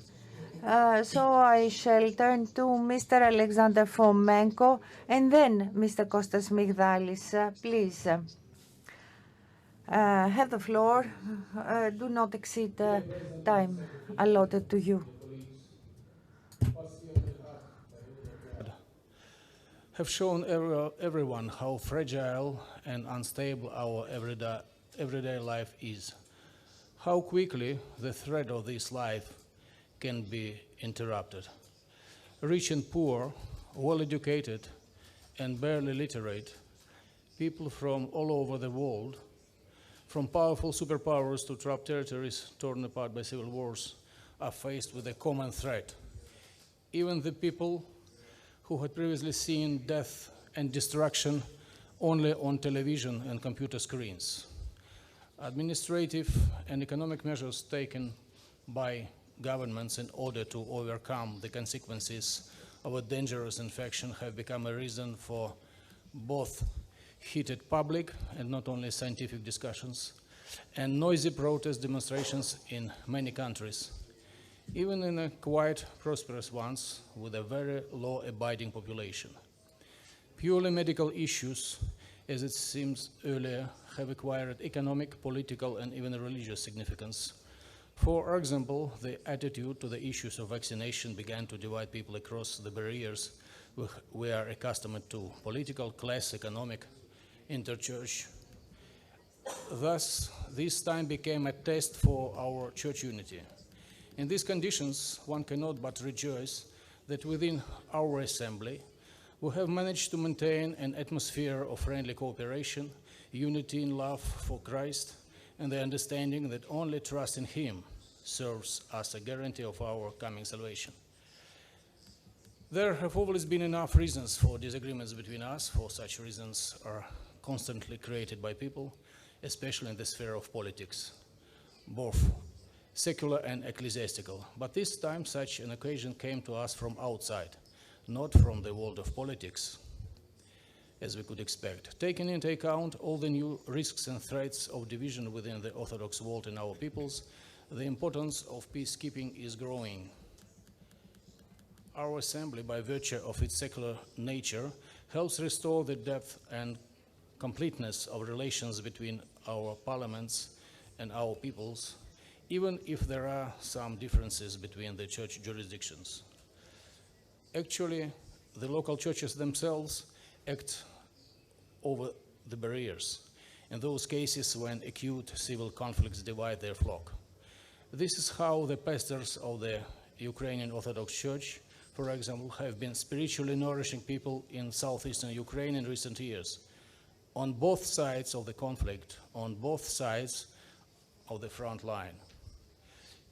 So I shall turn to Mr. Alexander Fomenko and then Mr. Kostas Migdalis. Please have the floor. Do not exceed the time allotted to you. Have shown everyone how fragile and unstable our everyday life is, how quickly the thread of this life can be interrupted. Rich and poor, well-educated and barely literate, people from all over the world, from powerful superpowers to trapped territories torn apart by civil wars, are faced with a common threat. Even the people who had previously seen death and destruction only on television and computer screens. Administrative and economic measures taken by governments in order to overcome the consequences of a dangerous infection have become a reason for both heated public and not only scientific discussions, and noisy protest demonstrations in many countries, even in a quite prosperous ones with a very law-abiding population. Purely medical issues, as it seems earlier, have acquired economic, political, and even religious significance. For example, the attitude to the issues of vaccination began to divide people across the barriers we are accustomed to: political, class, economic, interchurch. Thus, this time became a test for our church unity. In these conditions, one cannot but rejoice that within our assembly, we have managed to maintain an atmosphere of friendly cooperation, unity in love for Christ, and the understanding that only trust in Him serves as a guarantee of our coming salvation. There have always been enough reasons for disagreements between us, for such reasons are constantly created by people, especially in the sphere of politics, both secular and ecclesiastical. But this time such an occasion came to us from outside, not from the world of politics, as we could expect. Taking into account all the new risks and threats of division within the Orthodox world and our peoples, the importance of peacekeeping is growing. Our assembly, by virtue of its secular nature, helps restore the depth and completeness of relations between our parliaments and our peoples, even if there are some differences between the church jurisdictions. Actually, the local churches themselves act over the barriers in those cases when acute civil conflicts divide their flock. This is how the pastors of the Ukrainian Orthodox Church, for example, have been spiritually nourishing people in southeastern Ukraine in recent years, on both sides of the conflict, on both sides of the front line.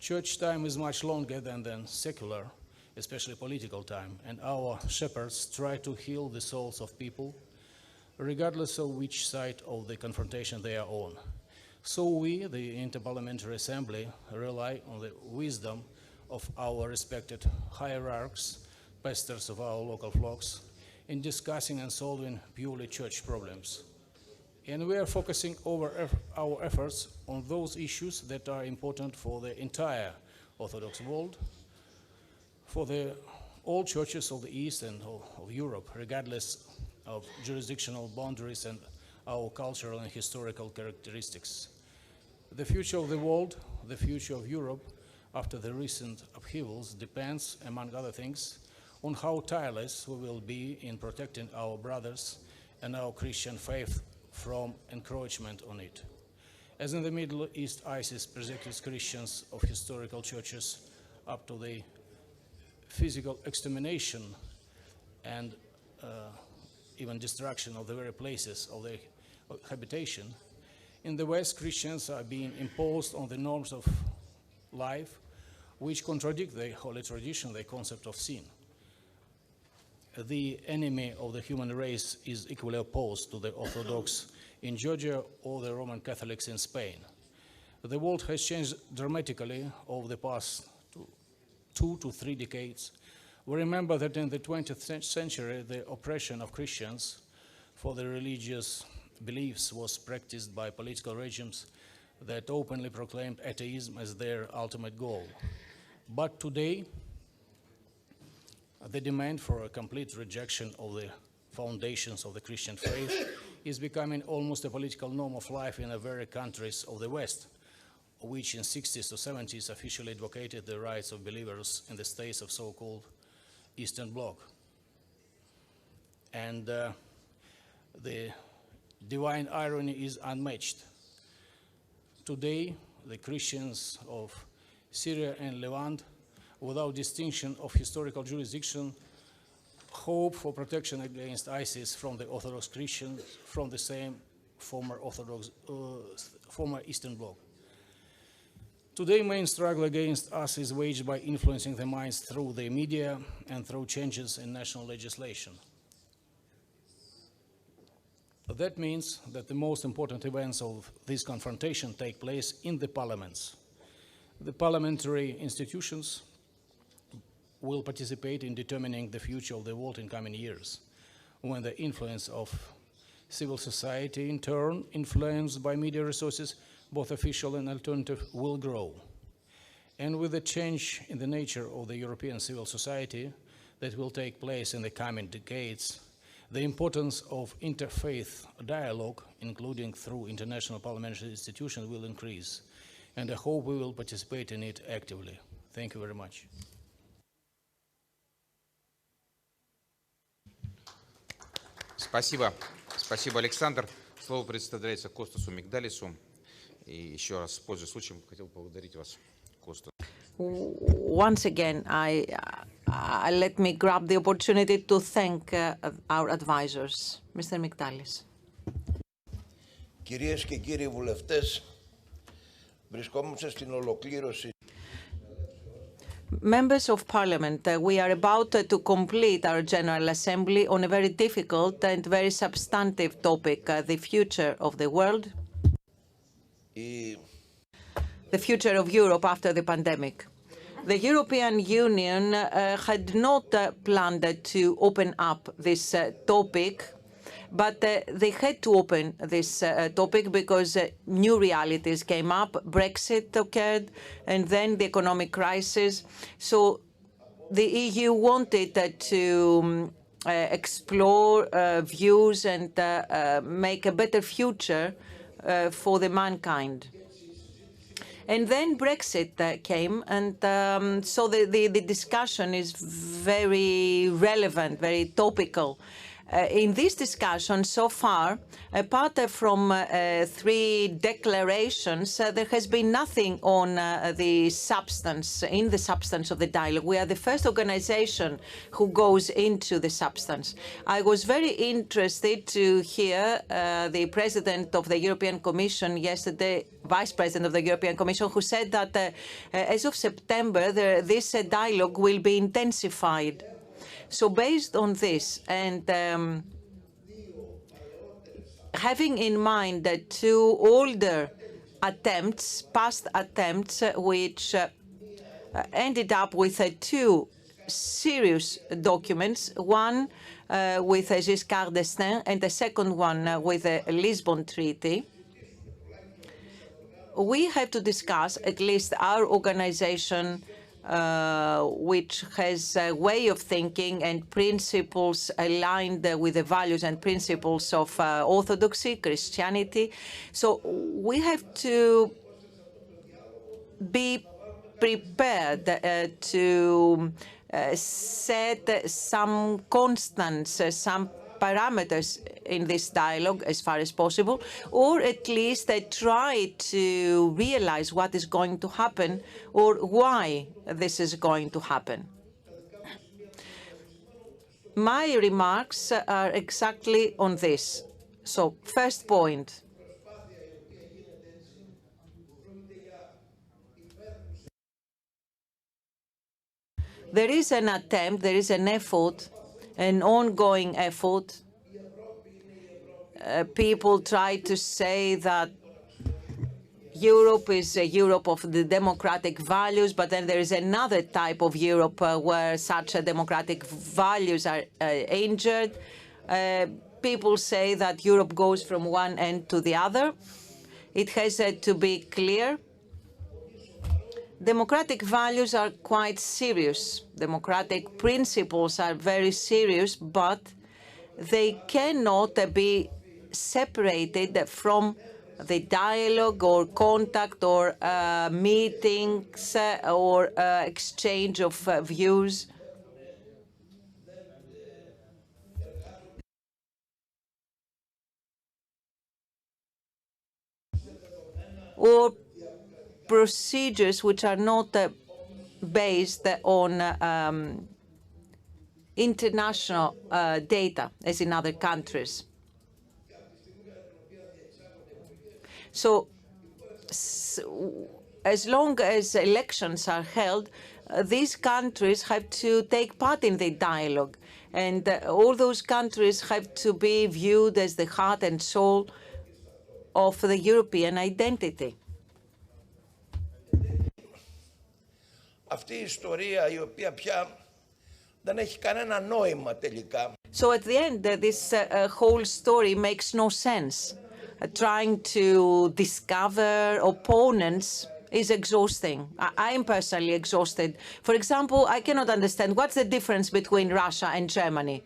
Church time is much longer than secular, especially political time, and our shepherds try to heal the souls of people, regardless of which side of the confrontation they are on. So we, the Interparliamentary Assembly, rely on the wisdom of our respected hierarchs, pastors of our local flocks, in discussing and solving purely church problems. And we are focusing our efforts on those issues that are important for the entire Orthodox world, for all churches of the East and of Europe, regardless of jurisdictional boundaries and our cultural and historical characteristics. The future of the world, the future of Europe, after the recent upheavals, depends, among other things, on how tireless we will be in protecting our brothers and our Christian faith from encroachment on it. As in the Middle East, ISIS persecutes Christians of historical churches up to the physical extermination and even destruction of the very places of their habitation. In the West, Christians are being imposed on the norms of life, which contradict the holy tradition, the concept of sin. The enemy of the human race is equally opposed to the Orthodox in Georgia or the Roman Catholics in Spain. The world has changed dramatically over the past 2 to 3 decades. We remember that in the 20th century, the oppression of Christians for their religious beliefs was practiced by political regimes that openly proclaimed atheism as their ultimate goal. But today, the demand for a complete rejection of the foundations of the Christian faith is becoming almost a political norm of life in the very countries of the West, which in 60s to 70s officially advocated the rights of believers in the states of so-called Eastern Bloc. And the divine irony is unmatched. Today, the Christians of Syria and Levant, without distinction of historical jurisdiction, hope for protection against ISIS from the Orthodox Christians from the same former Eastern Bloc. Today, main struggle against us is waged by influencing the minds through the media and through changes in national legislation. That means that the most important events of this confrontation take place in the parliaments. The parliamentary institutions will participate in determining the future of the world in coming years, when the influence of Civil society, in turn, influenced by media resources, both official and alternative, will grow. And with the change in the nature of the European civil society that will take place in the coming decades, the importance of interfaith dialogue, including through international parliamentary institutions, will increase. And I hope we will participate in it actively. Thank you very much. Спасибо. Спасибо, Александр. Слово предоставляется Костасу Мигдалису. И еще раз, пользуясь случаем, хотел поблагодарить вас, Костас. Once again, let me grab the opportunity to thank our advisors. Mr. Migdalis. Κυρίες και κύριοι βουλευτές, βρισκόμαστε στην ολοκλήρωση. Members of Parliament, we are about to complete our General Assembly on a very difficult and very substantive topic, the future of the world, the future of Europe after the pandemic. The European Union had not planned to open up this topic, but they had to open this topic because new realities came up. Brexit occurred, and then the economic crisis. So the EU wanted to explore views and make a better future for the mankind. And then Brexit came, and so the discussion is very relevant, very topical. In this discussion so far, apart from 3 declarations, there has been nothing on the substance, in the substance of the dialogue. We are the first organization who goes into the substance. I was very interested to hear the President of the European Commission yesterday, Vice President of the European Commission, who said that as of September, this dialogue will be intensified. So based on this and having in mind the 2 older attempts, past attempts, which ended up with 2 serious documents, one with Giscard d'Estaing and the second one with the Lisbon Treaty, we have to discuss, at least our organization, which has a way of thinking and principles aligned with the values and principles of orthodoxy, Christianity. So we have to be prepared to set some constants, some parameters in this dialogue as far as possible, or at least try to realize what is going to happen or why this is going to happen. My remarks are exactly on this. So, first point. There is an attempt, there is an effort, an ongoing effort. People try to say that Europe is a Europe of the democratic values, but then there is another type of Europe where such democratic values are injured. People say that Europe goes from one end to the other. It has to be clear. Democratic values are quite serious. Democratic principles are very serious, but they cannot be separated from the dialogue or contact or meetings or exchange of views. Or procedures which are not based on international data, as in other countries. So, as long as elections are held, these countries have to take part in the dialogue. And all those countries have to be viewed as the heart and soul of the European identity. Αυτή η ιστορία η οποία πια δεν έχει κανένα νόημα τελικά. So at the end, this whole story makes no sense. Trying to discover opponents is exhausting. I am personally exhausted. For example, I cannot understand what's the difference between Russia and Germany.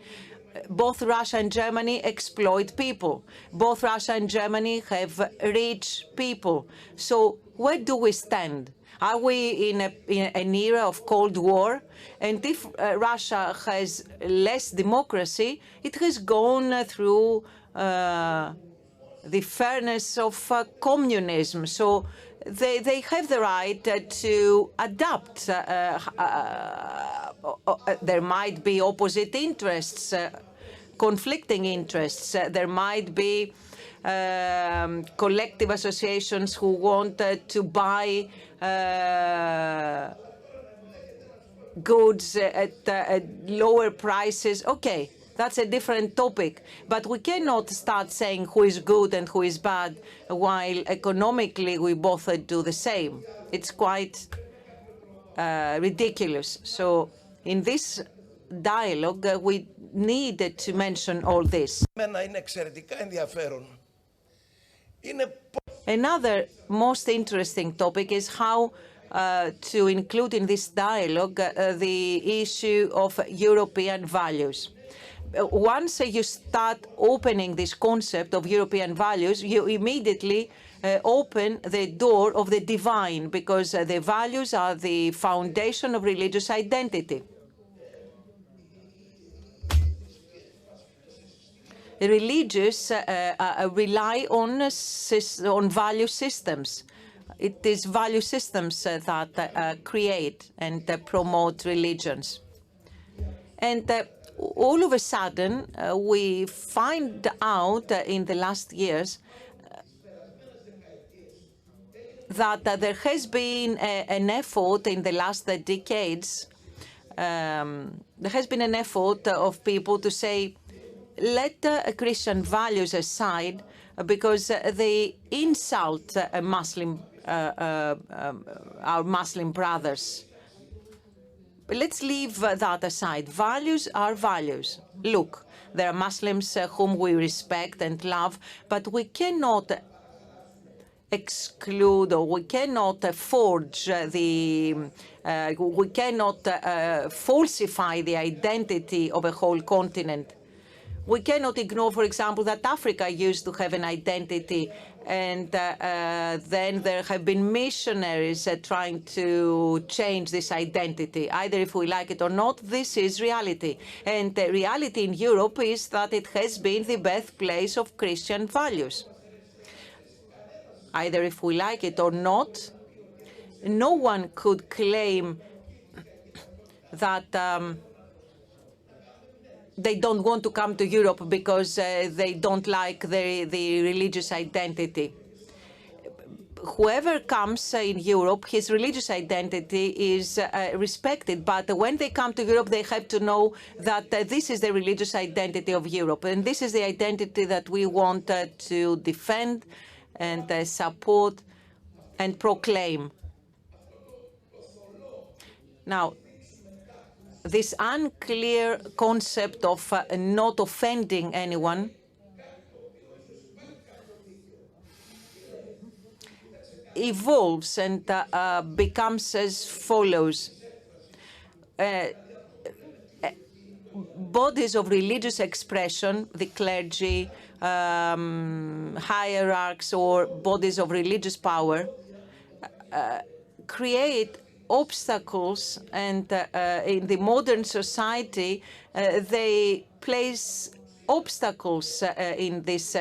Both Russia and Germany exploit people. Both Russia and Germany have rich people. So where do we stand? Are we in an era of Cold War? And if Russia has less democracy, it has gone through the furnace of communism. So they have the right to adapt. There might be opposite interests, conflicting interests. There might be collective associations who want to buy goods at lower prices. Okay, that's a different topic. But we cannot start saying who is good and who is bad while economically we both do the same. It's quite ridiculous. So in this dialogue, we needed to mention all this. Another most interesting topic is how to include in this dialogue the issue of European values. Once you start opening this concept of European values, you immediately open the door of the divine, because the values are the foundation of religious identity. The religious rely on value systems. It is value systems that create and promote religions. And all of a sudden, we find out in the last years that there has been an effort in the last decades. There has been an effort of people to say, let Christian values aside because they insult our Muslim brothers. But let's leave that aside. Values are values. Look, there are Muslims whom we respect and love, but we cannot exclude, or we cannot forge we cannot falsify the identity of a whole continent. We cannot ignore, for example, that Africa used to have an identity, and then there have been missionaries trying to change this identity. Either if we like it or not, this is reality. And the reality in Europe is that it has been the birthplace of Christian values. Either if we like it or not, no one could claim that they don't want to come to Europe because they don't like the religious identity. Whoever comes in Europe, his religious identity is respected. But when they come to Europe, they have to know that this is the religious identity of Europe. And this is the identity that we want to defend and support and proclaim. Now, this unclear concept of not offending anyone evolves and becomes as follows. Bodies of religious expression, the clergy, hierarchs, or bodies of religious power, create obstacles, and in the modern society, they place obstacles in this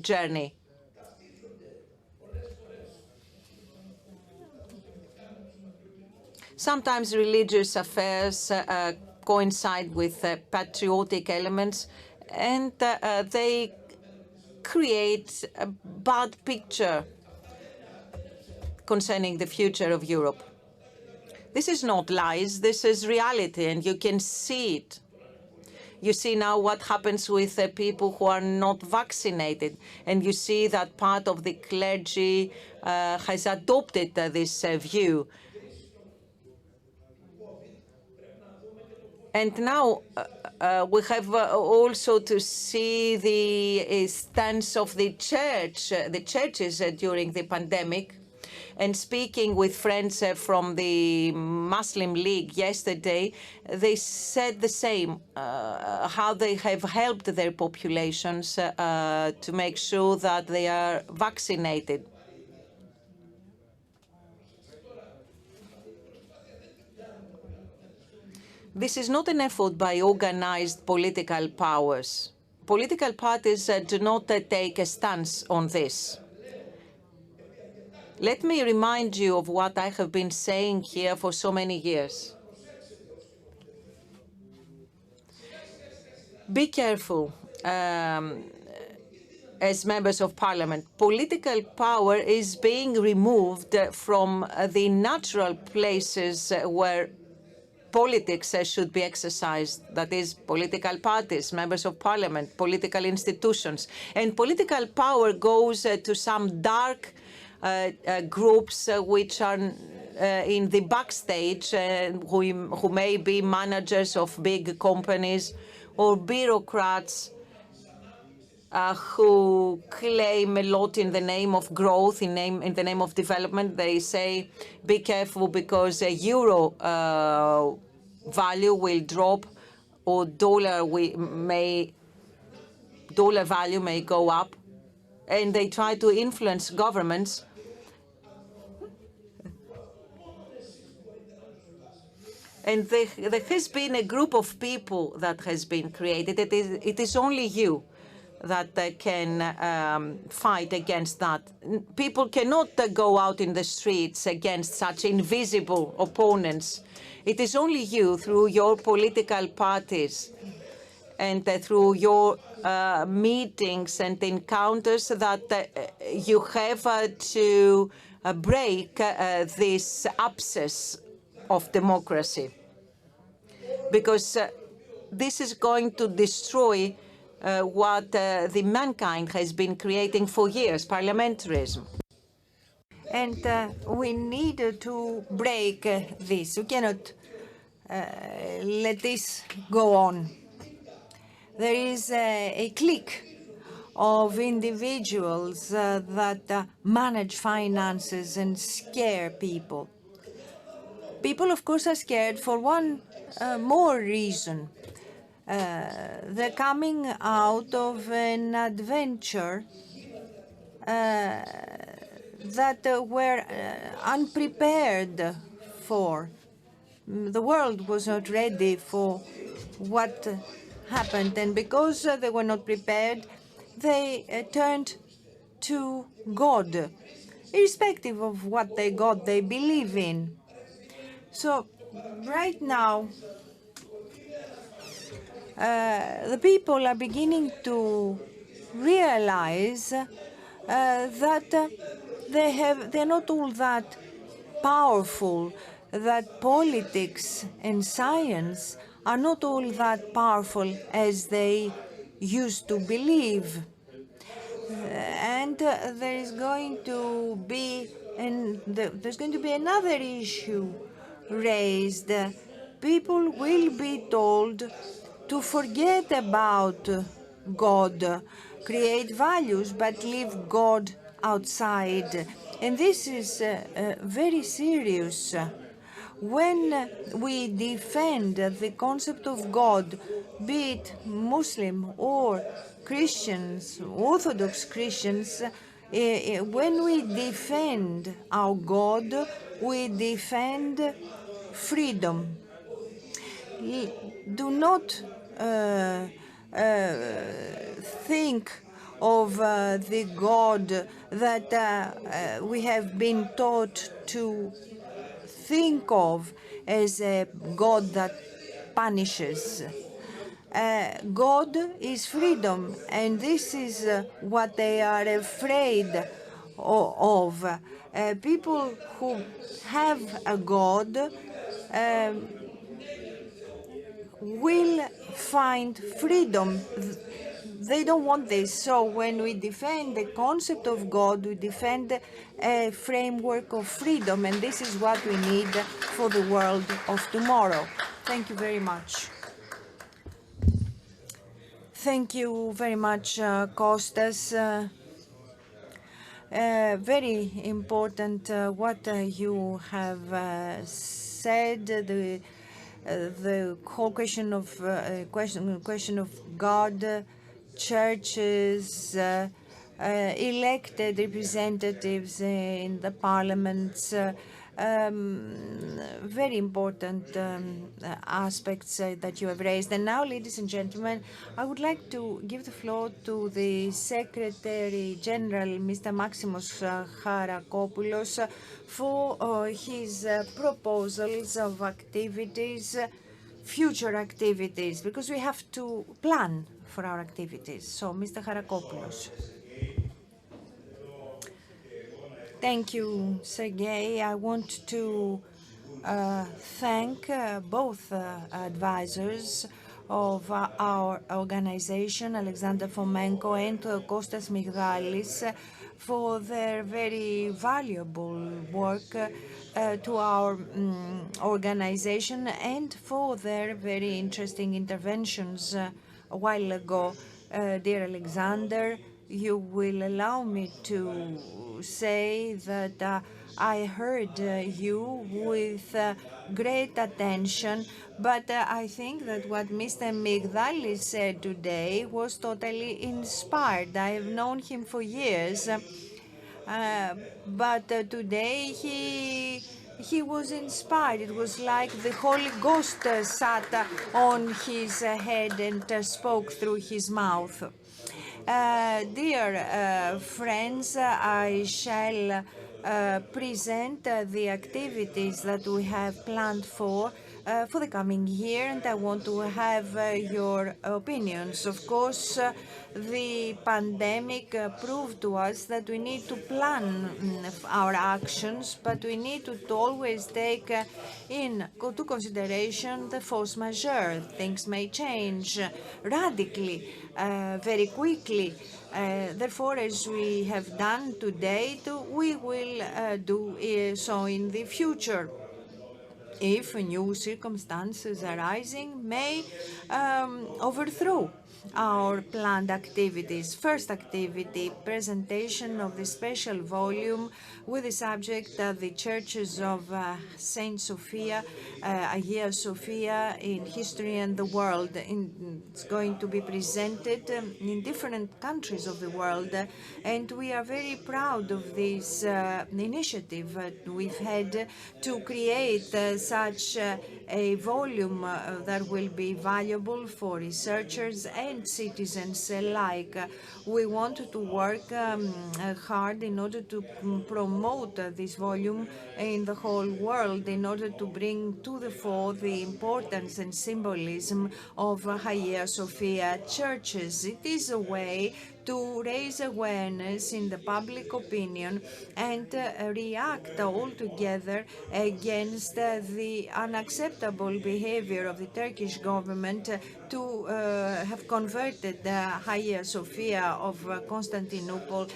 journey. Sometimes religious affairs coincide with patriotic elements, and they create a bad picture concerning the future of Europe. This is not lies, this is reality, and you can see it. You see now what happens with people who are not vaccinated, and you see that part of the clergy has adopted this view. And now we have also to see the stance of the churches during the pandemic. And speaking with friends from the Muslim League yesterday, they said the same, how they have helped their populations to make sure that they are vaccinated. This is not an effort by organized political powers. Political parties do not take a stance on this. Let me remind you of what I have been saying here for so many years. Be careful as members of parliament. Political power is being removed from the natural places where politics should be exercised, that is, political parties, members of parliament, political institutions. And political power goes to some dark groups which are in the backstage, who may be managers of big companies or bureaucrats who claim a lot in the name of growth, in the name of development. They say, be careful because a euro value will drop or dollar value may go up. And they try to influence governments. And there has been a group of people that has been created. It is only you that can fight against that. People cannot go out in the streets against such invisible opponents. It is only you, through your political parties and through your meetings and encounters, that you have to break this abscess of democracy. Because this is going to destroy what the mankind has been creating for years, parliamentarism. And we need to break this. We cannot let this go on. There is a clique of individuals that manage finances and scare people. People, of course, are scared for one more reason. They're coming out of an adventure that were unprepared for. The world was not ready for what happened, and because they were not prepared, they turned to God, irrespective of what God they believe in. So right now, the people are beginning to realize that they're not all that powerful, that politics and science are not all that powerful as they used to believe. And there's going to be another issue raised. People will be told to forget about God, create values, but leave God outside. And this is very serious. When we defend the concept of God, be it Muslim or Christians, Orthodox Christians, when we defend our God, we defend freedom. Do not think of the God that we have been taught to think of as a God that punishes. God is freedom, and this is what they are afraid of. People who have a God will find freedom. They don't want this. So when we defend the concept of God, we defend a framework of freedom, and this is what we need for the world of tomorrow. Thank you very much. Thank you very much, Kostas. Very important what you have said. The whole question of question of God, churches, elected representatives in the parliaments. Very important aspects that you have raised. And now, ladies and gentlemen, I would like to give the floor to the Secretary General, Mr. Maximos Charakopoulos, for his proposals of activities, future activities, because we have to plan for our activities. So, Mr. Charakopoulos. Thank you, Sergei. I want to thank both advisors of our organization, Alexander Fomenko and Kostas Migdalis, for their very valuable work to our organization and for their very interesting interventions a while ago. Dear Alexander, you will allow me to say that I heard you with great attention, but I think that what Mr. Migdalis said today was totally inspired. I have known him for years, but today he was inspired. It was like the Holy Ghost sat on his head and spoke through his mouth. Dear friends, I shall present the activities that we have planned for the coming year, and I want to have your opinions. Of course, the pandemic proved to us that we need to plan our actions, but we need to always take into consideration the force majeure. Things may change radically, very quickly. Therefore, as we have done to date, we will do so in the future. If new circumstances arising may overthrow our planned activities. First activity, presentation of the special volume with the subject the churches of Saint Sophia, Hagia Sophia in history and the world. It's going to be presented in different countries of the world, and we are very proud of this initiative we've had to create such a volume that will be valuable for researchers and citizens alike. We want to work hard in order to promote this volume in the whole world, in order to bring to the fore the importance and symbolism of Hagia Sophia churches. It is a way to raise awareness in the public opinion and react all together against the unacceptable behavior of the Turkish government to have converted the Hagia Sophia of Constantinople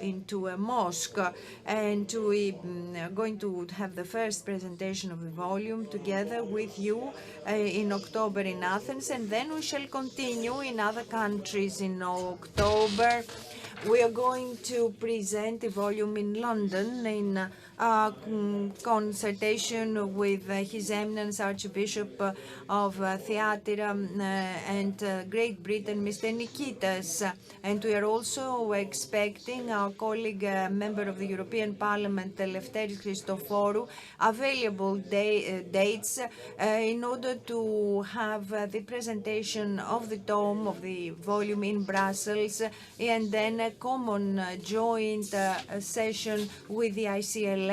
into a mosque. And we are going to have the first presentation of the volume together with you in October in Athens, and then we shall continue in other countries in October. We are going to present the volume in London in consultation with His Eminence Archbishop of Thyatira and Great Britain, Mr. Nikitas. And we are also expecting our colleague, member of the European Parliament, Eleftheris Christoforou, available dates in order to have the presentation of the tome of the volume in Brussels, and then a common joint session with the ICLN.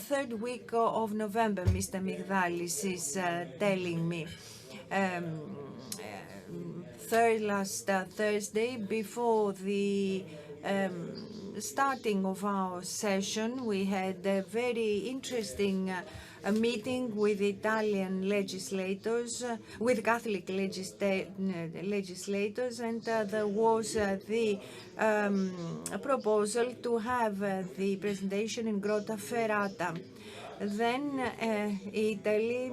Third week of November, Mr. Migdalis is telling me. Last Thursday, before the starting of our session, we had a very interesting meeting with Italian legislators, with Catholic legislators, and there was the proposal to have the presentation in Grotta Ferrata. Then Italy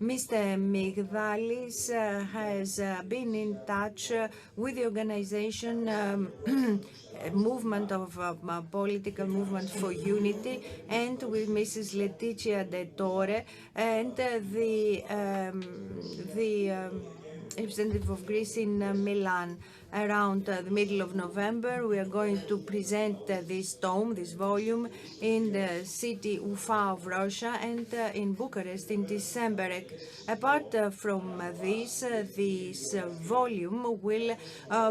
Mr. Migdalis has been in touch with the organization movement of political movement for unity, and with Mrs. Letizia De Torre and the representative of Greece in Milan. Around the middle of November, we are going to present this tome, this volume, in the city Ufa of Russia, and in Bucharest in December. Apart from this volume will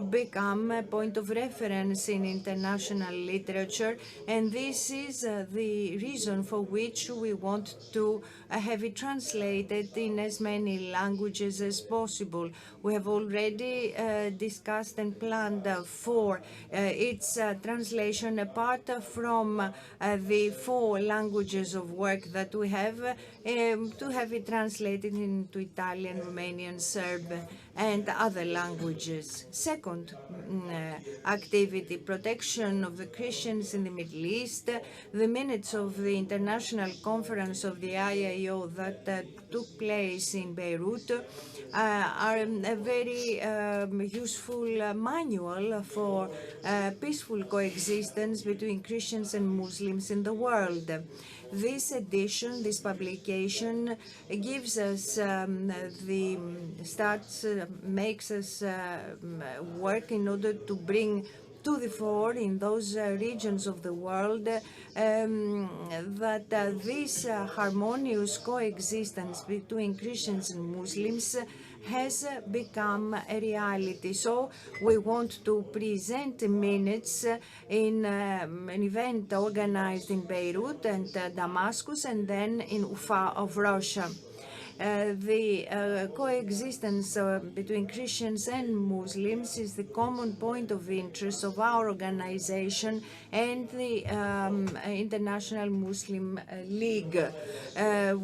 become a point of reference in international literature, and this is the reason for which we want to have it translated in as many languages as possible. We have already discussed and planned for its translation, apart from the 4 languages of work that we have, to have it translated into Italian, Romanian, Serb, and other languages. Second activity, protection of the Christians in the Middle East. The minutes of the International Conference of the I.A.O. that took place in Beirut are a very useful manual for peaceful coexistence between Christians and Muslims in the world. This edition, this publication, gives us makes us work in order to bring to the fore in those regions of the world that this harmonious coexistence between Christians and Muslims has become a reality. So we want to present minutes in an event organized in Beirut and Damascus, and then in Ufa of Russia. The coexistence between Christians and Muslims is the common point of interest of our organization and the International Muslim League,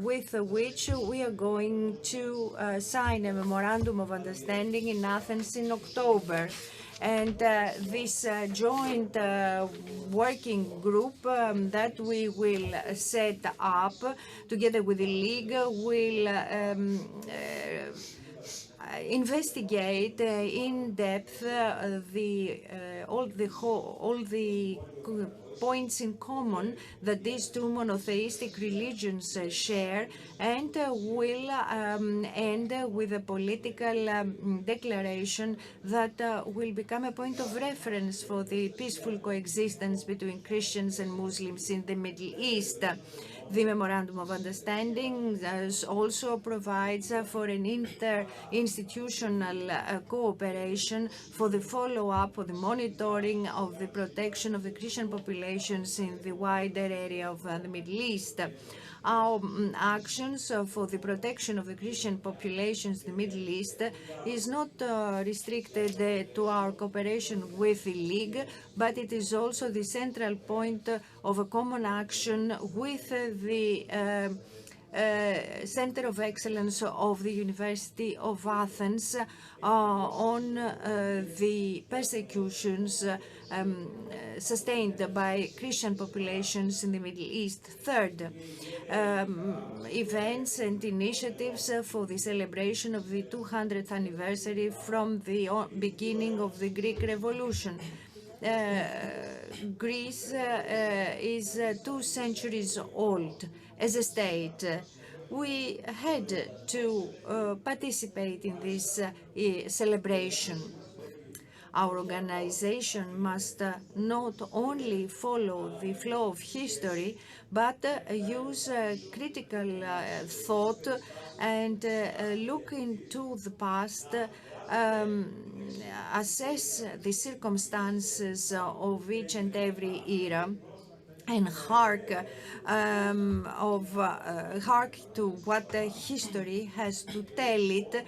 with which we are going to sign a memorandum of understanding in Athens in October. And this joint working group that we will set up together with the League will investigate in depth all the points in common that these 2 monotheistic religions share, and will end with a political declaration that will become a point of reference for the peaceful coexistence between Christians and Muslims in the Middle East. The Memorandum of Understanding also provides for an interinstitutional cooperation for the follow-up or the monitoring of the protection of the Christian populations in the wider area of the Middle East. Our actions for the protection of the Christian populations in the Middle East is not restricted to our cooperation with the League, but it is also the central point of a common action with the Center of Excellence of the University of Athens on the persecutions sustained by Christian populations in the Middle East. Third, events and initiatives for the celebration of the 200th anniversary from the beginning of the Greek Revolution. Greece is 2 centuries old as a state. We had to participate in this celebration. Our organization must not only follow the flow of history, but use critical thought and look into the past, assess the circumstances of each and every era, and hark to what history has to tell it,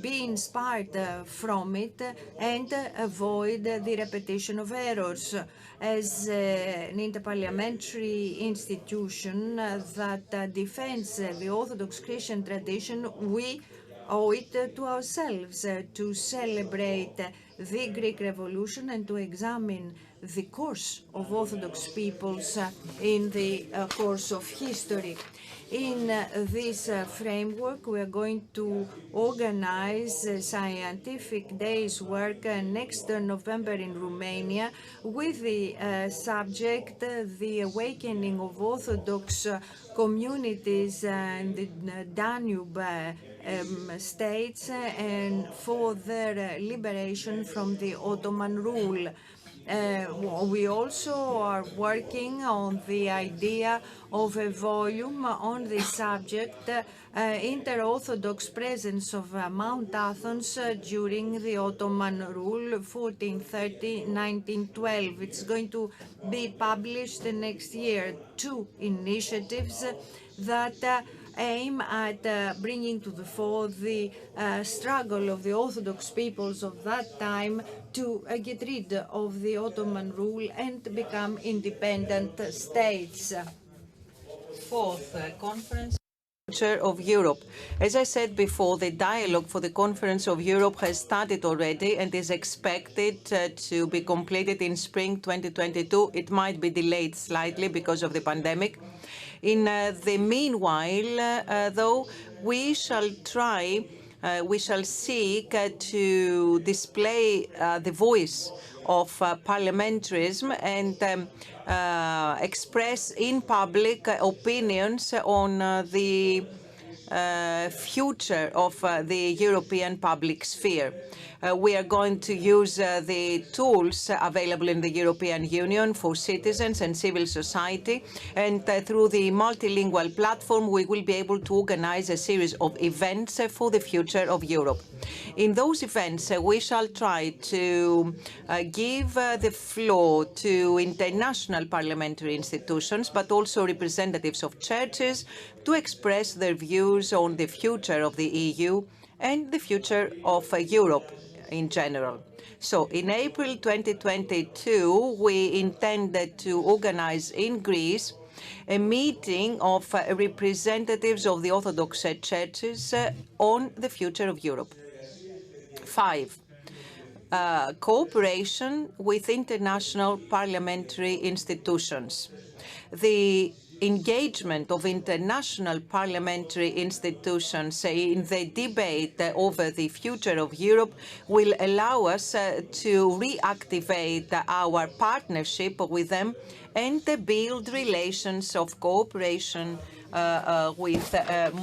be inspired from it, and avoid the repetition of errors. As an interparliamentary institution that defends the Orthodox Christian tradition, we owe it to ourselves to celebrate the Greek Revolution and to examine the course of Orthodox peoples in the course of history. In this framework, we are going to organize a scientific day's work next November in Romania with the subject, the awakening of Orthodox communities in the Danube states and for their liberation from the Ottoman rule. We also are working on the idea of a volume on the subject, inter-Orthodox presence of Mount Athos during the Ottoman rule, 1430-1912. It's going to be published next year. Two initiatives that aim at bringing to the fore the struggle of the Orthodox peoples of that time to get rid of the Ottoman rule and become independent states. Fourth conference. Future of Europe. As I said before, the dialogue for the Conference of Europe has started already and is expected to be completed in spring 2022. It might be delayed slightly because of the pandemic. In the meanwhile, though, we shall seek to display the voice of parliamentarism and express in public opinions on the future of the European public sphere. We are going to use the tools available in the European Union for citizens and civil society, and through the multilingual platform we will be able to organize a series of events for the future of Europe. In those events we shall try to give the floor to international parliamentary institutions, but also representatives of churches, to express their views on the future of the EU and the future of Europe in general. So in April 2022, we intended to organize in Greece a meeting of representatives of the Orthodox churches on the future of Europe. 5. Cooperation with international parliamentary institutions. The engagement of international parliamentary institutions in the debate over the future of Europe will allow us to reactivate our partnership with them and build relations of cooperation with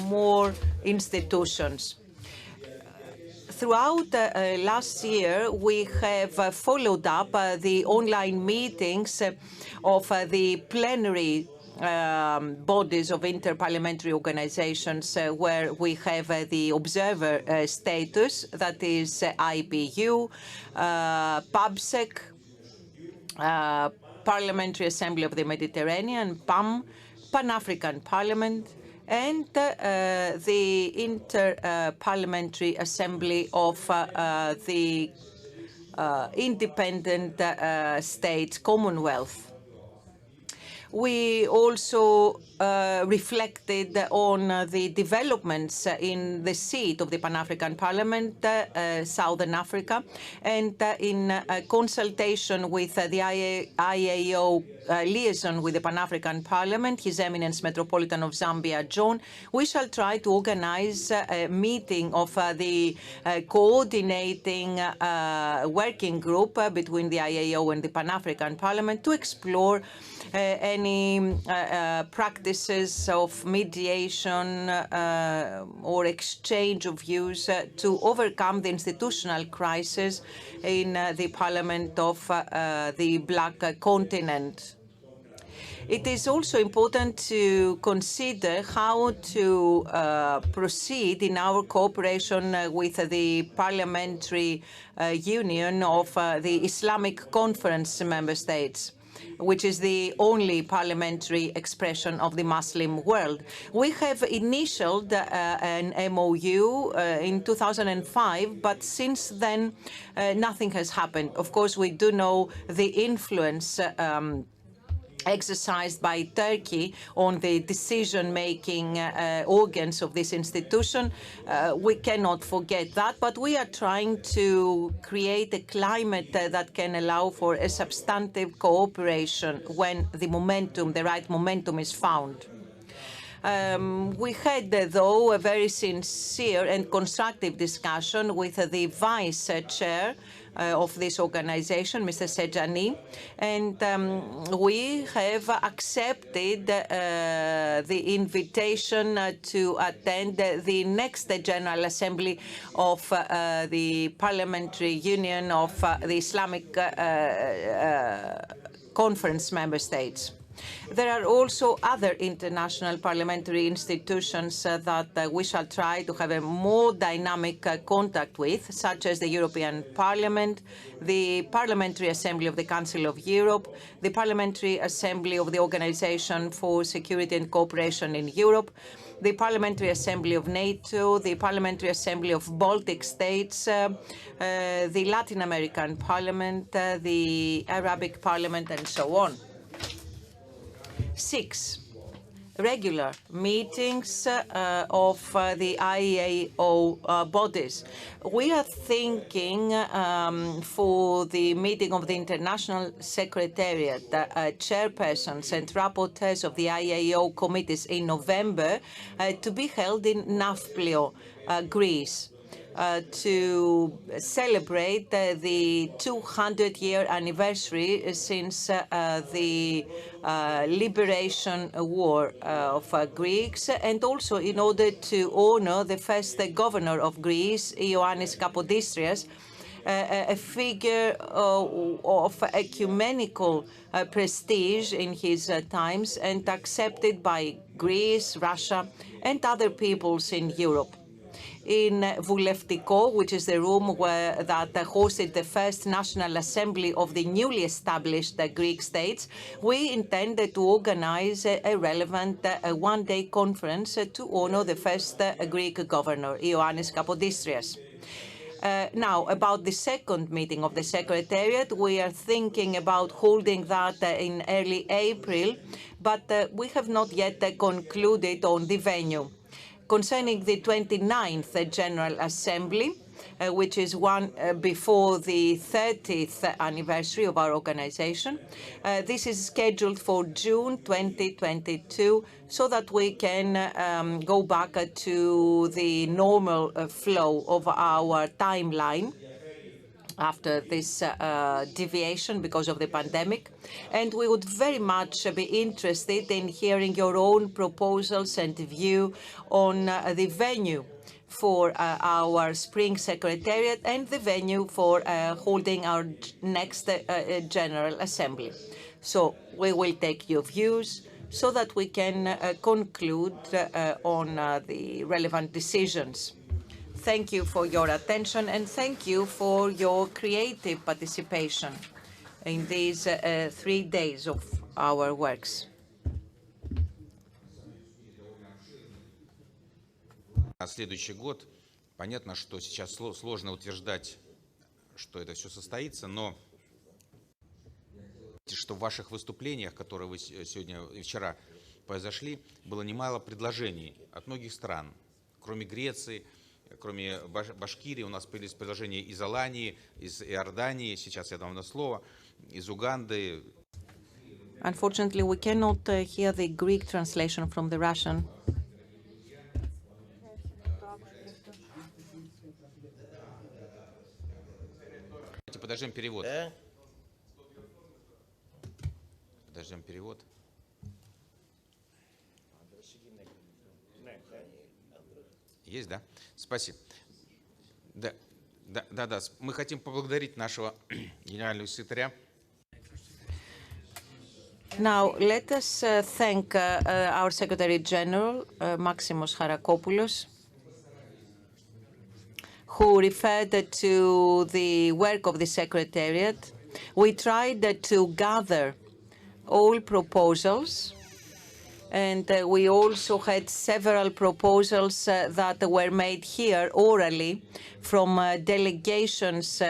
more institutions. Throughout last year, we have followed up the online meetings of the plenary bodies of interparliamentary organizations where we have the observer status, that is IPU, PABSEC, Parliamentary Assembly of the Mediterranean, PAM, Pan-African Parliament, and the Inter-Parliamentary Assembly of the Independent States Commonwealth. We also reflected on the developments in the seat of the Pan-African Parliament, Southern Africa, and in consultation with the I.A.O. liaison with the Pan-African Parliament, His Eminence Metropolitan of Zambia, John, we shall try to organize a meeting of the coordinating working group between the I.A.O. and the Pan-African Parliament to explore any practices of mediation or exchange of views to overcome the institutional crisis in the Parliament of the Black Continent. It is also important to consider how to proceed in our cooperation with the Parliamentary Union of the Islamic Conference member states, which is the only parliamentary expression of the Muslim world. We have initialed an MOU in 2005, but since then nothing has happened. Of course, we do know the influence exercised by Turkey on the decision-making organs of this institution. We cannot forget that, but we are trying to create a climate that can allow for a substantive cooperation when the right momentum is found. We had, though, a very sincere and constructive discussion with the vice chair of this organization, Mr. Sijani, and we have accepted the invitation to attend the next General Assembly of the Parliamentary Union of the Islamic Conference member states. There are also other international parliamentary institutions that we shall try to have a more dynamic contact with, such as the European Parliament, the Parliamentary Assembly of the Council of Europe, the Parliamentary Assembly of the Organization for Security and Cooperation in Europe, the Parliamentary Assembly of NATO, the Parliamentary Assembly of Baltic States, the Latin American Parliament, the Arabic Parliament, and so on. 6 regular meetings of the IAO bodies. We are thinking for the meeting of the International Secretariat, chairpersons and rapporteurs of the IAO committees in November to be held in Nafplio, Greece, to celebrate the 200-year anniversary since the liberation war of Greeks, and also in order to honor the first governor of Greece, Ioannis Kapodistrias, a figure of ecumenical prestige in his times and accepted by Greece, Russia, and other peoples in Europe. In Vouleftiko, which is the room that hosted the first National Assembly of the newly established Greek states, we intended to organize a relevant one-day conference to honor the first Greek governor, Ioannis Kapodistrias. Now, about the second meeting of the Secretariat, we are thinking about holding that in early April, but we have not yet concluded on the venue. Concerning the 29th General Assembly, which is one before the 30th anniversary of our organization, this is scheduled for June 2022, so that we can go back to the normal flow of our timeline after this deviation because of the pandemic. And we would very much be interested in hearing your own proposals and view on the venue for our spring secretariat and the venue for holding our next General Assembly. So we will take your views so that we can conclude on the relevant decisions. Thank you for your attention, and thank you for your creative participation in these 3 days of our works. На следующий год, понятно, что сейчас сложно утверждать, что это все состоится, но что в ваших выступлениях, которые вы сегодня и вчера произошли, было немало предложений от многих стран, кроме Греции, кроме Башкирии, у нас появились предложения из Алании, из Иордании, сейчас я дам на слово, из Уганды. Unfortunately, we cannot hear the Greek translation from the Russian. Подождем перевод. Подождем перевод. Есть, да? Спасибо. Да. Мы хотим поблагодарить нашего генерального секретаря. Now, let us thank our Secretary General, Maximos Harakopoulos, who referred to the work of the Secretariat. We tried to gather all proposals, and we also had several proposals that were made here orally from delegations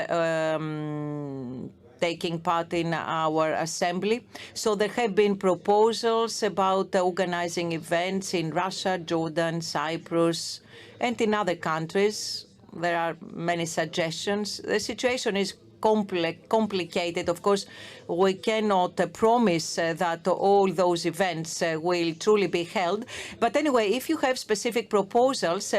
taking part in our assembly. So there have been proposals about organizing events in Russia, Jordan, Cyprus, and in other countries. There are many suggestions. The situation is complicated. Of course, we cannot promise that all those events will truly be held. But anyway, if you have specific proposals,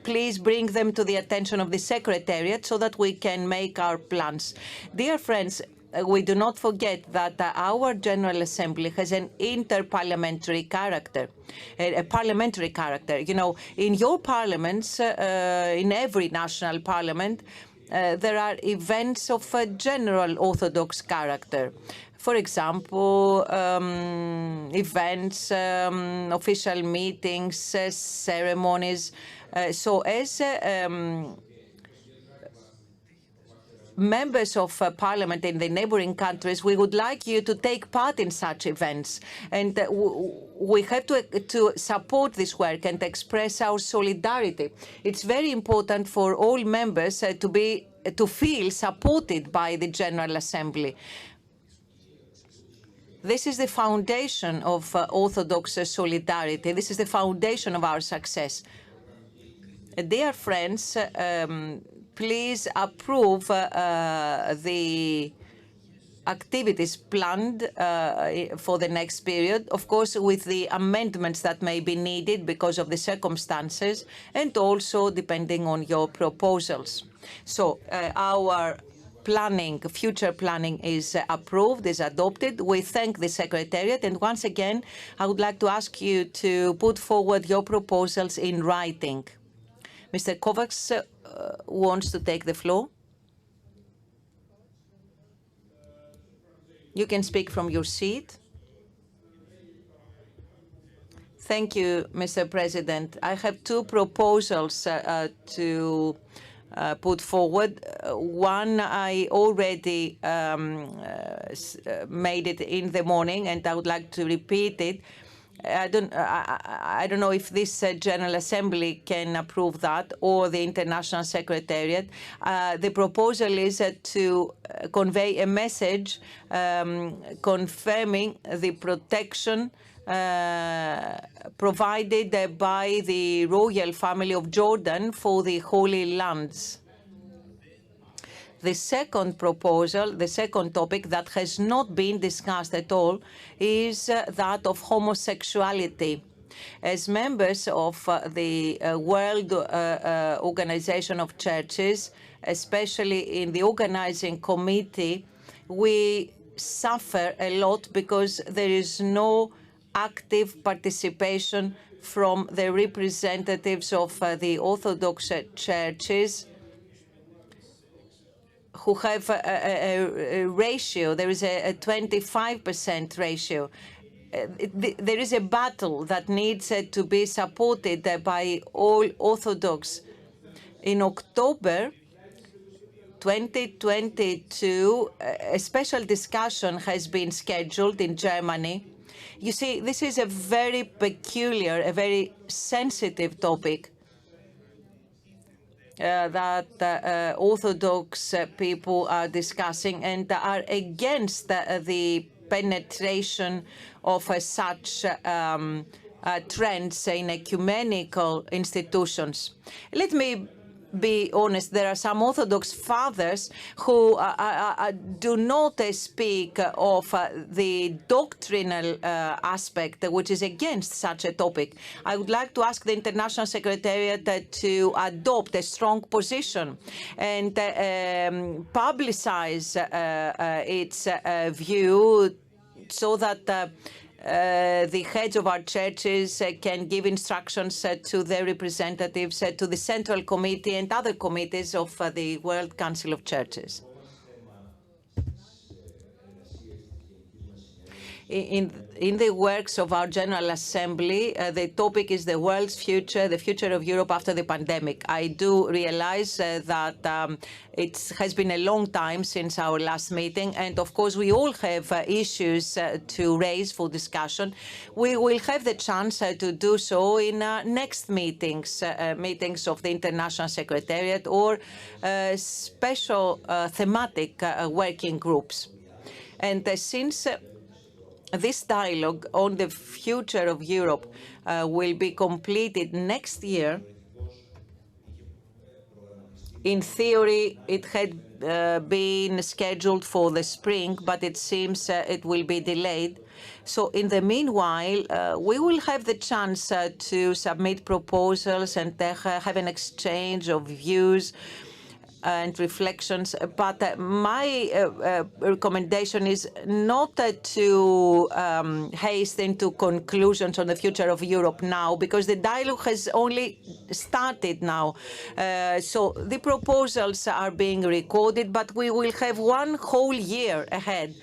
please bring them to the attention of the Secretariat so that we can make our plans. Dear friends, we do not forget that our General Assembly has an interparliamentary character, a parliamentary character. You know, in your parliaments, in every national parliament, there are events of a general Orthodox character. For example, events, official meetings, ceremonies. So as members of parliament in the neighboring countries, we would like you to take part in such events. And we have to support this work and express our solidarity. It's very important for all members to feel supported by the General Assembly. This is the foundation of Orthodox solidarity. This is the foundation of our success. Dear friends, please approve the activities planned for the next period, of course, with the amendments that may be needed because of the circumstances, and also depending on your proposals. So our planning, future planning is approved, is adopted. We thank the Secretariat, and once again, I would like to ask you to put forward your proposals in writing. Mr. Kovacs wants to take the floor. You can speak from your seat. Thank you, Mr. President. I have two proposals to put forward. One, I already made it in the morning, and I would like to repeat it. I don't know if this General Assembly can approve that or the International Secretariat. The proposal is to convey a message confirming the protection provided by the royal family of Jordan for the Holy Lands. The second proposal, the second topic that has not been discussed at all, is that of homosexuality. As members of the World Organization of Churches, especially in the organizing committee, we suffer a lot because there is no active participation from the representatives of the Orthodox churches who have a ratio. There is a 25% ratio. There is a battle that needs to be supported by all Orthodox. In October 2022, a special discussion has been scheduled in Germany. You see, this is a very peculiar, a very sensitive topic that Orthodox people are discussing and are against the penetration of such trends in ecumenical institutions. Let me be honest, there are some Orthodox fathers who do not speak of the doctrinal aspect, which is against such a topic. I would like to ask the International Secretariat to adopt a strong position and publicize its view so that the heads of our churches can give instructions to their representatives, to the Central Committee and other committees of the World Council of Churches. in the works of our General Assembly, the topic is the world's future, the future of Europe after the pandemic. I do realize that it has been a long time since our last meeting, and of course we all have issues to raise for discussion. We will have the chance to do so in next meetings, meetings of the International Secretariat or special thematic working groups. And since this dialogue on the future of Europe will be completed next year, in theory, it had been scheduled for the spring, but it seems it will be delayed. So in the meanwhile, we will have the chance to submit proposals and have an exchange of views and reflections. But my recommendation is not to haste into conclusions on the future of Europe now, because the dialogue has only started now. So the proposals are being recorded, but we will have one whole year ahead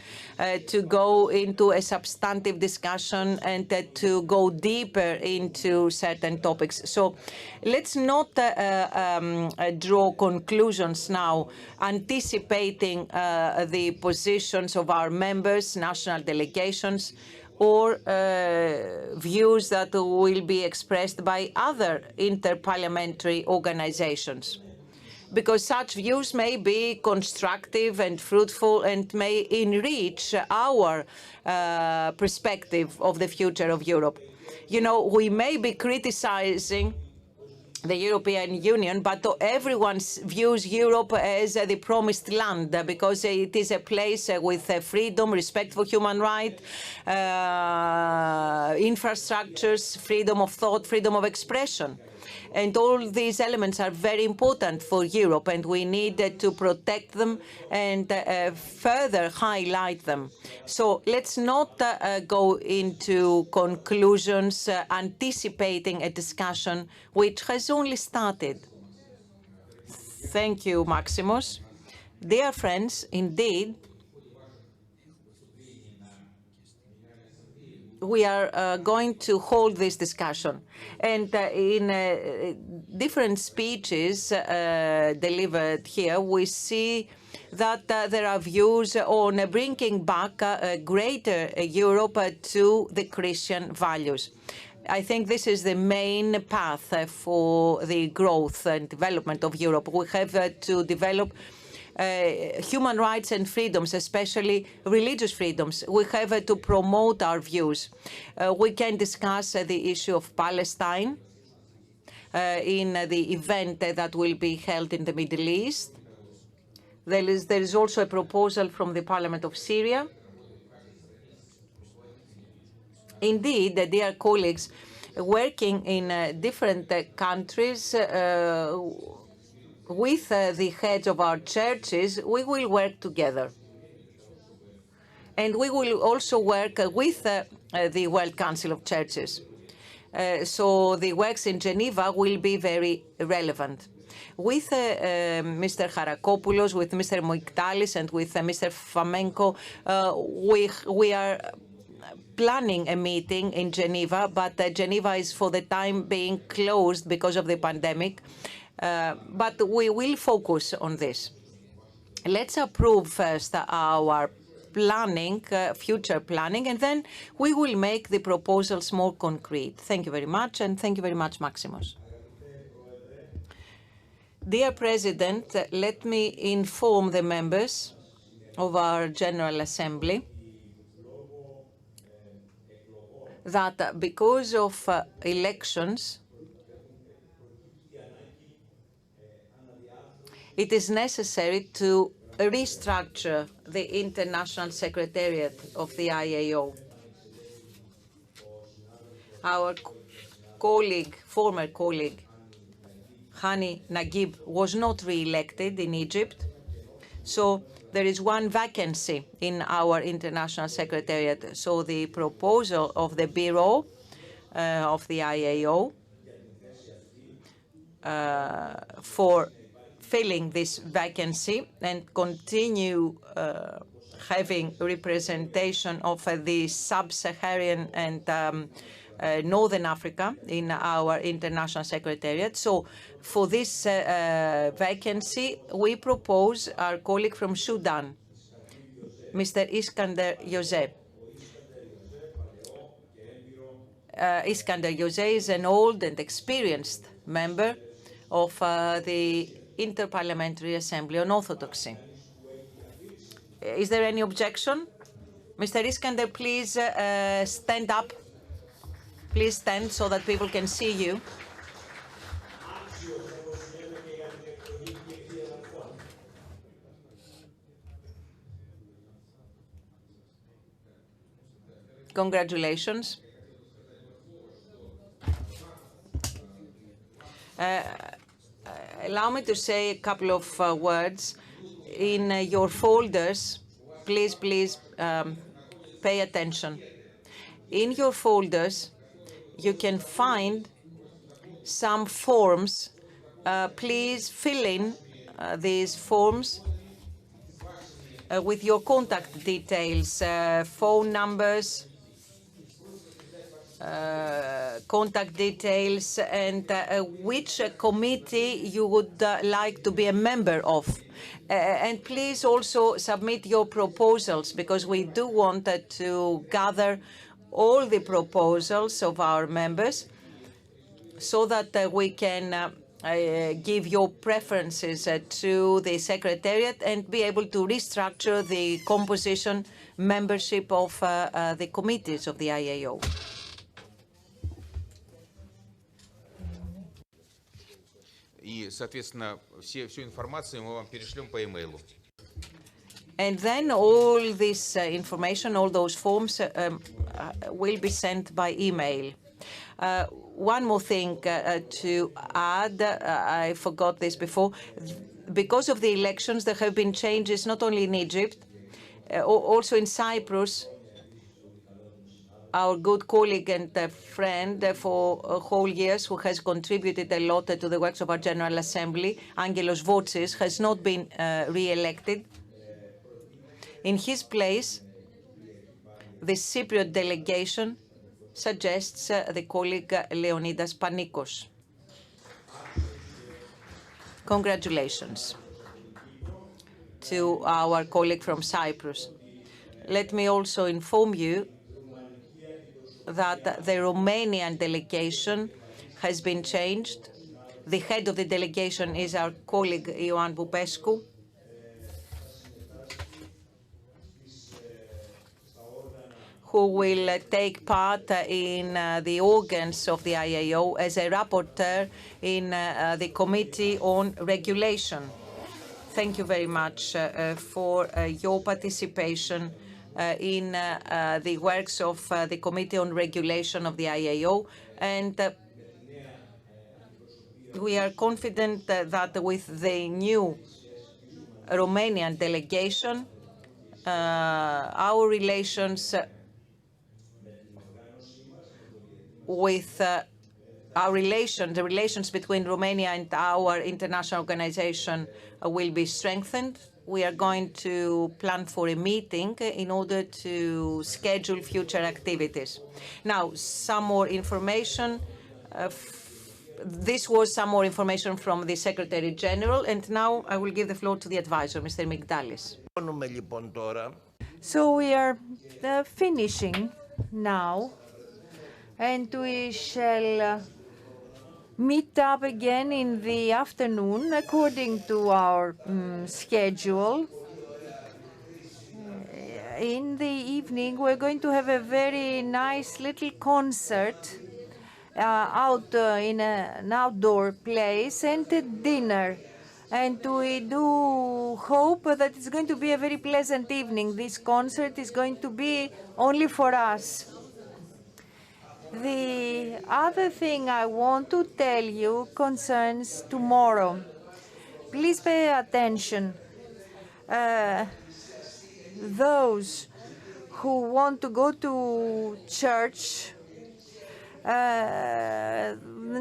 to go into a substantive discussion and to go deeper into certain topics. So let's not draw conclusions now, anticipating the positions of our members, national delegations, or views that will be expressed by other interparliamentary organizations, because such views may be constructive and fruitful and may enrich our perspective of the future of Europe. You know, we may be criticizing the European Union, but everyone views Europe as the promised land, because it is a place with freedom, respect for human rights, infrastructures, freedom of thought, freedom of expression. And all these elements are very important for Europe, and we need to protect them and further highlight them. So let's not go into conclusions anticipating a discussion which has only started. Thank you, Maximus. Dear friends, indeed, we are going to hold this discussion. And in different speeches delivered here, we see that there are views on bringing back a greater Europe to the Christian values. I think this is the main path for the growth and development of Europe. We have to develop human rights and freedoms, especially religious freedoms. We have to promote our views. We can discuss the issue of Palestine in the event that will be held in the Middle East. There is also a proposal from the Parliament of Syria. Indeed, dear colleagues, working in different countries, with the heads of our churches, we will work together. And we will also work with the World Council of Churches. So the works in Geneva will be very relevant. With Mr. Harakopoulos, with Mr. Moiktalis, and with Mr. Famenko, we are planning a meeting in Geneva, but Geneva is for the time being closed because of the pandemic. But we will focus on this. Let's approve first our planning, future planning, and then we will make the proposals more concrete. Thank you very much, and thank you very much, Maximus. Dear President, let me inform the members of our General Assembly that because of elections, it is necessary to restructure the International Secretariat of the I.A.O. Our colleague, former colleague, Hani Naguib, was not re-elected in Egypt, so there is one vacancy in our International Secretariat. So the proposal of the Bureau of the I.A.O. For filling this vacancy and continue having representation of the sub-Saharan and Northern Africa in our international secretariat. So for this vacancy, we propose our colleague from Sudan, Mr. Iskander Jose. Iskander Jose is an old and experienced member of the Inter-Parliamentary Assembly on Orthodoxy. Is there any objection? Mr. Iskander, please stand up. Please stand so that people can see you. Congratulations. Allow me to say a couple of words. In your folders, please pay attention. In your folders, you can find some forms. Please fill in these forms with your contact details, phone numbers, contact details, and which committee you would like to be a member of. And please also submit your proposals, because we do want to gather all the proposals of our members so that we can give your preferences to the Secretariat and be able to restructure the composition membership of the committees of the IAO. И, соответственно, всю информацию мы вам перешлем по e-mail. And then all this information, all those forms will be sent by email. One more thing to add, I forgot this before. Because of the elections, there have been changes not only in Egypt, also in Cyprus. Our good colleague and friend for whole years, who has contributed a lot to the works of our General Assembly, Angelos Votsis, has not been re-elected. In his place, the Cypriot delegation suggests the colleague Leonidas Panikos. Congratulations to our colleague from Cyprus. Let me also inform you that the Romanian delegation has been changed. The head of the delegation is our colleague Ioan Vulpescu. Who will take part in the organs of the IAO as a rapporteur in the Committee on Regulation. Thank you very much for your participation in the works of the Committee on Regulation of the IAO, and we are confident that with the new Romanian delegation, our relations the relations between Romania and our international organization will be strengthened. We are going to plan for a meeting in order to schedule future activities. Now, some more information. This was some more information from the Secretary General, and now I will give the floor to the advisor, Mr. Migdalis. So we are finishing now, and we shall meet up again in the afternoon according to our schedule. In the evening, we're going to have a very nice little concert out in an outdoor place and a dinner. And we do hope that it's going to be a very pleasant evening. This concert is going to be only for us. The other thing I want to tell you concerns tomorrow. Please pay attention. Those who want to go to church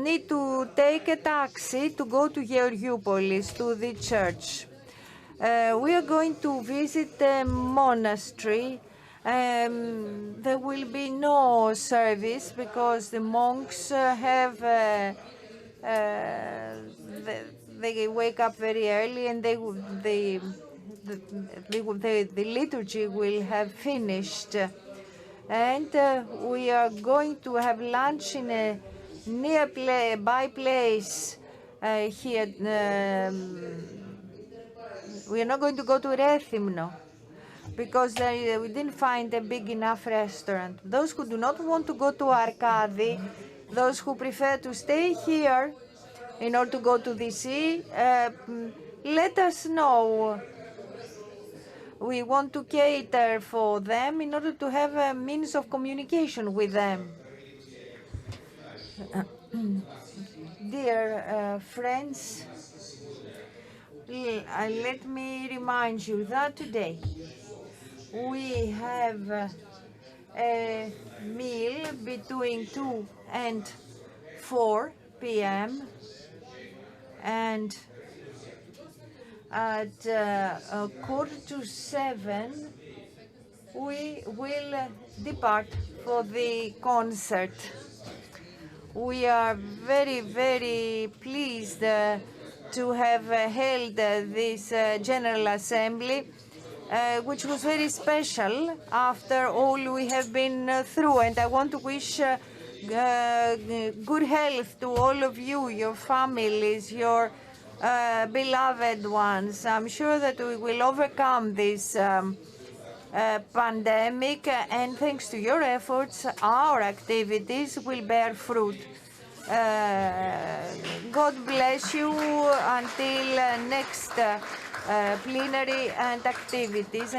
need to take a taxi to go to Georgiopolis, to the church. We are going to visit a monastery. There will be no service because the monks have they wake up very early and the liturgy will have finished. And we are going to have lunch in a nearby place here. We are not going to go to Rethymno because we didn't find a big enough restaurant. Those who do not want to go to Arkadi, those who prefer to stay here in order to go to the sea, let us know. We want to cater for them in order to have a means of communication with them. Dear friends, let me remind you that today we have a meal between 2 and 4 p.m. and at 6:45 we will depart for the concert. We are very, very pleased to have held this General Assembly, which was very special after all we have been through. And I want to wish good health to all of you, your families, your beloved ones. I'm sure that we will overcome this pandemic, and thanks to your efforts, our activities will bear fruit. God bless you until next plenary and activities.